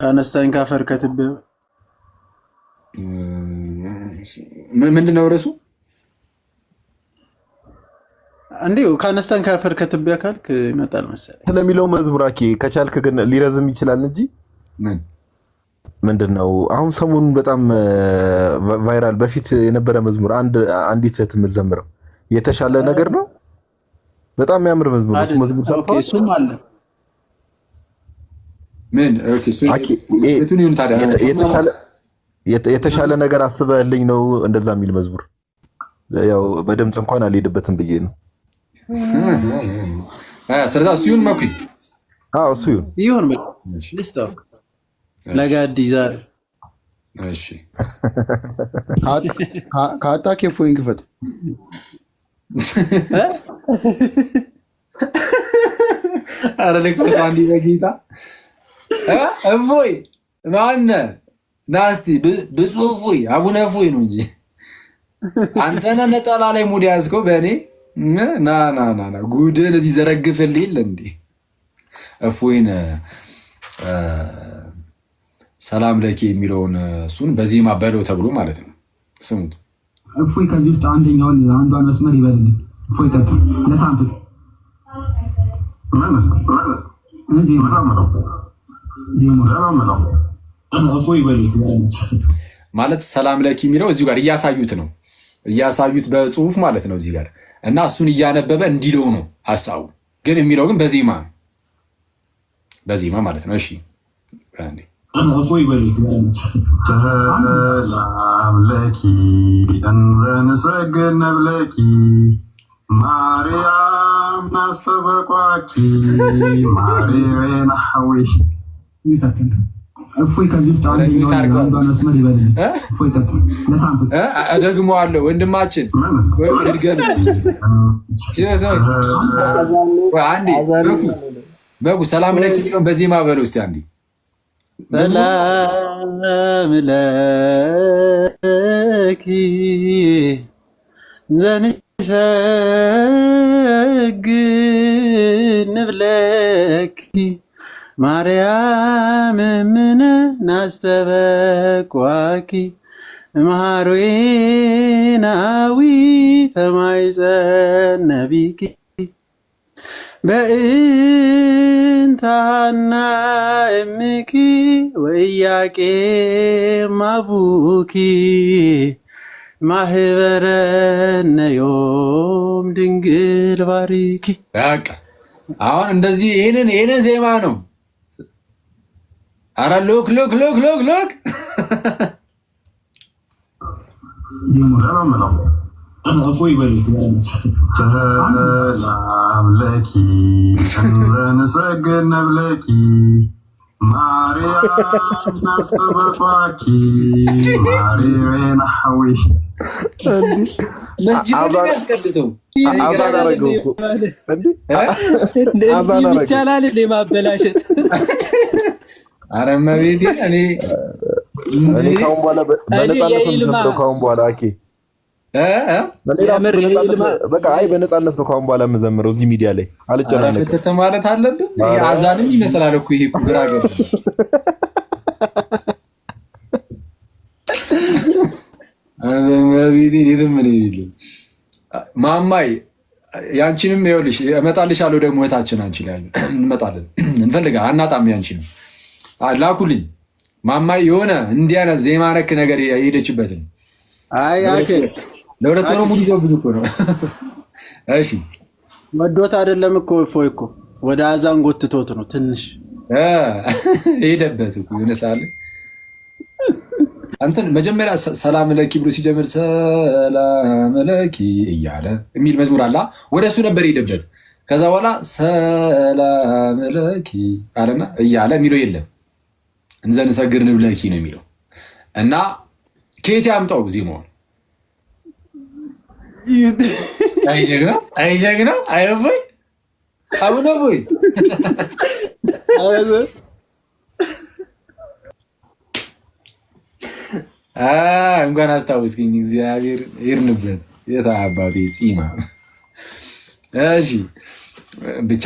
አነሳኝ ካፈር ከትቢያ ምንድን ነው ርዕሱ? እንዲሁ ካነሳን ካፈር ከትቢያ ካልክ ይመጣል መሰለኝ ስለሚለው መዝሙር ከቻልክ ግን ሊረዝም ይችላል እንጂ ምንድን ነው አሁን ሰሞኑን በጣም ቫይራል በፊት የነበረ መዝሙር አንዲት እህት የምትዘምረው የተሻለ ነገር ነው። በጣም የሚያምር መዝሙር ነው። መዝሙር ሰምተው እሱም አለ ምን እቱን ይሁን ታዲያ የተሻለ ነገር አስበህልኝ ነው እንደዛ የሚል መዝሙር። ያው በድምፅ እንኳን አልሄድበትም ብዬ ነው። ስለዚህ እሱ ይሁን መኩ። እሱ ይሁን ልስታው ለጋዲ ዛሬ እሺ ከአጣ ኬፎኝ ክፈቱ። አረ ለክፈቱ አንዲ በጌታ እፎይ ማነ ናስቲ ብፁዕ እፎይ አቡነ እፎይ ነው እንጂ አንተና ነጠላ ላይ ሙድ ያዝከው በእኔ ና ጉድን እዚህ ዘረግፍልኝ እንዴ እፎይን ሰላም ለኪ የሚለውን እሱን በዜማ በለው ተብሎ ማለት ነው። ስሙት። እፎይ ከዚህ ውስጥ አንዷን መስመር ይበልልኝ። እፎይ ቀጥል። ለሳምፕል ማለት ሰላም ለኪ የሚለው እዚሁ ጋር እያሳዩት ነው፣ እያሳዩት በጽሁፍ ማለት ነው እዚህ ጋር እና እሱን እያነበበ እንዲለው ነው ሀሳቡ። ግን የሚለው ግን በዜማ ማለት ነው። እሺ ሰላም ለኪ እንዘንሰግድ ነብለኪ ማርያም ናስተበቋኪ ማርያም ሐዊሽ እፎይ ከዚህ ውስጥ አንዷን መስመር ይበልልኝ። እፎይ ቀጥል። ለሳምፕል እደግመዋለሁ ወንድማችን እድገም አንዴ በጉ ሰላም ለኪ በዜማ በለው እስቲ አንዴ ሰላም ለኪ ዘንሰግድ ንብለኪ ማርያም እምነ ናስተበቋኪ እምሃሮናዊ ተማይጸነቢኪ በእንታና እምኪ ወኢያቄም አቡኪ ማህበረነ ዮም ድንግል ባሪኪ። በቃ አሁን እንደዚህ ይሄንን ዜማ ነው። አረ ሎክ ሰላም ለኪ እንዘንሰግድ ነብለኪ ማርያም ናስተበቋኪ ማርያም ሐዊ ያስቀድሰው ይቻላል እንደ ማበላሸት። ኧረ እመቤቴ እኔ ካሁን በኋላ በነፃነት ነው ካሁን በኋላ አኬ በቃ አይ በነፃነት ነው ካሁን በኋላ የምዘምረው እዚህ ሚዲያ ላይ አልጨናነቅም። ፍትህ ማለት አለብን። አዛንም ይመስላል እኮ ይሄ ግራ ገባ። ማማይ ያንቺንም ይኸውልሽ እመጣልሻለሁ። ደግሞ እህታችን አንቺ ላይ እንመጣለን እንፈልጋ አናጣም። ያንቺንም ላኩልኝ ማማይ የሆነ እንዲህ አይነት ዜማ ነክ ነገር የሄደችበትን ለሁለት ሆኖ ሙሉ ይዘውብኝ እኮ ነው። እሺ ወዶት አይደለም እኮ እፎይ እኮ ወደ አዛን ጎትቶት ነው ትንሽ ሄደበት እኮ ይነሳል። አንተን መጀመሪያ ሰላም ለኪ ብሎ ሲጀምር ሰላም ለኪ እያለ የሚል መዝሙር አለ። ወደ እሱ ነበር ሄደበት። ከዛ በኋላ ሰላም ለኪ አለና እያለ የሚለው የለም እንዘንሰግር ንብለኪ ነው የሚለው እና ከየት ያምጣው ዜማውን? አይ ጀግና አይ እፎይ አቡነ እፎይ እንኳን አስታወስክኝ። እግዚአብሔር ይርንበት የታባቴ ጺማ። እሺ ብቻ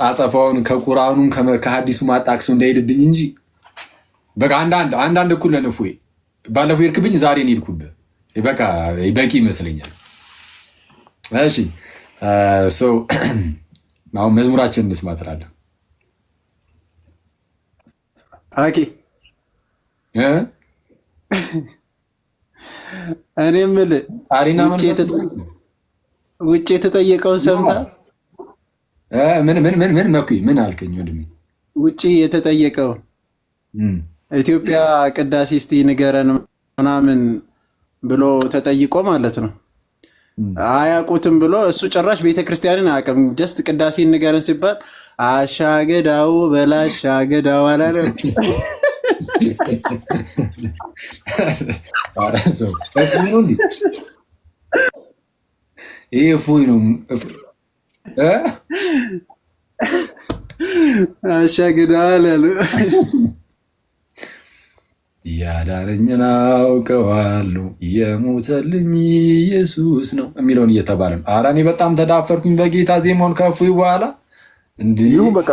አጸፋውን ከቁርአኑም ከሐዲሱ ማጣቅሱ እንዳይሄድብኝ እንጂ በቃ አንዳንድ እኩል ነን። እፎይ ባለፈው ይርክብኝ ዛሬ ነው ይልኩብህ። በቃ በቂ ይመስለኛል። እሺ አሁን መዝሙራችን እንስማ ትላለህ አኪ እኔ የምልህ ውጭ የተጠየቀውን ሰምታ ምን መኩይ ምን አልከኝ ወንድሜ? ውጭ የተጠየቀውን ኢትዮጵያ ቅዳሴ እስቲ ንገረን ምናምን ብሎ ተጠይቆ ማለት ነው። አያውቁትም ብሎ እሱ ጭራሽ ቤተክርስቲያንን አያውቅም። ጀስት ቅዳሴ ንገረን ሲባል አሻገዳው በላሻገዳው አላለ። ይሄ እፎይ ነው። አሻገዳው አላለ። ያዳነኝን አውቀዋለሁ የሞተልኝ ኢየሱስ ነው የሚለውን እየተባለ ነው። ኧረ እኔ በጣም ተዳፈርኩኝ በጌታ ዜማውን ከእፎይ በኋላ እንዲሁም በቃ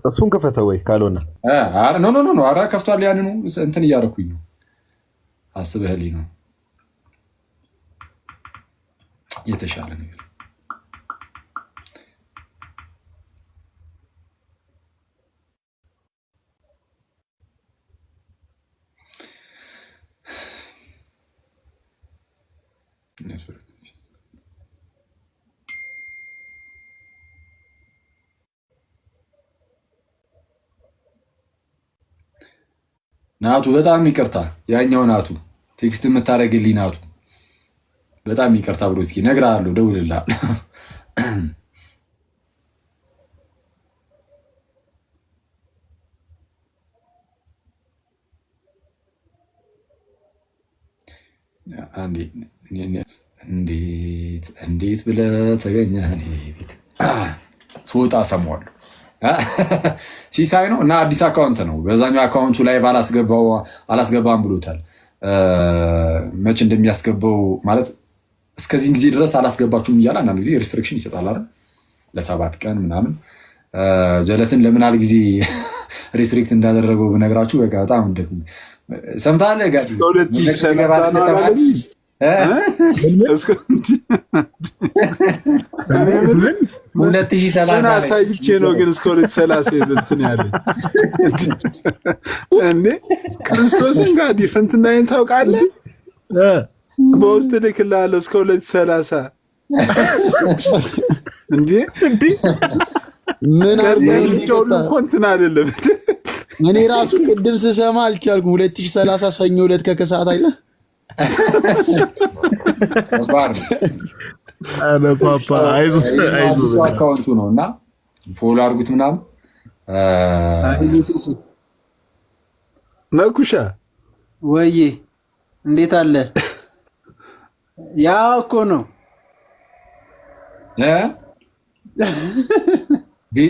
እሱን ከፈተ ወይ ካልሆነ ኖ ኧረ ከፍቷል። ያንኑ እንትን እያደረኩኝ ነው። አስበህልኝ ነው የተሻለ ነገር ናቱ በጣም ይቅርታ። ያኛው ናቱ ቴክስት የምታደርግልኝ ናቱ በጣም ይቅርታ ብሎ እስኪ እነግርሃለሁ፣ እደውልልሃለሁ። እንዴት ብለህ ተገኘህ? ቤት ስወጣ ሰማዋለሁ። ሲሳይ ነው እና አዲስ አካውንት ነው። በዛኛው አካውንቱ ላይ አላስገባም ብሎታል። መች እንደሚያስገባው ማለት እስከዚህን ጊዜ ድረስ አላስገባችሁም እያለ አንዳንድ ጊዜ ሪስትሪክሽን ይሰጣል አይደል? ለ7 ቀን ምናምን ጀለስን ለምን ያህል ጊዜ ሪስትሪክት እንዳደረገው ብነግራችሁ በቃ በጣም ሰምተሃል። አሳይቼ ነው ግን እስከ 2030 እንትን ያለኝ እንዴ ክርስቶስን ጋር ስንት እንዳይን ታውቃለህ? በውስጥ ልክልሃለሁ እስከ 2030 እንዴ ምን አልጨውሉ እኮ እንትን አይደለም። እኔ ራሱ ቅድም ስሰማ አልቻልኩም። 2030 ሰኞ ዕለት ከከሰዓት አይደል? አካውንቱ ነው እና ፎሎ አድርጉት ምናምን መኩሻ ወይ እንዴት አለ? ያው እኮ ነው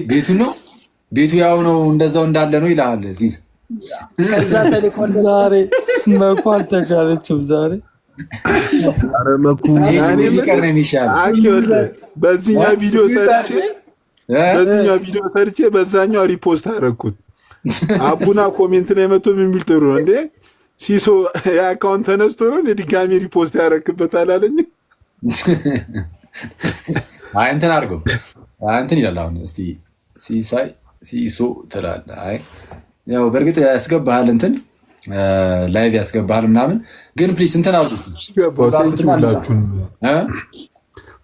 ቤቱ ነው ቤቱ ያው ነው እንደዛው እንዳለ ነው ይላል ሲስ ከዛ ተልኮን ዛሬ መኩ አልተቻለችም ዛሬ አረ መኩ ያኔ ይቀር ነው የሚሻለው አኪወለ በዚህኛው ቪዲዮ ሰርቼ በዛኛው ሪፖስት አደረኩት። አቡና ኮሜንት ላይ መጥቶ ምን ቢል ጥሩ ነው እንዴ ሲሶ የአካውንት ተነስቶ ነው ድጋሚ ሪፖስት ያደረክበት አላለኝ። አይ እንትን አድርገው እንትን ይላል። አሁን እስቲ ሲሳይ ሲሶ ትላለህ። አይ ያው በእርግጥ ያስገባሃል እንትን ላይቭ ያስገባሃል ምናምን፣ ግን ፕሊስ እንትን አውዱት ሁላችሁንም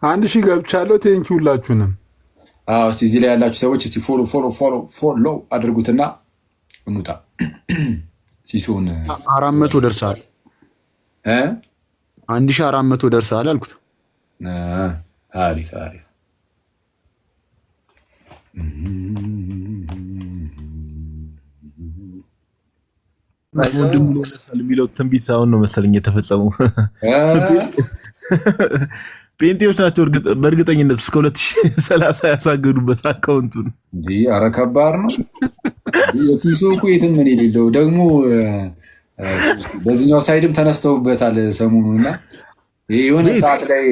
1000 ገብቻለሁ። ቴንኪ ሁላችሁንም። አዎ እስቲ እዚህ ላይ ያላችሁ ሰዎች እስቲ ፎሎ አድርጉትና እንውጣ። ሲሶን 400 ደርሳል 1400 ደርሳል አልኩት። አሪፍ አሪፍ ወንድም ለሰል የሚለው ትንቢት አሁን ነው መሰለኝ የተፈጸመው። ጴንጤዎች ናቸው በእርግጠኝነት እስከ 2030 ያሳገዱበት አካውንቱን እንጂ ኧረ ከባድ ነው። ሲሶ እኮ የትም ምን የሌለው ደግሞ በዚህኛው ሳይድም ተነስተውበታል ሰሞኑንና የሆነ ሰዓት ላይ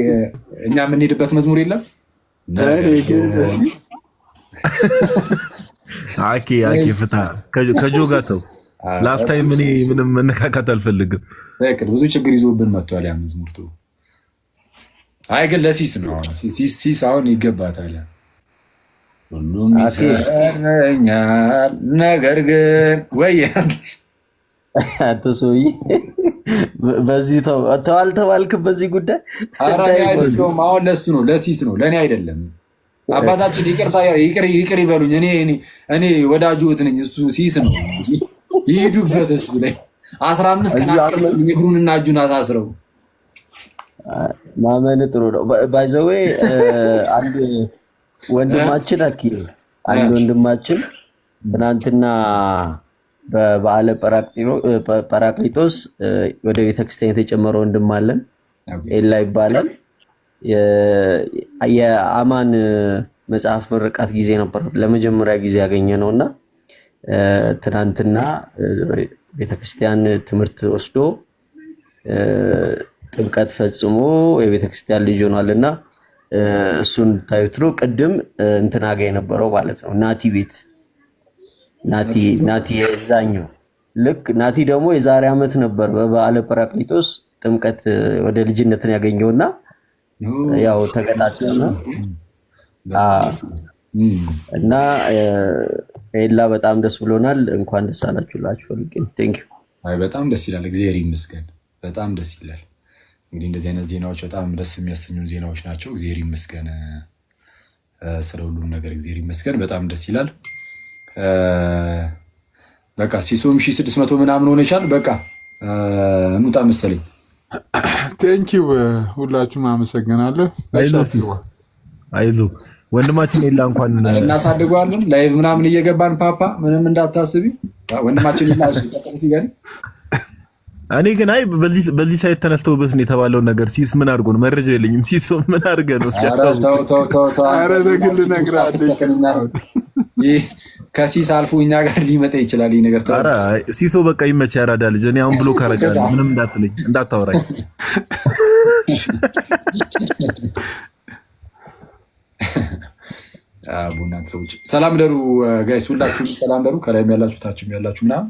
እኛ የምንሄድበት መዝሙር የለም አኬ ፍታ ከጆጋ ተው። ላስት ታይም እኔ ምንም መነካካት አልፈልግም። ብዙ ችግር ይዞብን መጥቷል ያ መዝሙር ተው። አይ ግን ለሲስ ነው ሲስ አሁን ይገባታል። ሁሉም ይሰረኛል ነገር ግን ወይ አትሶይ በዚህ ተዋልክ በዚህ ጉዳይ አይደለም። አሁን ለሱ ነው ለሲስ ነው ለኔ አይደለም። አባታችን ይቅር ይበሉኝ። እኔ ወዳጆት ነኝ። እሱ ሲስ ነው ይሄዱበት። እሱ ላይ 15 ቀን እግሩንና እጁን አሳስረው ማመን ጥሩ ነው። ባይ ዘ ዌይ አንድ ወንድማችን አንድ ወንድማችን ትናንትና በበዓለ ጰራቅሊጦስ ወደ ቤተክርስቲያን የተጨመረ ወንድም አለን። ኤላ ይባላል። የአማን መጽሐፍ ምርቃት ጊዜ ነበር ለመጀመሪያ ጊዜ ያገኘ ነውና ትናንትና ቤተክርስቲያን ትምህርት ወስዶ ጥምቀት ፈጽሞ የቤተክርስቲያን ልጅ ሆኗልና እሱን ታዩት ነው። ቅድም እንትን አገኝ ነበረው ማለት ነው ናቲ ቤት ናቲ የዛኛው ልክ ናቲ ደግሞ የዛሬ ዓመት ነበር በበዓለ ጰራቅሊጦስ ጥምቀት ወደ ልጅነትን ያገኘውና ያው ተቀጣጣና እና ኤላ በጣም ደስ ብሎናል። እንኳን ደስ አላችሁላችሁ ፈልጌ ቴንክ ዩ። አይ በጣም ደስ ይላል። እግዚአብሔር ይመስገን። በጣም ደስ ይላል። እንግዲህ እንደዚህ አይነት ዜናዎች በጣም ደስ የሚያሰኙ ዜናዎች ናቸው። እግዚአብሔር ይመስገን ስለ ሁሉም ነገር እግዚአብሔር ይመስገን። በጣም ደስ ይላል። በቃ ሲሶም 1600 ምናምን ሆነሻል። በቃ እንውጣ መሰለኝ። ቴንኪው ሁላችሁም አመሰግናለሁ። አይዞ ወንድማችን ኤላ እንኳን እናሳድገዋለን። ላይቭ ምናምን እየገባን ፓፓ ምንም እንዳታስቢ ወንድማችን ኤላ ሲገኝ እኔ ግን አይ በዚህ ሳይት ተነስተውበት ነው የተባለውን ነገር ሲስ ምን አድርጎ ነው መረጃ የለኝም። ሲስ ምን አድርገ ነው ኧረ በግል እነግርሃለሁ። ከሲስ አልፎ እኛ ጋር ሊመጣ ይችላል ይሄ ነገር። ኧረ ሲሶ በቃ ይመች ያራዳ ልጅ። እኔ አሁን ብሎ ካረጋለሁ ምንም እንዳትለኝ እንዳታወራኝ። ቡናት ሰዎች ሰላም ደሩ ጋይስ፣ ሁላችሁም ሰላም ደሩ። ከላይም ያላችሁ ታችም ያላችሁ ምናምን